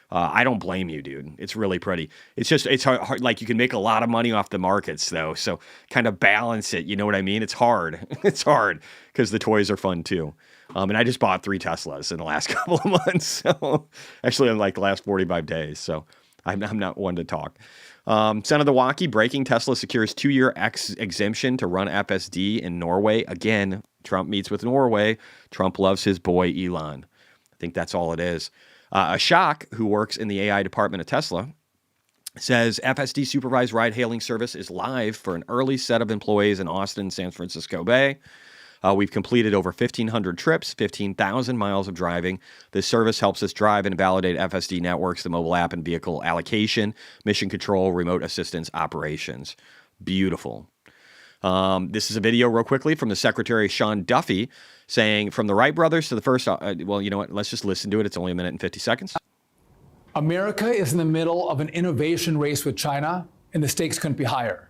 I don't blame you, dude. It's really pretty. It's hard. Like you can make a lot of money off the markets though. So kind of balance it. You know what I mean? It's hard. It's hard because the toys are fun too. And I just bought 3 Teslas in the last couple of months. So actually in like the last 45 days. So I'm not one to talk. Son of the Walkie, breaking Tesla secures 2-year exemption to run FSD in Norway. Again, Trump meets with Norway. Trump loves his boy Elon. I think that's all it is. Ashok, who works in the AI department of Tesla, says FSD supervised ride-hailing service is live for an early set of employees in Austin and San Francisco Bay. We've completed over 1,500 trips, 15,000 miles of driving. This service helps us drive and validate FSD networks, the mobile app and vehicle allocation, mission control, remote assistance operations. Beautiful. This is a video real quickly from the Secretary Sean Duffy saying, from the Wright brothers to the first, well, you know what? Let's just listen to it. It's only 1 minute and 50 seconds. America is in the middle of an innovation race with China, and the stakes couldn't be higher.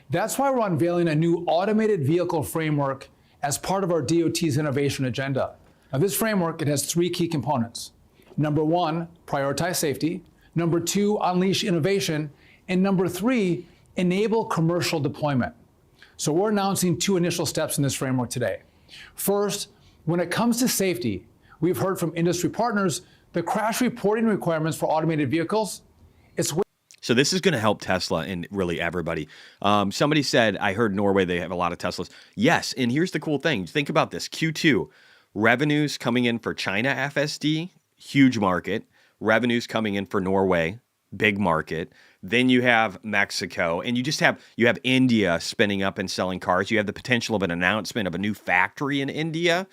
That's why we're unveiling a new automated vehicle framework as part of our DOT's innovation agenda. Now, this framework, it has 3 key components. Number 1, prioritize safety. Number 2, unleash innovation. And number 3, enable commercial deployment. So we're announcing 2 initial steps in this framework today. First, when it comes to safety, we've heard from industry partners the crash reporting requirements for automated vehicles. So this is going to help Tesla and really everybody. Somebody said, I heard Norway, they have a lot of Teslas. Yes, and here's the cool thing. Think about this. Q2, revenues coming in for China FSD, huge market. Revenues coming in for Norway, big market. Then you have Mexico, and you have India spinning up and selling cars. You have the potential of an announcement of a new factory in India.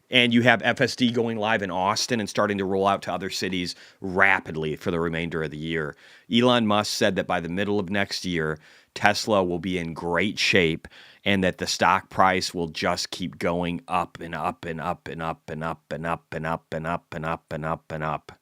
And you have FSD going live in Austin and starting to roll out to other cities rapidly for the remainder of the year. Elon Musk said that by the middle of next year, Tesla will be in great shape and that the stock price will just keep going up and up and up and up and up and up and up and up and up and up and up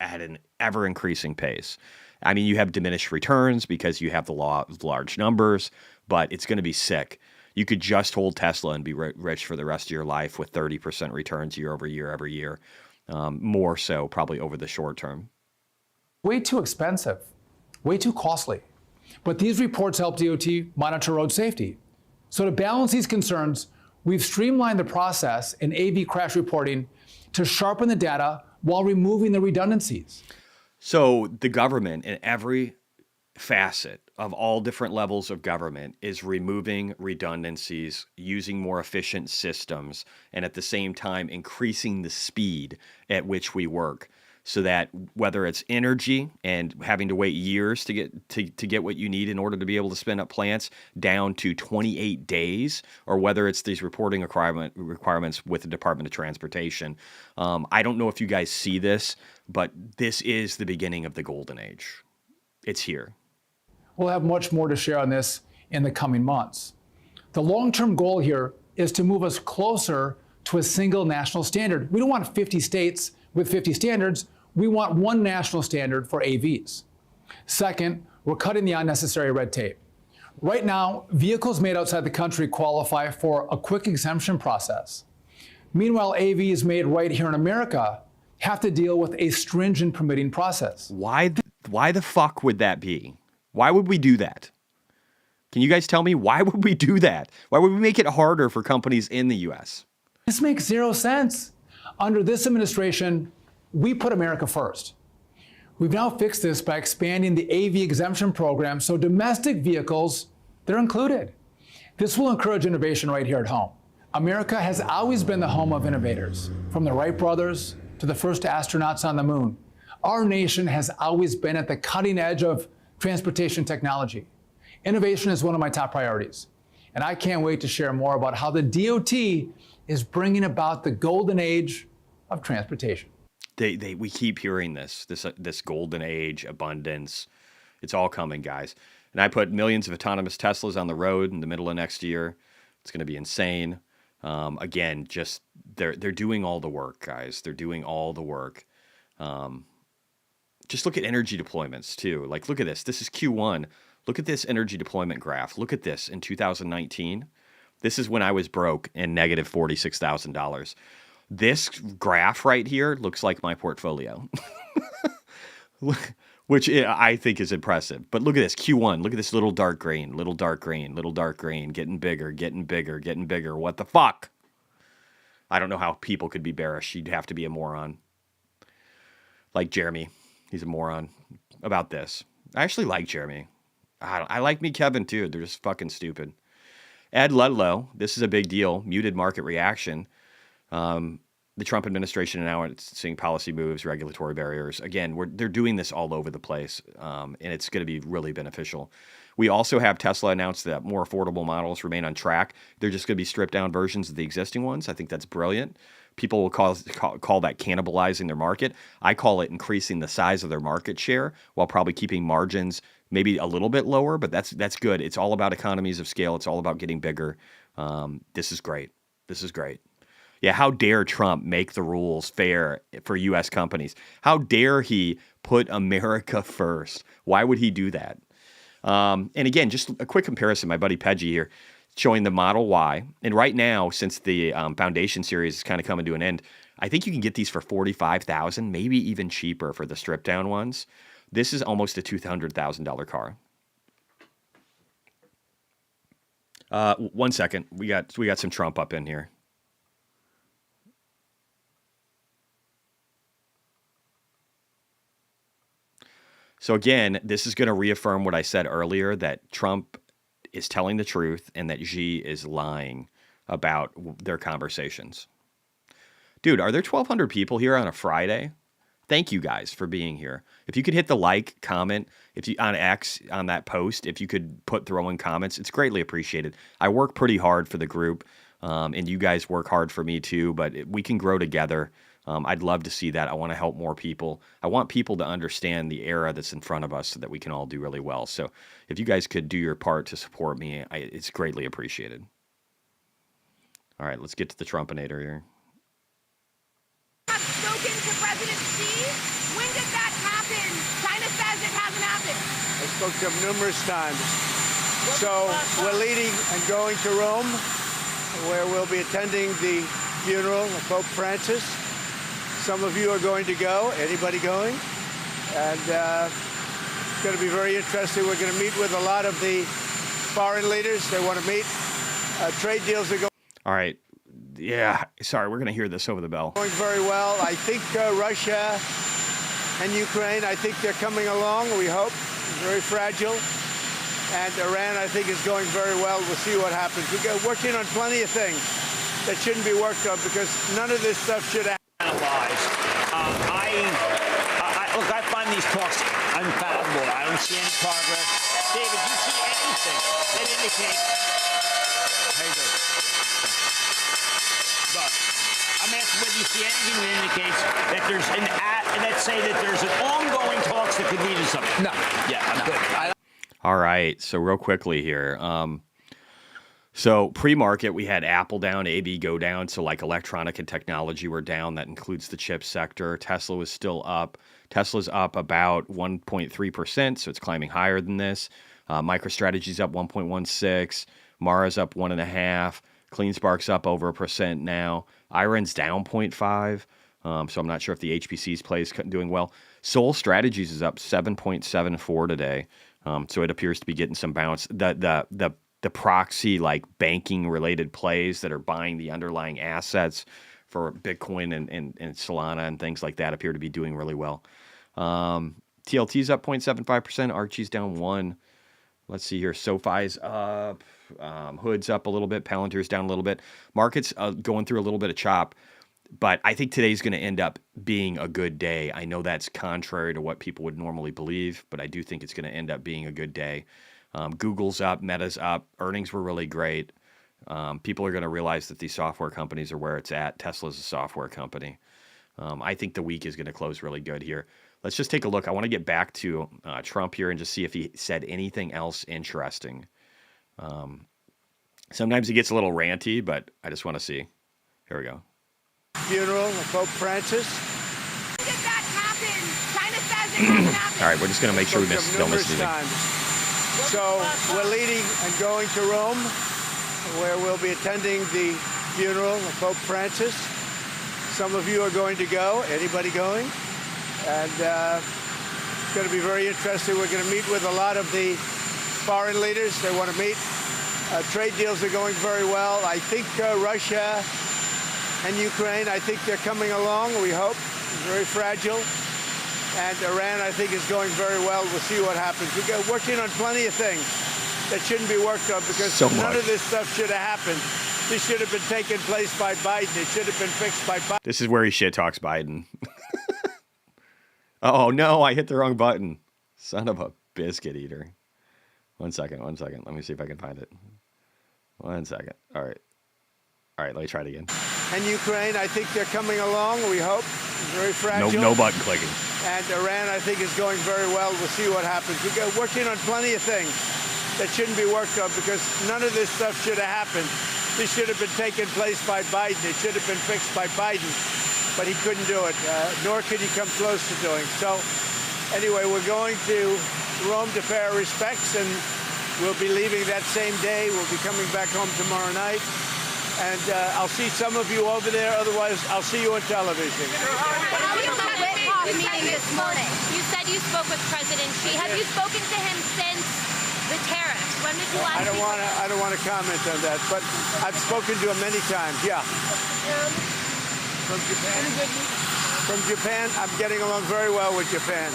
at an ever increasing pace. I mean, you have diminished returns because you have the law of large numbers, but it's going to be sick. You could just hold Tesla and be rich for the rest of your life with 30% returns year over year, every year. More so probably over the short term. Way too expensive, way too costly. But these reports help DOT monitor road safety. So to balance these concerns, we've streamlined the process in AV crash reporting to sharpen the data while removing the redundancies. So the government in every facet of all different levels of government is removing redundancies, using more efficient systems, and at the same time increasing the speed at which we work, so that whether it's energy and having to wait years to get what you need in order to be able to spin up plants down to 28 days, or whether it's these reporting requirements with the Department of Transportation. I don't know if you guys see this, but this is the beginning of the golden age. It's here. We'll have much more to share on this in the coming months. The long-term goal here is to move us closer to a single national standard. We don't want 50 states with 50 standards. We want one national standard for AVs. Second, we're cutting the unnecessary red tape. Right now, vehicles made outside the country qualify for a quick exemption process. Meanwhile, AVs made right here in America have to deal with a stringent permitting process. Why the fuck would that be? Why would we do that? Can you guys tell me, why would we do that? Why would we make it harder for companies in the U.S.? This makes zero sense. Under this administration, we put America first. We've now fixed this by expanding the AV exemption program so domestic vehicles, they're included. This will encourage innovation right here at home. America has always been the home of innovators, from the Wright brothers to the first astronauts on the moon. Our nation has always been at the cutting edge of transportation technology. Innovation is one of my top priorities, and I can't wait to share more about how the DOT is bringing about the golden age of transportation. We keep hearing this golden age, abundance. It's all coming, guys. And I put millions of autonomous Teslas on the road in the middle of next year. It's going to be insane. Again, just they're doing all the work, guys. They're doing all the work. Just look at energy deployments too. Like, look at this. This is Q1. Look at this energy deployment graph. Look at this in 2019. This is when I was broke and negative $46,000. This graph right here looks like my portfolio, which I think is impressive. But look at this Q1. Look at this little dark green, little dark green, little dark green, getting bigger, getting bigger, getting bigger. What the fuck? I don't know how people could be bearish. You'd have to be a moron. Like Jeremy. He's a moron about this. I actually like Jeremy. I like me Kevin too. They're just fucking stupid. Ed Ludlow, this is a big deal. Muted market reaction. The Trump administration now it's seeing policy moves, regulatory barriers. Again, they're doing this all over the place, and it's going to be really beneficial. We also have Tesla announced that more affordable models remain on track. They're just going to be stripped down versions of the existing ones. I think that's brilliant. People will call that cannibalizing their market. I call it increasing the size of their market share while probably keeping margins maybe a little bit lower, but that's good. It's all about economies of scale. It's all about getting bigger. This is great. This is great. Yeah, how dare Trump make the rules fair for U.S. companies? How dare he put America first? Why would he do that? And again, just a quick comparison, my buddy Peggy here, showing the Model Y. And right now, since the Foundation series is kind of coming to an end, I think you can get these for $45,000, maybe even cheaper for the stripped down ones. This is almost a $200,000 car. 1 second, we got some Trump up in here. So again, this is going to reaffirm what I said earlier, that Trump is telling the truth and that Xi is lying about their conversations. Dude, are there 1,200 people here on a Friday? Thank you guys for being here. If you could hit the like, comment, if you on X, on that post, if you could throw in comments, it's greatly appreciated. I work pretty hard for the group, and you guys work hard for me too, but we can grow together. I'd love to see that. I want to help more people. I want people to understand the era that's in front of us so that we can all do really well. So if you guys could do your part to support me, it's greatly appreciated. All right, let's get to the Trumpinator here. Have spoken to President Xi. When did that happen? China says it hasn't happened. I spoke to him numerous times. So we're leading and going to Rome, where we'll be attending the funeral of Pope Francis. Some of you are going to go. Anybody going? And it's going to be very interesting. We're going to meet with a lot of the foreign leaders. They want to meet. Trade deals are going. All right. Yeah. Sorry, we're going to hear this over the bell. Going very well. I think Russia and Ukraine, I think they're coming along. We hope. Very fragile. And Iran, I think, is going very well. We'll see what happens. We're working on plenty of things that shouldn't be worked on because none of this stuff should happen. Look, I find these talks unfathomable. I don't see any progress. David, do you see anything that indicates? Hey, David. Look, I'm asking whether you see anything that indicates that there's that there's an ongoing talks that could lead to something. No. Yeah, I'm good. All right. So real quickly here. So pre-market, we had Apple down, AB go down. So like electronic and technology were down. That includes the chip sector. Tesla was still up. Tesla's up about 1.3%. So it's climbing higher than this. MicroStrategy's up 1.16. Mara's up 1.5. CleanSpark's up over 1% now. Iron's down 0.5. So I'm not sure if the HPC's play is doing well. Sol Strategies is up 7.74 today. So it appears to be getting some bounce. The proxy like banking related plays that are buying the underlying assets for Bitcoin and Solana and things like that appear to be doing really well. TLT's up 0.75%. Archie's down 1. Let's see here. SoFi's up. Hood's up a little bit. Palantir's down a little bit. Market's going through a little bit of chop. But I think today's going to end up being a good day. I know that's contrary to what people would normally believe, but I do think it's going to end up being a good day. Google's up, Meta's up. Earnings were really great. People are going to realize that these software companies are where it's at. Tesla's a software company. I think the week is going to close really good here. Let's just take a look. I want to get back to Trump here and just see if he said anything else interesting. Sometimes he gets a little ranty, but I just want to see. Here we go. Funeral of Pope Francis. When did that happen? China says it hasn't happened. All right, we're just going to make sure we don't miss anything. So we're leading and going to Rome, where we'll be attending the funeral of Pope Francis. Some of you are going to go. Anybody going? And it's going to be very interesting. We're going to meet with a lot of the foreign leaders. They want to meet. Trade deals are going very well. I think Russia and Ukraine, I think they're coming along. We hope. Very fragile. And Iran, I think, is going very well. We'll see what happens. We're working on plenty of things that shouldn't be worked on because none of this stuff should have happened. This should have been taken place by Biden. It should have been fixed by Biden. This is where he shit talks Biden. Oh, no, I hit the wrong button. Son of a biscuit eater. One second. Let me see if I can find it. 1 second. All right, let me try it again. And Ukraine, I think they're coming along, we hope. Very fragile. No button clicking. And Iran, I think, is going very well. We'll see what happens. We're working on plenty of things that shouldn't be worked on because none of this stuff should have happened. This should have been taken place by Biden. It should have been fixed by Biden, but he couldn't do it, nor could he come close to doing. So anyway, we're going to Rome to pay our respects, and we'll be leaving that same day. We'll be coming back home tomorrow night. And I'll see some of you over there. Otherwise, I'll see you on television. How you had a talk meeting this morning? You said you spoke with President Xi. Have you spoken to him since the tariffs? When did you last? I don't want to comment on that, but I've spoken to him many times. Yeah. From Japan. From Japan, I'm getting along very well with Japan.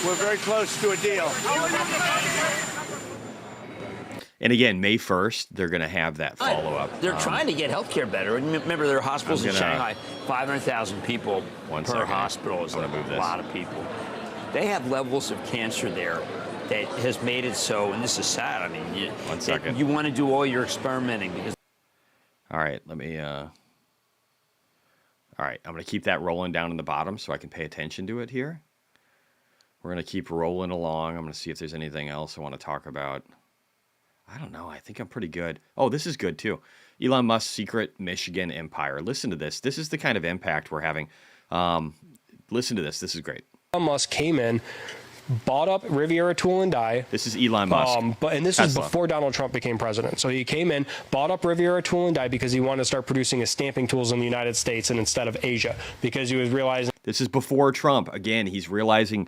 We're very close to a deal. And again, May 1st, they're going to have that follow-up. They're trying to get healthcare better. And remember, there are hospitals in Shanghai, 500,000 people per hospital is a lot of people. They have levels of cancer there that has made it so, and this is sad. I mean, you want to do all your experimenting because. All right, let me. All right, I'm going to keep that rolling down in the bottom so I can pay attention to it here. We're going to keep rolling along. I'm going to see if there's anything else I want to talk about. I don't know. I think I'm pretty good. Oh, this is good too. Elon Musk's secret Michigan empire. Listen to this. This is the kind of impact we're having. Listen to this. This is great. Elon Musk came in, bought up Riviera Tool and Die. This is Elon Musk. And this was before Donald Trump became president. So he came in, bought up Riviera Tool and Die because he wanted to start producing his stamping tools in the United States and instead of Asia, because he was realizing. This is before Trump. Again, he's realizing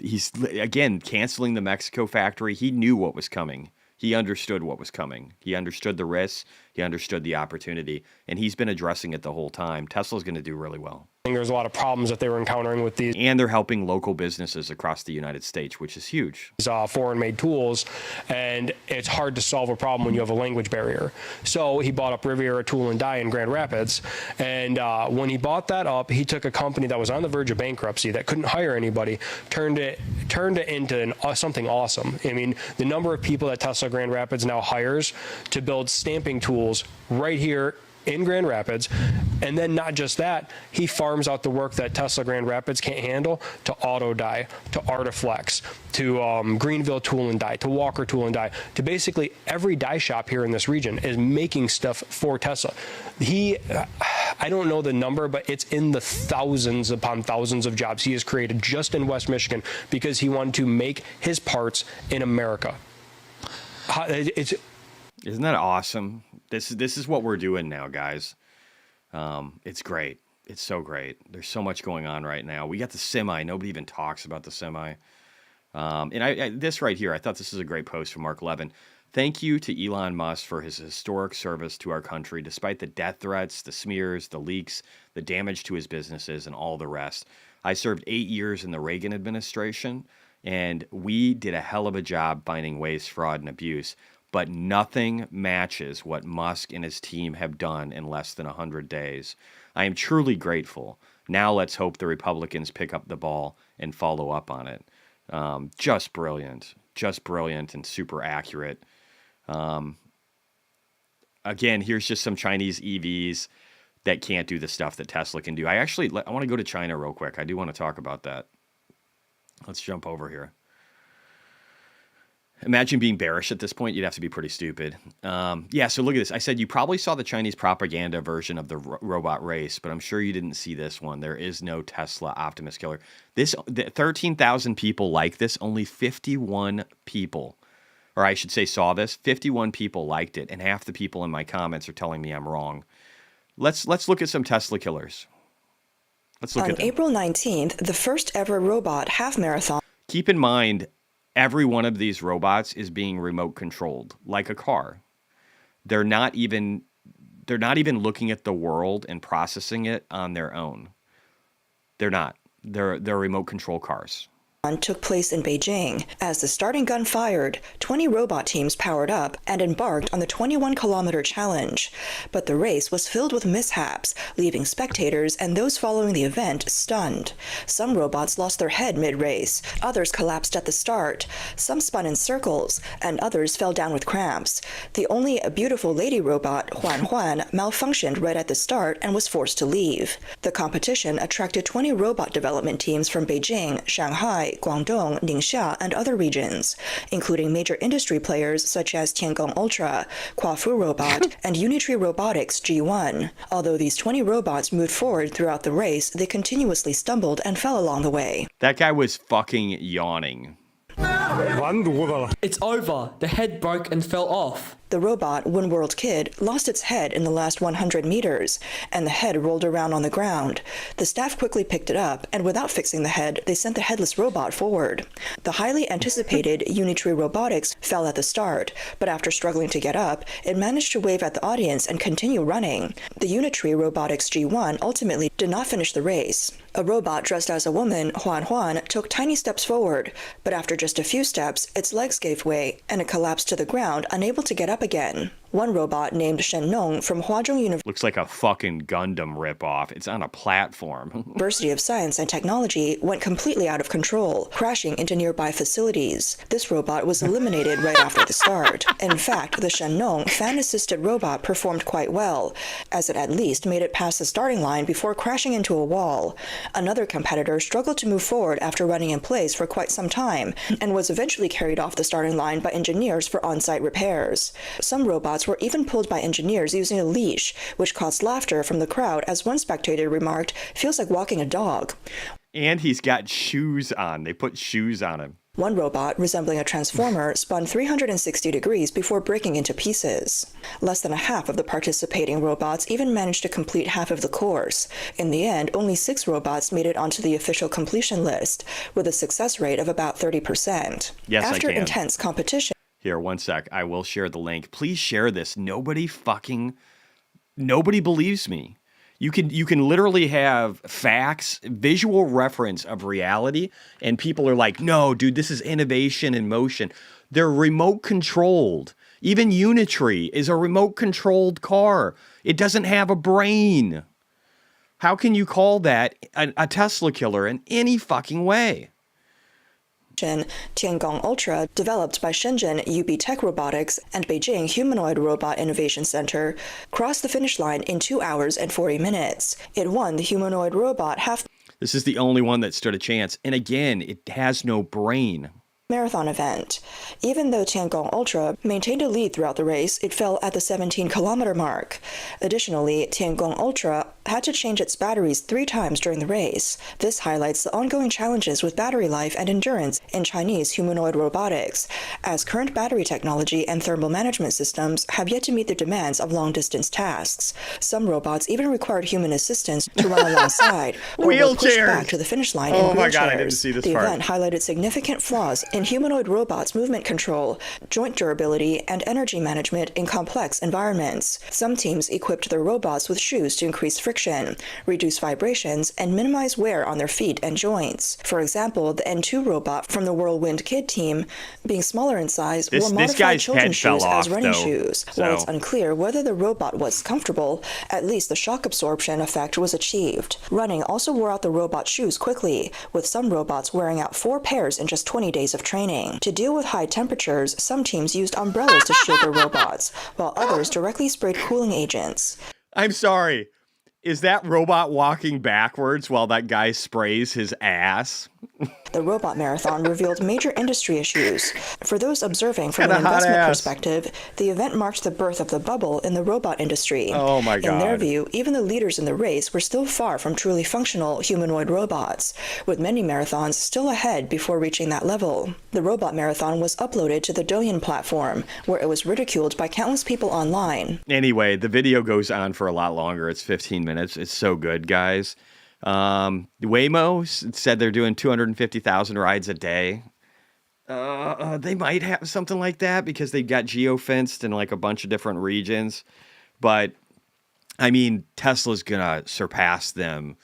he's, again, canceling the Mexico factory. He knew what was coming. He understood what was coming. He understood the risks. He understood the opportunity. And he's been addressing it the whole time. Tesla's going to do really well. There's a lot of problems that they were encountering with these. And they're helping local businesses across the United States, which is huge. Foreign-made tools, and it's hard to solve a problem when you have a language barrier. So he bought up Riviera Tool and Die in Grand Rapids, and when he bought that up, he took a company that was on the verge of bankruptcy that couldn't hire anybody, turned it into something awesome. I mean, the number of people that Tesla Grand Rapids now hires to build stamping tools right here in Grand Rapids. And then not just that, he farms out the work that Tesla Grand Rapids can't handle to Auto Die, to Artiflex, to Greenville Tool and Die, to Walker Tool and Die, to basically every die shop here in this region is making stuff for Tesla. I don't know the number, but it's in the thousands upon thousands of jobs he has created just in West Michigan because he wanted to make his parts in America. Isn't that awesome? This is what we're doing now, guys. It's great. It's so great. There's so much going on right now. We got the semi. Nobody even talks about the semi. And this right here, I thought this is a great post from Mark Levin. Thank you to Elon Musk for his historic service to our country, despite the death threats, the smears, the leaks, the damage to his businesses, and all the rest. I served 8 years in the Reagan administration, and we did a hell of a job finding waste, fraud, and abuse. But nothing matches what Musk and his team have done in less than 100 days. I am truly grateful. Now let's hope the Republicans pick up the ball and follow up on it. Just brilliant and super accurate. Again, here's just some Chinese EVs that can't do the stuff that Tesla can do. I want to go to China real quick. I do want to talk about that. Let's jump over here. Imagine being bearish at this point. You'd have to be pretty stupid. So look at this. I said you probably saw the Chinese propaganda version of the robot race, but I'm sure you didn't see this one. There is no Tesla Optimus killer. 13,000 people like this. Only 51 people, or I should say saw this. 51 people liked it, and half the people in my comments are telling me I'm wrong. Let's look at some Tesla killers. Let's look at them. On April 19th, the first ever robot half marathon. Keep in mind, every one of these robots is being remote controlled, like a car. They're not even looking at the world and processing it on their own. They're not. their remote control cars. Took place in Beijing. As the starting gun fired, 20 robot teams powered up and embarked on the 21-kilometer challenge. But the race was filled with mishaps, leaving spectators and those following the event stunned. Some robots lost their head mid-race, others collapsed at the start, some spun in circles, and others fell down with cramps. The only beautiful lady robot, Huan Huan, malfunctioned right at the start and was forced to leave. The competition attracted 20 robot development teams from Beijing, Shanghai, Guangdong, Ningxia, and other regions, including major industry players such as Tiangong Ultra, Quafu Robot, and Unitree Robotics G1. Although these 20 robots moved forward throughout the race, they continuously stumbled and fell along the way. That guy was fucking yawning. It's over. The head broke and fell off. The robot, One World Kid, lost its head in the last 100 meters, and the head rolled around on the ground. The staff quickly picked it up, and without fixing the head, they sent the headless robot forward. The highly anticipated Unitree Robotics fell at the start, but after struggling to get up, it managed to wave at the audience and continue running. The Unitree Robotics G1 ultimately did not finish the race. A robot dressed as a woman, Huan Huan, took tiny steps forward, but after just a few steps, its legs gave way, and it collapsed to the ground, unable to get up again. One robot named Shen Nong from Huazhong University. Looks like a fucking Gundam ripoff. It's on a platform. University of Science and Technology went completely out of control, crashing into nearby facilities. This robot was eliminated right after the start. In fact, the Shen Nong fan-assisted robot performed quite well, as it at least made it past the starting line before crashing into a wall. Another competitor struggled to move forward after running in place for quite some time, and was eventually carried off the starting line by engineers for on-site repairs. Some robots were even pulled by engineers using a leash, which caused laughter from the crowd as one spectator remarked, "Feels like walking a dog." And he's got shoes on. They put shoes on him. One robot, resembling a transformer, spun 360 degrees before breaking into pieces. Less than a half of the participating robots even managed to complete half of the course. In the end, only 6 robots made it onto the official completion list, with a success rate of about 30%. Yes, After I can. intense competition... Here, one sec. I will share the link. Please share this. Nobody believes me. You can literally have facts, visual reference of reality, and people are like, no, dude, this is innovation in motion. They're remote controlled. Even Unitree is a remote controlled car. It doesn't have a brain. How can you call that a Tesla killer in any fucking way? Tiangong Ultra, developed by Shenzhen UB Tech Robotics and Beijing Humanoid Robot Innovation Center, crossed the finish line in 2 hours and 40 minutes. It won the humanoid robot half. This is the only one that stood a chance. And again, it has no brain. Marathon event. Even though Tiangong Ultra maintained a lead throughout the race, it fell at the 17-kilometer mark. Additionally, Tiangong Ultra had to change its batteries 3 times during the race. This highlights the ongoing challenges with battery life and endurance in Chinese humanoid robotics, as current battery technology and thermal management systems have yet to meet the demands of long-distance tasks. Some robots even required human assistance to run alongside or were pushed back to the finish line in wheelchairs. Oh my God, I didn't see this part. The event highlighted significant flaws in humanoid robots' movement control, joint durability, and energy management in complex environments. Some teams equipped their robots with shoes to increase friction, reduce vibrations, and minimize wear on their feet and joints. For example, the N2 robot from the Whirlwind Kid team, being smaller in size, wore modified children's shoes as running shoes. While it's unclear whether the robot was comfortable, at least the shock absorption effect was achieved. Running also wore out the robot shoes quickly, with some robots wearing out 4 pairs in just 20 days of training. To deal with high temperatures, some teams used umbrellas to shield their robots, while others directly sprayed cooling agents. I'm sorry. Is that robot walking backwards while that guy sprays his ass? The robot marathon revealed major industry issues. For those observing from an investment perspective, the event marked the birth of the bubble in the robot industry. Oh my God. In their view, even the leaders in the race were still far from truly functional humanoid robots, with many marathons still ahead before reaching that level. The robot marathon was uploaded to the Douyin platform, where it was ridiculed by countless people online. Anyway, the video goes on for a lot longer. It's 15 minutes. It's so good, guys. Waymo said they're doing 250,000 rides a day. They might have something like that because they've got geofenced in like a bunch of different regions. But I mean, Tesla's gonna surpass them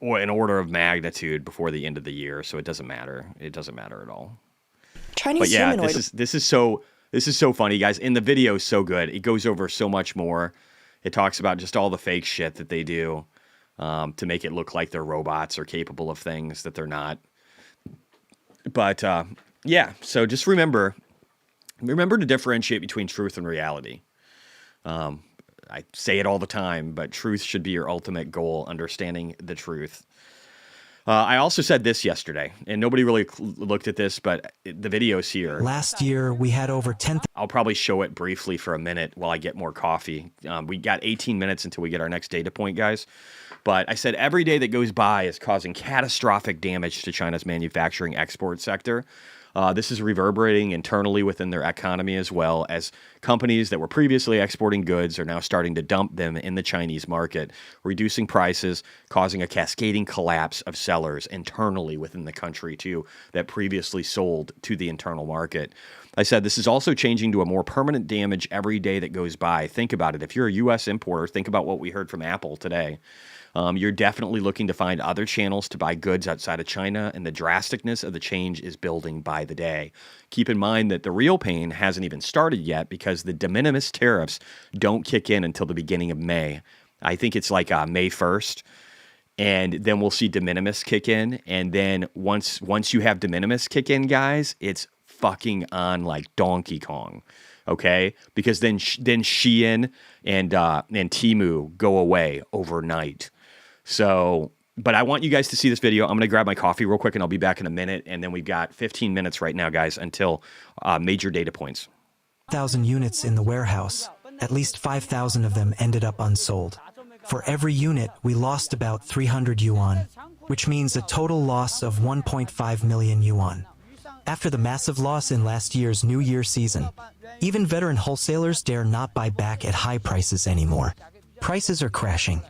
or an order of magnitude before the end of the year, so it doesn't matter. It doesn't matter at all. Chinese but yeah, humanoid. this is so funny, guys. And the video is so good. It goes over so much more. It talks about just all the fake shit that they do to make it look like their robots are capable of things that they're not. But yeah, so just remember to differentiate between truth and reality. I say it all the time, but truth should be your ultimate goal, understanding the truth. I also said this yesterday, and nobody really looked at this, but the video's here. Last year, we had over 10,000. I'll probably show it briefly for a minute while I get more coffee. We got 18 minutes until we get our next data point, guys. But I said every day that goes by is causing catastrophic damage to China's manufacturing export sector. This is reverberating internally within their economy, as well as companies that were previously exporting goods are now starting to dump them in the Chinese market, reducing prices, causing a cascading collapse of sellers internally within the country too that previously sold to the internal market. I said this is also changing to a more permanent damage every day that goes by. Think about it. If you're a U.S. importer, think about what we heard from Apple today. You're definitely looking to find other channels to buy goods outside of China, and the drasticness of the change is building by the day. Keep in mind that the real pain hasn't even started yet because the de minimis tariffs don't kick in until the beginning of May. I think it's like May 1st, and then we'll see de minimis kick in. And then once you have de minimis kick in, guys, it's fucking on like Donkey Kong. Okay, because then Shein and Temu go away overnight. So, but I want you guys to see this video. I'm going to grab my coffee real quick and I'll be back in a minute. And then we've got 15 minutes right now, guys, until major data points. 1,000 units in the warehouse. At least 5,000 of them ended up unsold. For every unit, we lost about 300 yuan, which means a total loss of 1.5 million yuan. After the massive loss in last year's New Year season, even veteran wholesalers dare not buy back at high prices anymore. Prices are crashing,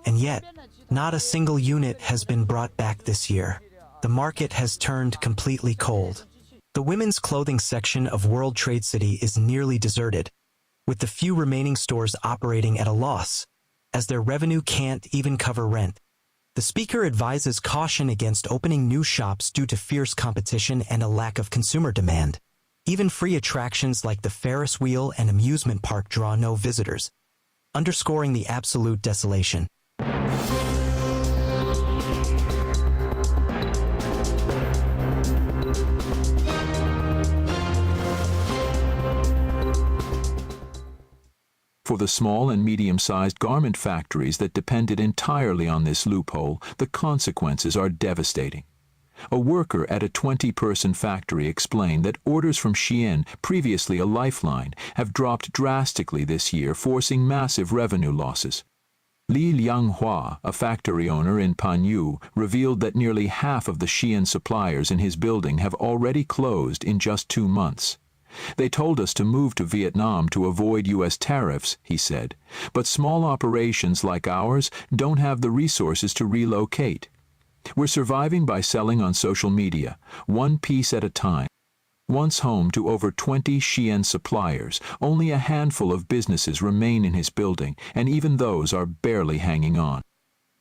and yet, not a single unit has been brought back this year. The market has turned completely cold. The women's clothing section of World Trade City is nearly deserted, with the few remaining stores operating at a loss, as their revenue can't even cover rent. The speaker advises caution against opening new shops due to fierce competition and a lack of consumer demand. Even free attractions like the Ferris wheel and amusement park draw no visitors, underscoring the absolute desolation. For the small and medium-sized garment factories that depended entirely on this loophole, the consequences are devastating. A worker at a 20-person factory explained that orders from Shein, previously a lifeline, have dropped drastically this year, forcing massive revenue losses. Li Lianghua, a factory owner in Panyu, revealed that nearly half of the Shein suppliers in his building have already closed in just 2 months. They told us to move to Vietnam to avoid U.S. tariffs, he said, but small operations like ours don't have the resources to relocate. We're surviving by selling on social media, one piece at a time. Once home to over 20 Shein suppliers, only a handful of businesses remain in his building, and even those are barely hanging on.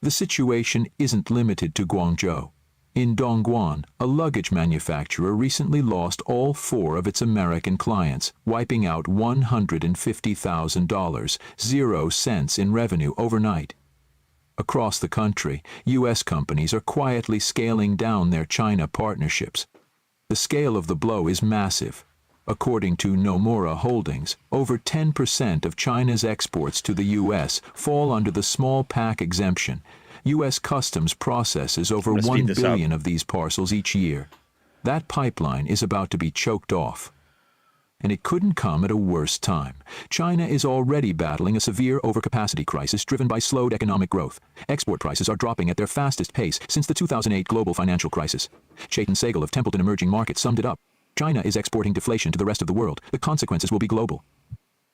The situation isn't limited to Guangzhou. In Dongguan, a luggage manufacturer recently lost all 4 of its American clients, wiping out $150,000, 0 cents in revenue overnight. Across the country, U.S. companies are quietly scaling down their China partnerships. The scale of the blow is massive. According to Nomura Holdings, over 10% of China's exports to the U.S. fall under the small pack exemption. U.S. Customs processes over 1 billion of these parcels each year. That pipeline is about to be choked off. And it couldn't come at a worse time. China is already battling a severe overcapacity crisis driven by slowed economic growth. Export prices are dropping at their fastest pace since the 2008 global financial crisis. Chetan Sehgal of Templeton Emerging Markets summed it up. China is exporting deflation to the rest of the world. The consequences will be global.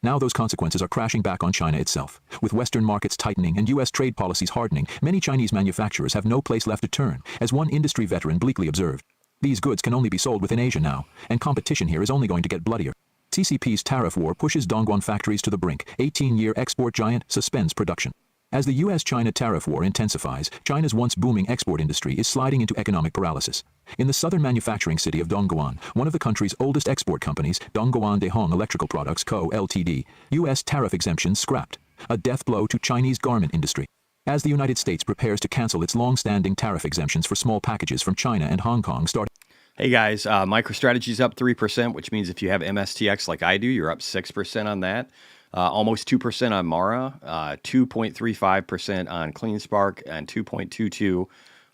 Now those consequences are crashing back on China itself. With Western markets tightening and U.S. trade policies hardening, many Chinese manufacturers have no place left to turn, as one industry veteran bleakly observed. These goods can only be sold within Asia now, and competition here is only going to get bloodier. CCP's tariff war pushes Dongguan factories to the brink. 18-year export giant suspends production. As the U.S.-China tariff war intensifies, China's once booming export industry is sliding into economic paralysis. In the southern manufacturing city of Dongguan, one of the country's oldest export companies, Dongguan Dehong Electrical Products Co., Ltd., U.S. tariff exemptions scrapped, a death blow to Chinese garment industry. As the United States prepares to cancel its long-standing tariff exemptions for small packages from China and Hong Kong starting... Hey guys, MicroStrategy's up 3%, which means if you have MSTX like I do, you're up 6% on that. Almost 2% on Mara, 2.35% on CleanSpark, and 2.22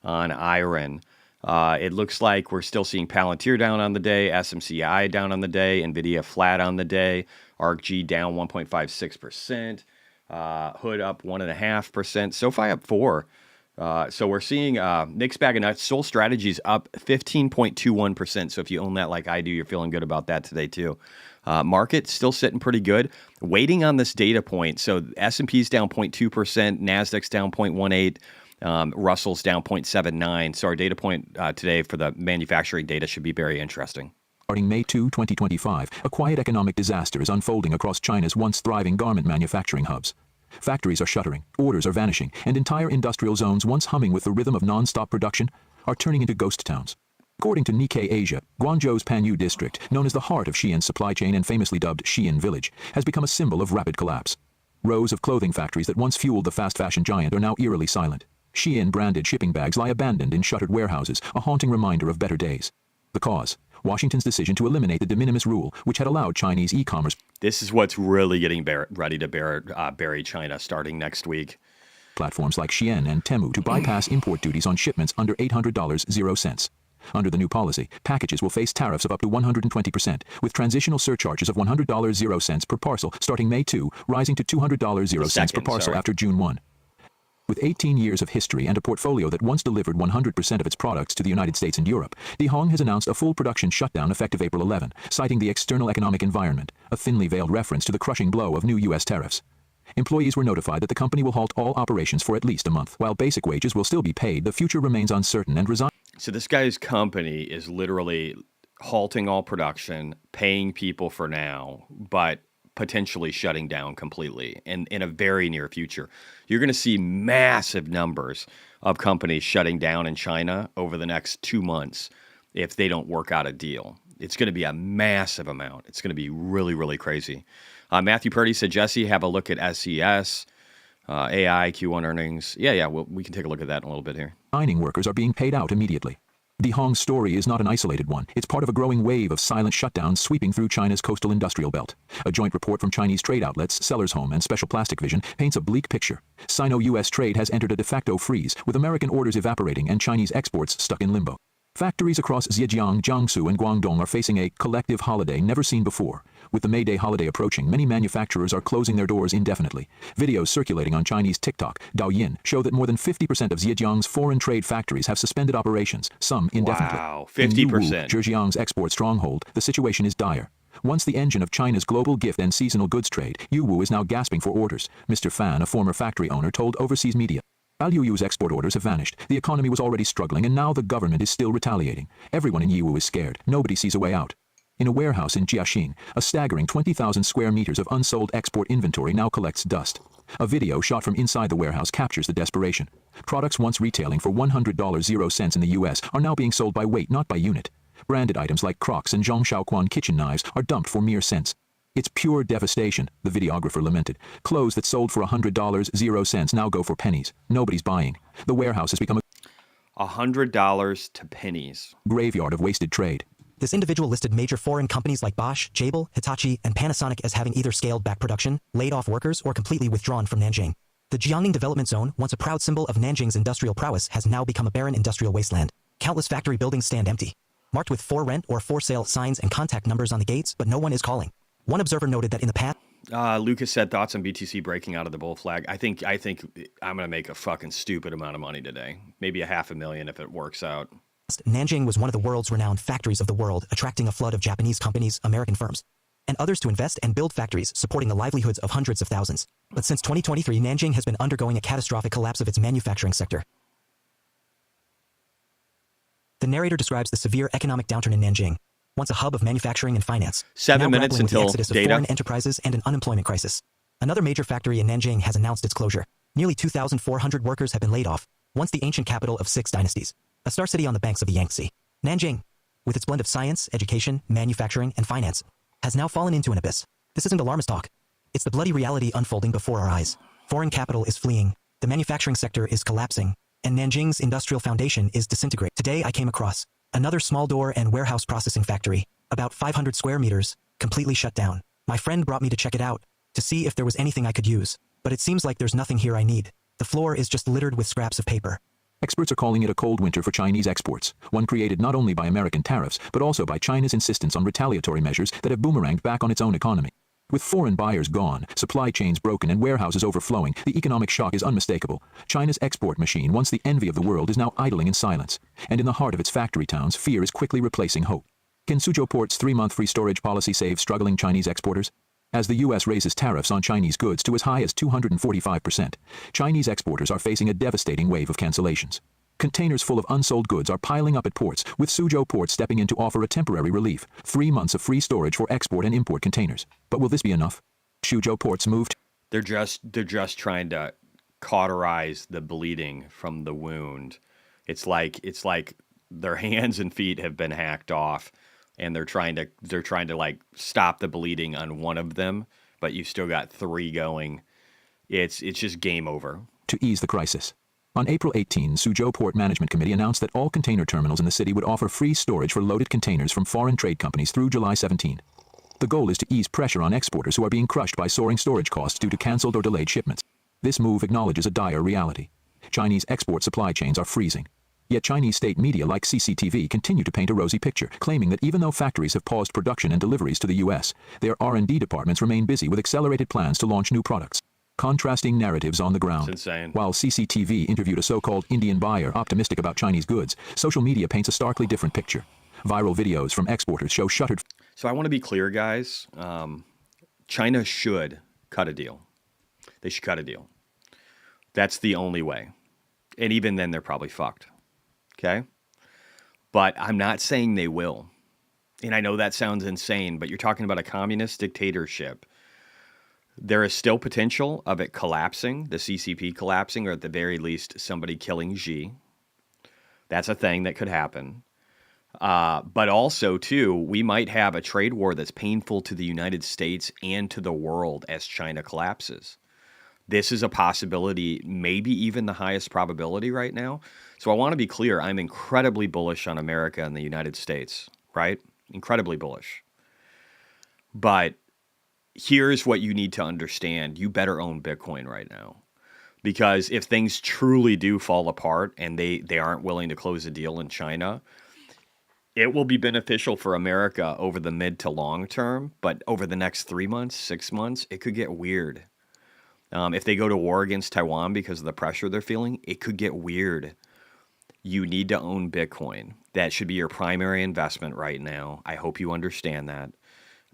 on Iron. It looks like we're still seeing Palantir down on the day, SMCI down on the day, NVIDIA flat on the day, ARCG down 1.56%, Hood up 1.5%, SoFi up 4%. So we're seeing mixed bag of nuts. Sol Strategies up 15.21%. So if you own that like I do, you're feeling good about that today too. Market still sitting pretty good. Waiting on this data point. So S&P's down 0.2%, Nasdaq's down 0.18%, Russell's down 0.79%. So our data point today for the manufacturing data should be very interesting. Starting May 2, 2025, a quiet economic disaster is unfolding across China's once thriving garment manufacturing hubs. Factories are shuttering, orders are vanishing, and entire industrial zones once humming with the rhythm of non-stop production are turning into ghost towns. According to Nikkei Asia, Guangzhou's Panyu district, known as the heart of Xi'an's supply chain and famously dubbed Xi'an Village, has become a symbol of rapid collapse. Rows of clothing factories that once fueled the fast fashion giant are now eerily silent. Xi'an-branded shipping bags lie abandoned in shuttered warehouses, a haunting reminder of better days. The cause? Washington's decision to eliminate the de minimis rule, which had allowed Chinese e-commerce... This is what's really getting ready to bury China starting next week. ...platforms like Shein and Temu to bypass import duties on shipments under $800.00. Under the new policy, packages will face tariffs of up to 120%, with transitional surcharges of $100.00 per parcel starting May 2, rising to $200.00 per parcel after June 1. With 18 years of history and a portfolio that once delivered 100% of its products to the United States and Europe, Dehong has announced a full production shutdown effective April 11, citing the external economic environment, a thinly veiled reference to the crushing blow of new U.S. tariffs. Employees were notified that the company will halt all operations for at least a month. While basic wages will still be paid, the future remains uncertain and resign. So this guy's company is literally halting all production, paying people for now, but potentially shutting down completely in a very near future. You're going to see massive numbers of companies shutting down in China over the next 2 months if they don't work out a deal. It's going to be a massive amount. It's going to be really, really crazy. Matthew Purdy said, Jesse, have a look at SES, AI, Q1 earnings. Yeah, we can take a look at that in a little bit here. Mining workers are being paid out immediately. Dehong's story is not an isolated one. It's part of a growing wave of silent shutdowns sweeping through China's coastal industrial belt. A joint report from Chinese trade outlets, Sellers Home and Special Plastic Vision, paints a bleak picture. Sino-U.S. trade has entered a de facto freeze, with American orders evaporating and Chinese exports stuck in limbo. Factories across Zhejiang, Jiangsu, and Guangdong are facing a collective holiday never seen before. With the May Day holiday approaching, many manufacturers are closing their doors indefinitely. Videos circulating on Chinese TikTok, Douyin, show that more than 50% of Zhejiang's foreign trade factories have suspended operations, some indefinitely. Wow, 50%. In Yiwu, Zhejiang's export stronghold, the situation is dire. Once the engine of China's global gift and seasonal goods trade, Yiwu is now gasping for orders. Mr. Fan, a former factory owner, told overseas media. While Yiwu's export orders have vanished, the economy was already struggling and now the government is still retaliating. Everyone in Yiwu is scared. Nobody sees a way out. In a warehouse in Jiaxing, a staggering 20,000 square meters of unsold export inventory now collects dust. A video shot from inside the warehouse captures the desperation. Products once retailing for $100.00 in the U.S. are now being sold by weight, not by unit. Branded items like Crocs and Zhong Shaoquan kitchen knives are dumped for mere cents. It's pure devastation, the videographer lamented. Clothes that sold for $100.00 now go for pennies. Nobody's buying. The warehouse has become a $100 to pennies graveyard of wasted trade. This individual listed major foreign companies like Bosch, Jabil, Hitachi, and Panasonic as having either scaled back production, laid off workers, or completely withdrawn from Nanjing. The Jiangning Development Zone, once a proud symbol of Nanjing's industrial prowess, has now become a barren industrial wasteland. Countless factory buildings stand empty, marked with for rent or for sale signs and contact numbers on the gates, but no one is calling. One observer noted that in the past... Lucas said thoughts on BTC breaking out of the bull flag. I think I'm going to make a fucking stupid amount of money today. Maybe $500,000 if it works out. Nanjing was one of the world's renowned factories of the world, attracting a flood of Japanese companies, American firms, and others to invest and build factories supporting the livelihoods of hundreds of thousands. But since 2023, Nanjing has been undergoing a catastrophic collapse of its manufacturing sector. The narrator describes the severe economic downturn in Nanjing, once a hub of manufacturing and finance, 7 minutes with until the exodus of data. foreign enterprises and an unemployment crisis. Another major factory in Nanjing has announced its closure. Nearly 2,400 workers have been laid off, once the ancient capital of 6 dynasties, a star city on the banks of the Yangtze. Nanjing, with its blend of science, education, manufacturing, and finance, has now fallen into an abyss. This isn't alarmist talk. It's the bloody reality unfolding before our eyes. Foreign capital is fleeing, the manufacturing sector is collapsing, and Nanjing's industrial foundation is disintegrating. Today I came across another small door and warehouse processing factory, about 500 square meters, completely shut down. My friend brought me to check it out, to see if there was anything I could use, but it seems like there's nothing here I need. The floor is just littered with scraps of paper. Experts are calling it a cold winter for Chinese exports, one created not only by American tariffs, but also by China's insistence on retaliatory measures that have boomeranged back on its own economy. With foreign buyers gone, supply chains broken, and warehouses overflowing, the economic shock is unmistakable. China's export machine, once the envy of the world, is now idling in silence. And in the heart of its factory towns, fear is quickly replacing hope. Can Suzhou Port's 3-month free storage policy save struggling Chinese exporters? As the U.S. raises tariffs on Chinese goods to as high as 245%, Chinese exporters are facing a devastating wave of cancellations. Containers full of unsold goods are piling up at ports, with Suzhou Port stepping in to offer a temporary relief, 3 months of free storage for export and import containers. But will this be enough? Suzhou Port's moved. They're just trying to cauterize the bleeding from the wound. It's like their hands and feet have been hacked off, and they're trying to like stop the bleeding on one of them, but you still got 3 going. It's just game over. To ease the crisis. On April 18, Suzhou Port Management Committee announced that all container terminals in the city would offer free storage for loaded containers from foreign trade companies through July 17. The goal is to ease pressure on exporters who are being crushed by soaring storage costs due to canceled or delayed shipments. This move acknowledges a dire reality. Chinese export supply chains are freezing. Yet Chinese state media like CCTV continue to paint a rosy picture, claiming that even though factories have paused production and deliveries to the U.S., their R&D departments remain busy with accelerated plans to launch new products. Contrasting narratives on the ground. It's insane. While CCTV interviewed a so-called Indian buyer optimistic about Chinese goods, social media paints a starkly different picture. Viral videos from exporters show shuttered. So I want to be clear, guys. China should cut a deal. They should cut a deal. That's the only way. And even then, they're probably fucked. Okay? But I'm not saying they will. And I know that sounds insane, but you're talking about a communist dictatorship. There is still potential of it collapsing, the CCP collapsing, or at the very least, somebody killing Xi. That's a thing that could happen. But also, too, we might have a trade war that's painful to the United States and to the world as China collapses. This is a possibility, maybe even the highest probability right now. So I want to be clear. I'm incredibly bullish on America and the United States, right? Incredibly bullish. But here's what you need to understand. You better own Bitcoin right now. Because if things truly do fall apart and they aren't willing to close a deal in China, it will be beneficial for America over the mid to long term. But over the next 3 months, 6 months, it could get weird. If they go to war against Taiwan because of the pressure they're feeling, it could get weird. You need to own Bitcoin. That should be your primary investment right now. I hope you understand that.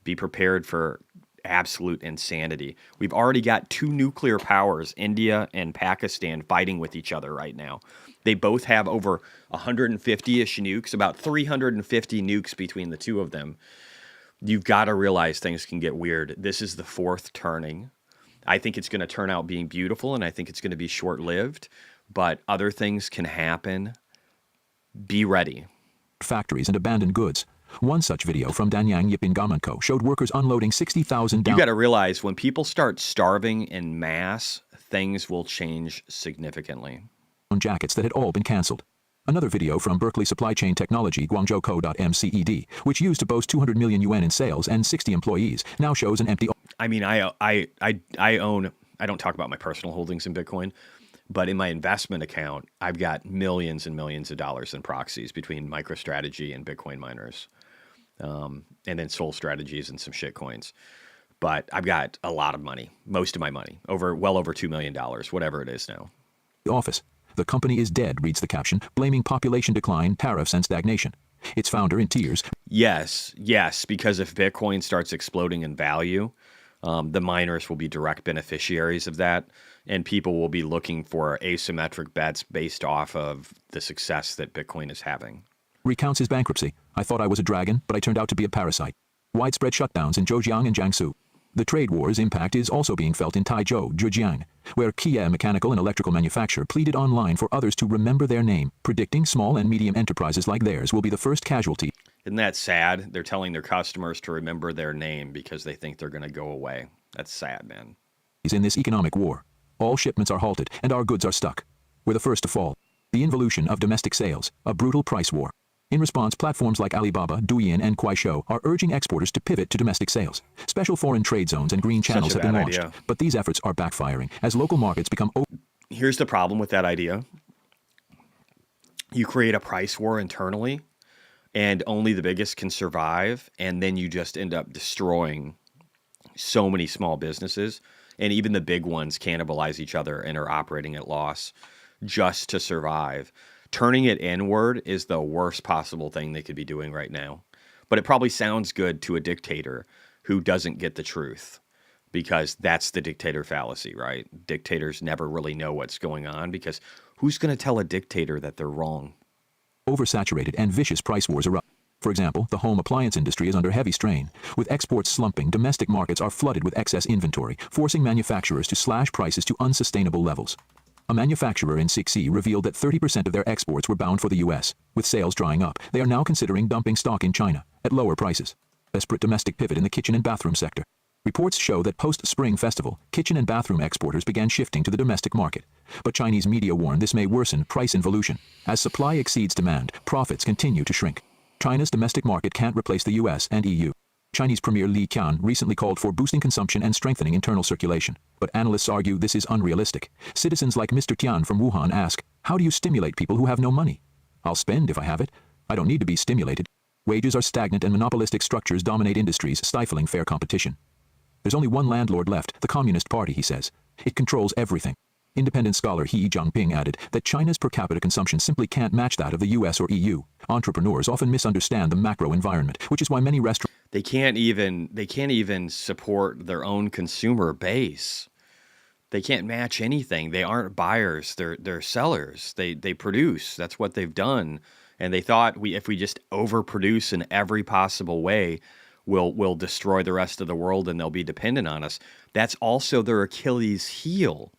Be prepared for absolute insanity. We've already got 2 nuclear powers, India and Pakistan, fighting with each other right now. They both have over 150-ish nukes, about 350 nukes between the 2 of them. You've got to realize things can get weird. This is the 4th turning. I think it's going to turn out being beautiful, and I think it's going to be short-lived, but other things can happen. Be ready. Factories and abandoned goods. One such video from Danyang Yip in Governmental showed workers unloading 60,000 You got to realize when people start starving in mass, things will change significantly. Jackets that had all been canceled. Another video from Berkeley Supply Chain Technology Guangzhou Co.mced, which used to boast 200 million yuan in sales and 60 employees, now shows an empty. I mean, I own. I don't talk about my personal holdings in Bitcoin, but in my investment account, I've got millions and millions of dollars in proxies between MicroStrategy and Bitcoin miners. And then Soul Strategies and some shit coins. But I've got a lot of money, most of my money, well over $2 million, whatever it is now. Office. The company is dead, reads the caption, blaming population decline, tariffs, and stagnation. Its founder in tears. Yes, because if Bitcoin starts exploding in value, the miners will be direct beneficiaries of that, and people will be looking for asymmetric bets based off of the success that Bitcoin is having. Recounts his bankruptcy. I thought I was a dragon, but I turned out to be a parasite. Widespread shutdowns in Zhejiang and Jiangsu. The trade war's impact is also being felt in Taizhou, Zhejiang, where Kia mechanical and electrical manufacturer pleaded online for others to remember their name, predicting small and medium enterprises like theirs will be the first casualty. Isn't that sad? They're telling their customers to remember their name because they think they're going to go away. That's sad, man. In this economic war, all shipments are halted and our goods are stuck. We're the first to fall. The involution of domestic sales, a brutal price war. In response, platforms like Alibaba, Douyin, and Kuaishou are urging exporters to pivot to domestic sales. Special foreign trade zones and green channels have been launched, but these efforts are backfiring as local markets become Here's the problem with that idea. You create a price war internally, and only the biggest can survive, and then you just end up destroying so many small businesses, and even the big ones cannibalize each other and are operating at loss just to survive. Turning it inward is the worst possible thing they could be doing right now. But it probably sounds good to a dictator who doesn't get the truth, because that's the dictator fallacy, right? Dictators never really know what's going on, because who's going to tell a dictator that they're wrong? Oversaturated and vicious price wars erupt. For example, the home appliance industry is under heavy strain. With exports slumping, domestic markets are flooded with excess inventory, forcing manufacturers to slash prices to unsustainable levels. A manufacturer in 6E revealed that 30% of their exports were bound for the U.S. With sales drying up, they are now considering dumping stock in China at lower prices. Desperate domestic pivot in the kitchen and bathroom sector. Reports show that post-Spring Festival, kitchen and bathroom exporters began shifting to the domestic market. But Chinese media warn this may worsen price involution. As supply exceeds demand, profits continue to shrink. China's domestic market can't replace the U.S. and EU. Chinese Premier Li Qian recently called for boosting consumption and strengthening internal circulation. But analysts argue this is unrealistic. Citizens like Mr. Qian from Wuhan ask, how do you stimulate people who have no money? I'll spend if I have it. I don't need to be stimulated. Wages are stagnant and monopolistic structures dominate industries, stifling fair competition. There's only one landlord left, the Communist Party, he says. It controls everything. Independent scholar He Jiangping added that China's per capita consumption simply can't match that of the US or EU. Entrepreneurs often misunderstand the macro environment, which is why many restaurants... They can't even support their own consumer base. They can't match anything. They aren't buyers. They're sellers. They produce. That's what they've done. And they thought if we just overproduce in every possible way, we'll destroy the rest of the world and they'll be dependent on us. That's also their Achilles heel,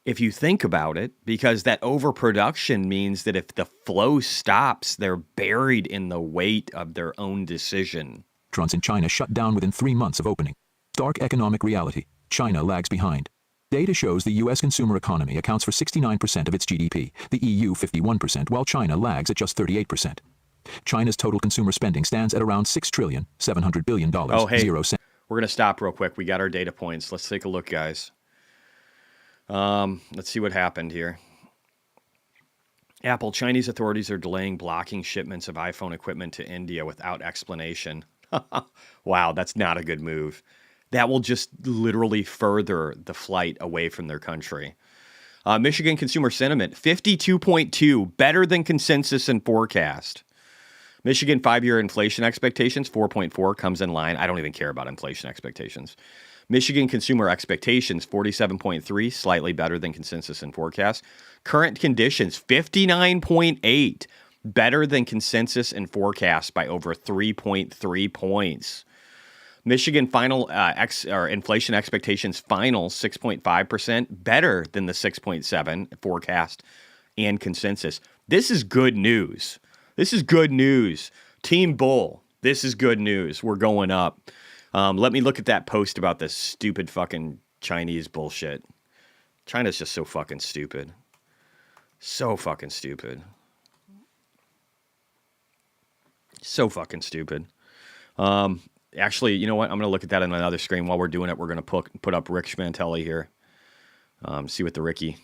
if you think about it, because that overproduction means that if the flow stops, they're buried in the weight of their own decision. Restaurants in China shut down within 3 months of opening. Stark economic reality. China lags behind. Data shows the U.S. consumer economy accounts for 69% of its GDP, the EU 51%, while China lags at just 38%. China's total consumer spending stands at around $6.7 trillion. Oh, hey, we're going to stop real quick. We got our data points. Let's take a look, guys. Let's see what happened here. Apple, Chinese authorities are delaying blocking shipments of iPhone equipment to India without explanation. Wow, that's not a good move. That will just literally further the flight away from their country. Michigan consumer sentiment, 52.2, better than consensus and forecast. Michigan 5-year inflation expectations, 4.4, comes in line. I don't even care about inflation expectations. Michigan consumer expectations, 47.3, slightly better than consensus and forecast. Current conditions, 59.8, better than consensus and forecast by over 3.3 points. Michigan final inflation expectations final 6.5%, better than the 6.7 forecast and consensus. This is good news. This is good news. Team Bull, this is good news. We're going up. Let me look at that post about this stupid fucking Chinese bullshit. China's just so fucking stupid. So fucking stupid. So fucking stupid. Actually, you know what? I'm going to look at that on another screen. While we're doing it, we're going to put up Rick Schmantelli here. See what the Ricky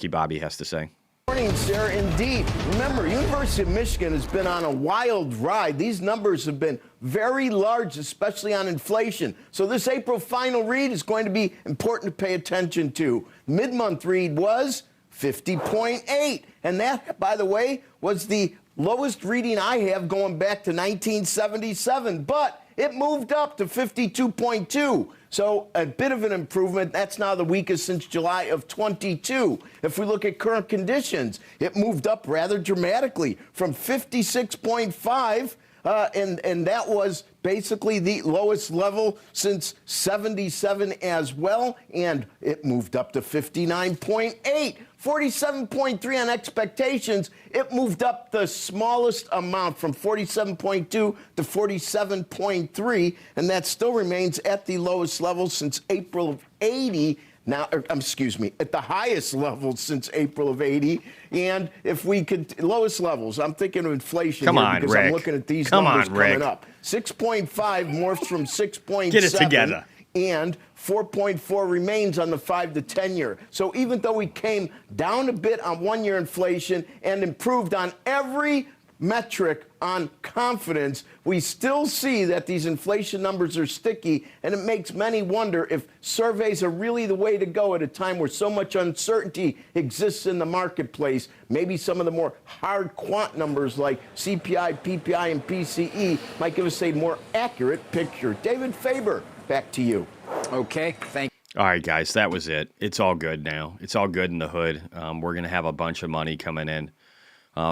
Bobby has to say. Morning, sir. Indeed. Remember, University of Michigan has been on a wild ride. These numbers have been very large, especially on inflation. So this April final read is going to be important to pay attention to. Mid-month read was 50.8. And that, by the way, was the lowest reading I have going back to 1977. But it moved up to 52.2. So a bit of an improvement. That's now the weakest since July of 22. If we look at current conditions, it moved up rather dramatically from 56.5, and that was basically the lowest level since 77 as well, and it moved up to 59.8. 47.3 on expectations. It moved up the smallest amount from 47.2 to 47.3, and that still remains at the lowest level since April of 80. Now, excuse me, at the highest level since April of 80. And if we could, lowest levels, I'm thinking of inflation Come here on, because Rick. I'm looking at these Come numbers on, Rick. coming up. 6.5 morphs from 6.7. Get it together. And 4.4 remains on the 5 to 10 year. So even though we came down a bit on 1 year inflation and improved on every metric on confidence, we still see that these inflation numbers are sticky, and it makes many wonder if surveys are really the way to go at a time where so much uncertainty exists in the marketplace. Maybe some of the more hard quant numbers like CPI, PPI, and PCE might give us a more accurate picture. David Faber, back to you. Okay, thank you. All right, guys, that was it. It's all good now. It's all good in the hood. We're going to have a bunch of money coming in.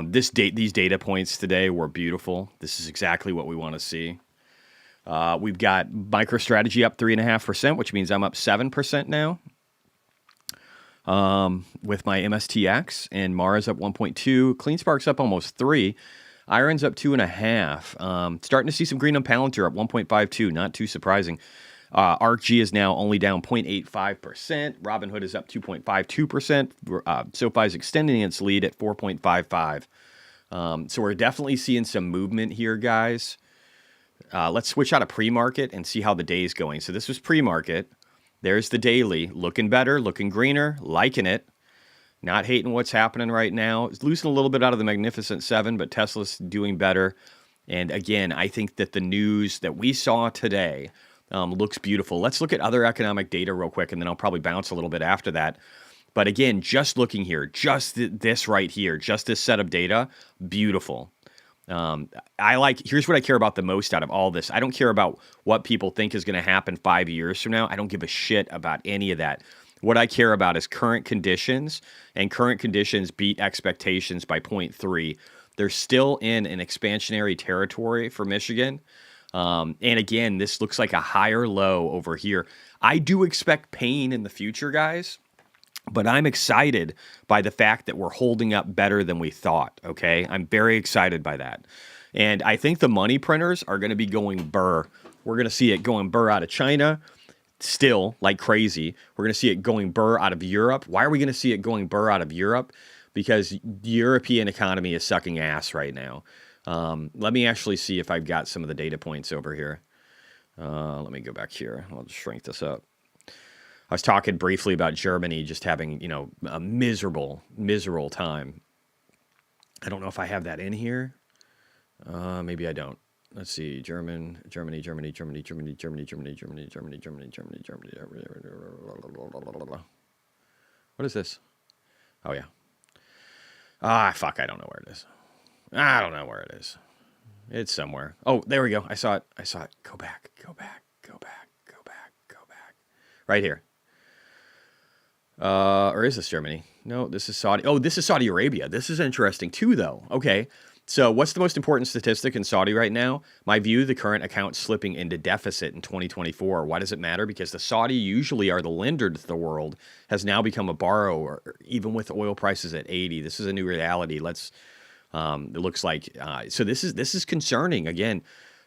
These data points today were beautiful. This is exactly what we want to see. We've got MicroStrategy up 3.5%, which means I'm up 7% now. With my MSTX, and Mara's up 1.2. CleanSpark's up almost 3. Iron's up 2.5. Starting to see some green on Palantir up 1.52. Not too surprising. ARKG is now only down 0.85%. Robinhood is up 2.52%. SoFi is extending its lead at 4.55. So we're definitely seeing some movement here, guys. Let's switch out of pre-market and see how the day is going. So this was pre-market. There's the daily. Looking better, looking greener, liking it. Not hating what's happening right now. It's losing a little bit out of the Magnificent Seven, but Tesla's doing better. And again, I think that the news that we saw today looks beautiful. Let's look at other economic data real quick, and then I'll probably bounce a little bit after that. But again, just looking here, just this right here, just this set of data, beautiful. Here's what I care about the most out of all this. I don't care about what people think is going to happen 5 years from now. I don't give a shit about any of that. What I care about is current conditions, and current conditions beat expectations by 0.3. They're still in an expansionary territory for Michigan. And again, this looks like a higher low over here. I do expect pain in the future, guys, but I'm excited by the fact that we're holding up better than we thought, okay? I'm very excited by that. And I think the money printers are going to be going burr. We're going to see it going burr out of China still like crazy. We're going to see it going burr out of Europe. Why are we going to see it going burr out of Europe? Because the European economy is sucking ass right now. Let me actually see if I've got some of the data points over here. Let me go back here. I'll just shrink this up. I was talking briefly about Germany just having, a miserable time. I don't know if I have that in here. Maybe I don't. Let's see. Germany. What is this? Oh, yeah. Fuck, I don't know where it is. I don't know where it is. It's somewhere. Oh, there we go. I saw it. Go back. Right here. Or is this Germany? No, this is Saudi. Oh, this is Saudi Arabia. This is interesting too, though. Okay. So what's the most important statistic in Saudi right now? My view, the current account slipping into deficit in 2024. Why does it matter? Because the Saudi usually are the lender to the world, has now become a borrower, even with oil prices at 80. This is a new reality. It looks like, so this is concerning. Again,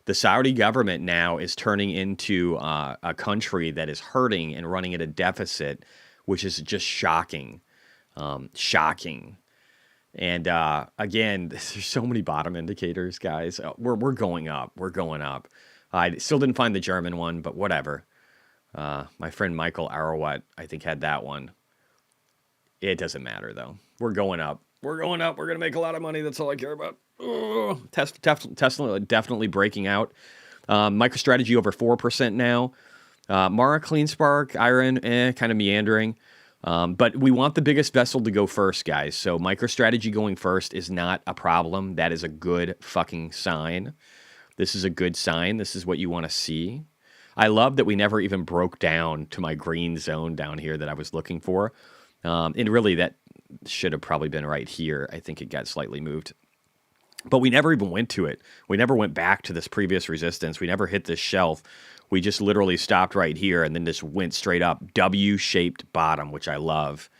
the Saudi government now is turning into a country that is hurting and running at a deficit, which is just shocking. And again, there's so many bottom indicators, guys. We're going up. I still didn't find the German one, but whatever. My friend Michael Arowat, I think, had that one. It doesn't matter, though. We're going up. We're going to make a lot of money. That's all I care about. Tesla definitely breaking out. MicroStrategy over 4% now. Mara, CleanSpark, Iron, kind of meandering. But we want the biggest vessel to go first, guys. So MicroStrategy going first is not a problem. That is a good fucking sign. This is a good sign. This is what you want to see. I love that we never even broke down to my green zone down here that I was looking for. And really, that should have probably been right here. I think it got slightly moved. But we never even went to it. We never went back to this previous resistance. We never hit this shelf. We just literally stopped right here and then just went straight up. W-shaped bottom, which I love.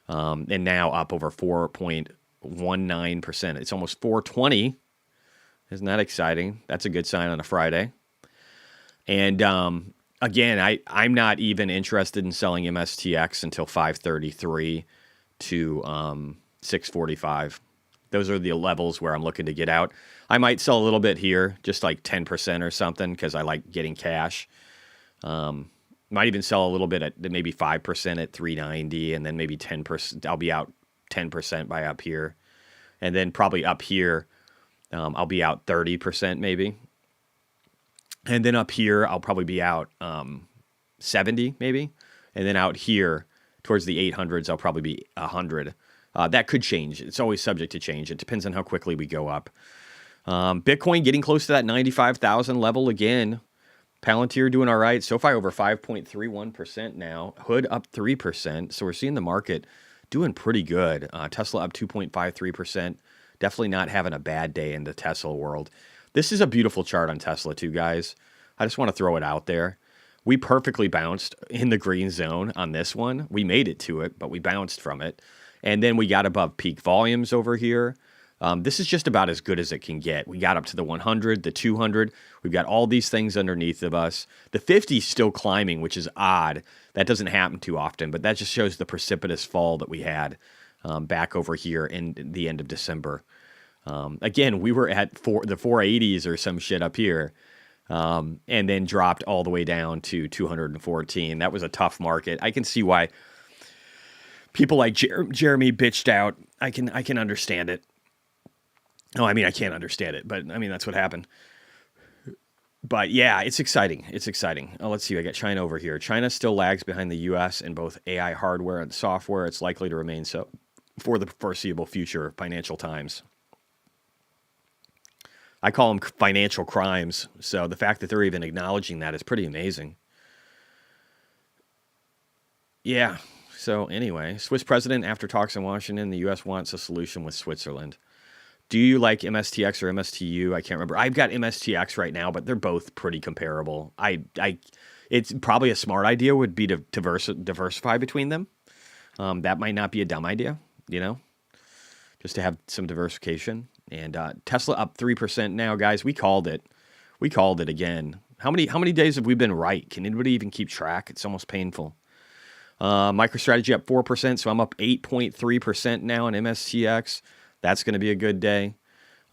And now up over 4.19%. It's almost 420. Isn't that exciting? That's a good sign on a Friday. And again, I'm not even interested in selling MSTX until 533 to 645. Those are the levels where I'm looking to get out. I might sell a little bit here, just like 10% or something, because I like getting cash. Might even sell a little bit at maybe 5% at 390, and then maybe 10%. I'll be out 10% by up here. And then probably up here, I'll be out 30% maybe. And then up here, I'll probably be out 70 maybe. And then out here, towards the 800s, I'll probably be 100. That could change. It's always subject to change. It depends on how quickly we go up. Bitcoin getting close to that 95,000 level again. Palantir doing all right. SoFi over 5.31% now. Hood up 3%. So we're seeing the market doing pretty good. Tesla up 2.53%. Definitely not having a bad day in the Tesla world. This is a beautiful chart on Tesla too, guys. I just want to throw it out there. We perfectly bounced in the green zone on this one. We made it to it, but we bounced from it. And then we got above peak volumes over here. This is just about as good as it can get. We got up to the 100, the 200. We've got all these things underneath of us. The 50 is still climbing, which is odd. That doesn't happen too often, but that just shows the precipitous fall that we had back over here in the end of December. Again, we were at the 480s or some shit up here, and then dropped all the way down to 214. That was a tough market. I can see why people like Jeremy bitched out. I can understand it. No, I mean, I can't understand it, but I mean, that's what happened. But yeah, it's exciting. It's exciting. Oh, let's see. I got China over here. China still lags behind the U.S. in both AI hardware and software. It's likely to remain so for the foreseeable future. Financial Times. I call them financial crimes. So the fact that they're even acknowledging that is pretty amazing. Yeah. So anyway, Swiss president after talks in Washington, the U.S. wants a solution with Switzerland. Do you like MSTX or MSTU? I can't remember. I've got MSTX right now, but they're both pretty comparable. It's probably a smart idea would be to diversify between them. That might not be a dumb idea, just to have some diversification. And Tesla up 3% now, guys. We called it. We called it again. How many days have we been right? Can anybody even keep track? It's almost painful. MicroStrategy up 4%, so I'm up 8.3% now in MSTX. That's going to be a good day.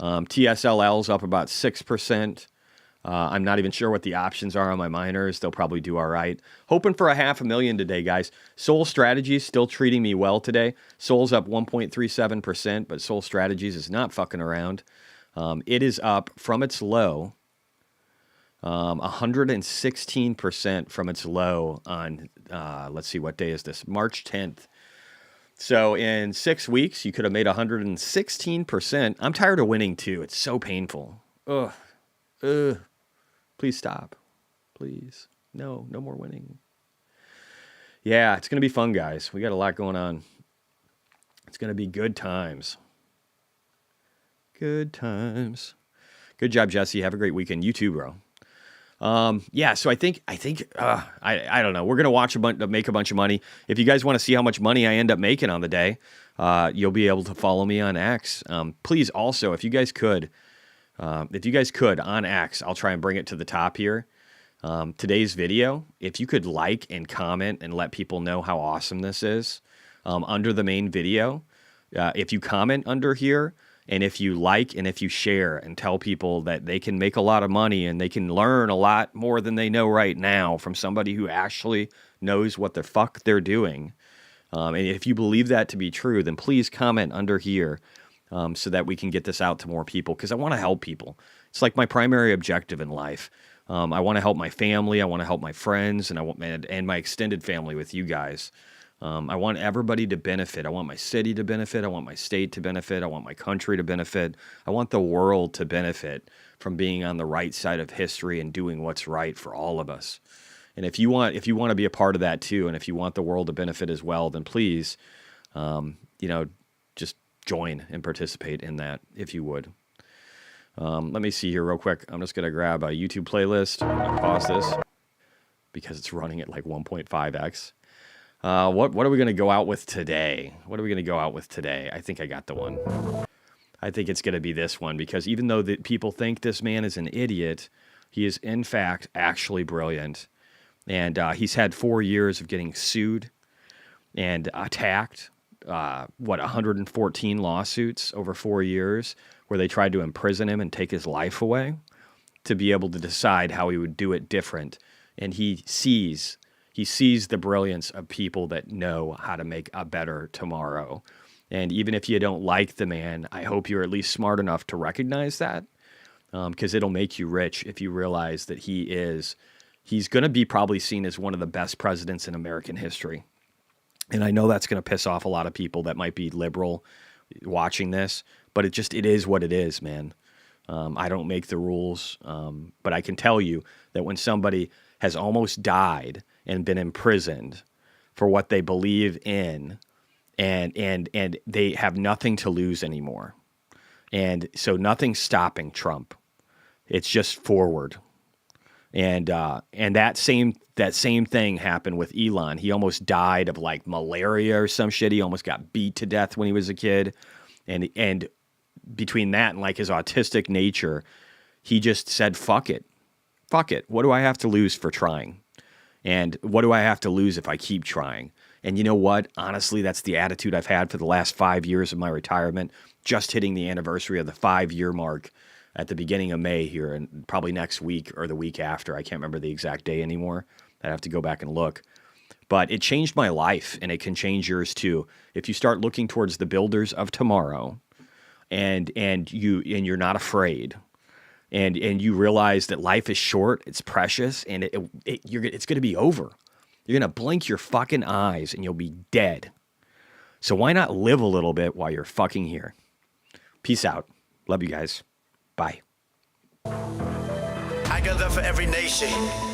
TSLL's up about 6%. I'm not even sure what the options are on my miners. They'll probably do all right. Hoping for $500,000 today, guys. Sol Strategies still treating me well today. Sol's up 1.37%, but Sol Strategies is not fucking around. It is up from its low, 116% from its low on, let's see, what day is this? March 10th. So in 6 weeks, you could have made 116%. I'm tired of winning too. It's so painful. Ugh. Please stop. Please. No more winning. Yeah, it's going to be fun, guys. We got a lot going on. It's going to be good times. Good times. Good job, Jesse. Have a great weekend. You too, bro. Yeah, so I think I don't know. We're going to make a bunch of money. If you guys want to see how much money I end up making on the day, you'll be able to follow me on X. Please also, if you guys could on X, I'll try and bring it to the top here. Today's video, if you could like and comment and let people know how awesome this is, under the main video, if you comment under here, and if you like and if you share and tell people that they can make a lot of money and they can learn a lot more than they know right now from somebody who actually knows what the fuck they're doing. And if you believe that to be true, then please comment under here so that we can get this out to more people, because I want to help people. It's like my primary objective in life. I want to help my family. I want to help my friends and my extended family with you guys. I want everybody to benefit. I want my city to benefit. I want my state to benefit. I want my country to benefit. I want the world to benefit from being on the right side of history and doing what's right for all of us. And if you want to be a part of that too, and if you want the world to benefit as well, then please, just join and participate in that if you would. Let me see here real quick. I'm just going to grab a YouTube playlist. Pause this because it's running at like 1.5x. What are we going to go out with today? I think I got the one. I think it's going to be this one because even though people think this man is an idiot, he is in fact actually brilliant. And he's had 4 years of getting sued and attacked. 114 lawsuits over 4 years where they tried to imprison him and take his life away to be able to decide how he would do it different. And he sees the brilliance of people that know how to make a better tomorrow. And even if you don't like the man, I hope you're at least smart enough to recognize that, because it'll make you rich if you realize that he's going to be probably seen as one of the best presidents in American history. And I know that's going to piss off a lot of people that might be liberal watching this, but it is what it is, man. I don't make the rules, but I can tell you that when somebody has almost died and been imprisoned for what they believe in, and they have nothing to lose anymore, and so nothing's stopping Trump. It's just forward. And that same thing happened with Elon. He almost died of like malaria or some shit. He almost got beat to death when he was a kid. And between that and like his autistic nature, he just said, fuck it. Fuck it. What do I have to lose for trying? And what do I have to lose if I keep trying? And you know what? Honestly, that's the attitude I've had for the last 5 years of my retirement, just hitting the anniversary of the 5-year mark at the beginning of May here, and probably next week or the week after. I can't remember the exact day anymore. I'd have to go back and look. But it changed my life, and it can change yours too. If you start looking towards the builders of tomorrow, and you're not afraid, and you realize that life is short, it's precious, and it's going to be over. You're going to blink your fucking eyes, and you'll be dead. So why not live a little bit while you're fucking here? Peace out. Love you guys. Bye. I got love for every nation.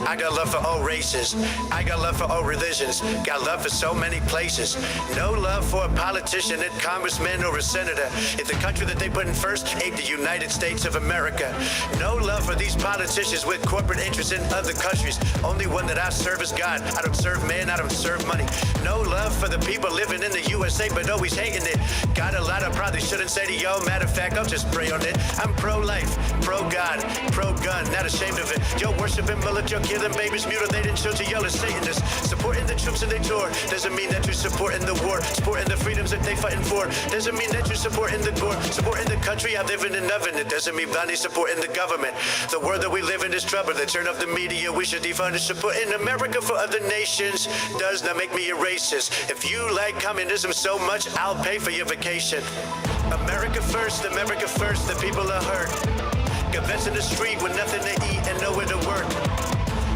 I got love for all races. I got love for all religions. Got love for so many places. No love for a politician, a congressman, or a senator. If the country that they put in first ain't the United States of America. No love for these politicians with corporate interests in other countries. Only one that I serve is God. I don't serve man, I don't serve money. No love for the people living in the USA, but always hating it. Got a lot I probably shouldn't say to yo. Matter of fact, I'll just pray on it. I'm pro-life, pro-God, pro-gun, not ashamed of it. Yo, worshiping bullet, yo, killing babies, mutilating children, yo, Satanists. Supporting the troops in their tour doesn't mean that you're supporting the war. Supporting the freedoms that they fighting for doesn't mean that you're supporting the gore. Supporting the country I live in and of it doesn't mean blindly supporting the government. The world that we live in is trouble. They turn off the media. We should defund and supporting America for other nations does not make me a racist. If you like communism so much, I'll pay for your vacation. America first, the people are hurt. Got vets in the street with nothing to eat and nowhere to work.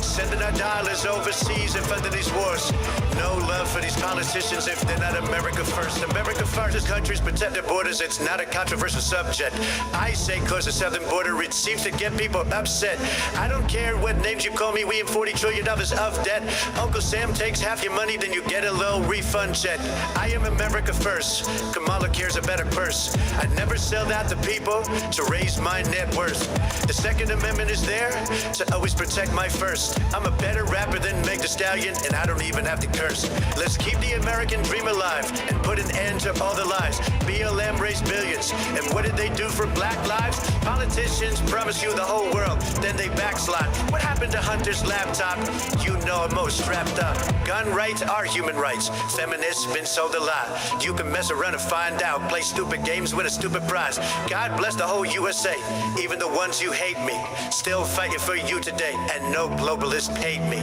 Sending our dollars overseas and funding these wars. No love for these politicians if they're not America first. America first. This country's protect their borders. It's not a controversial subject. I say cause the southern border, it seems to get people upset. I don't care what names you call me. We in $40 trillion of debt. Uncle Sam takes half your money, then you get a low refund check. I am America first. Kamala cares a better purse. I never sell out the people to raise my net worth. The Second Amendment is there to always protect my first. I'm a better rapper than Meg Thee Stallion, and I don't even have to curse. Let's keep the American dream alive and put an end to all the lies. BLM raised billions, and what did they do for black lives? Politicians promise you the whole world, then they backslide. What happened to Hunter's laptop? You know I'm most strapped up. Gun rights are human rights. Feminists been sold a lie. You can mess around and find out. Play stupid games with a stupid prize. God bless the whole USA, even the ones you hate me. Still fighting for you today, and no globalists hate me.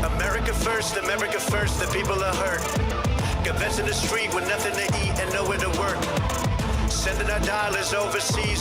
America first, the people are hurt. Got vets in the street with nothing to eat and nowhere to work. Sending our dollars overseas.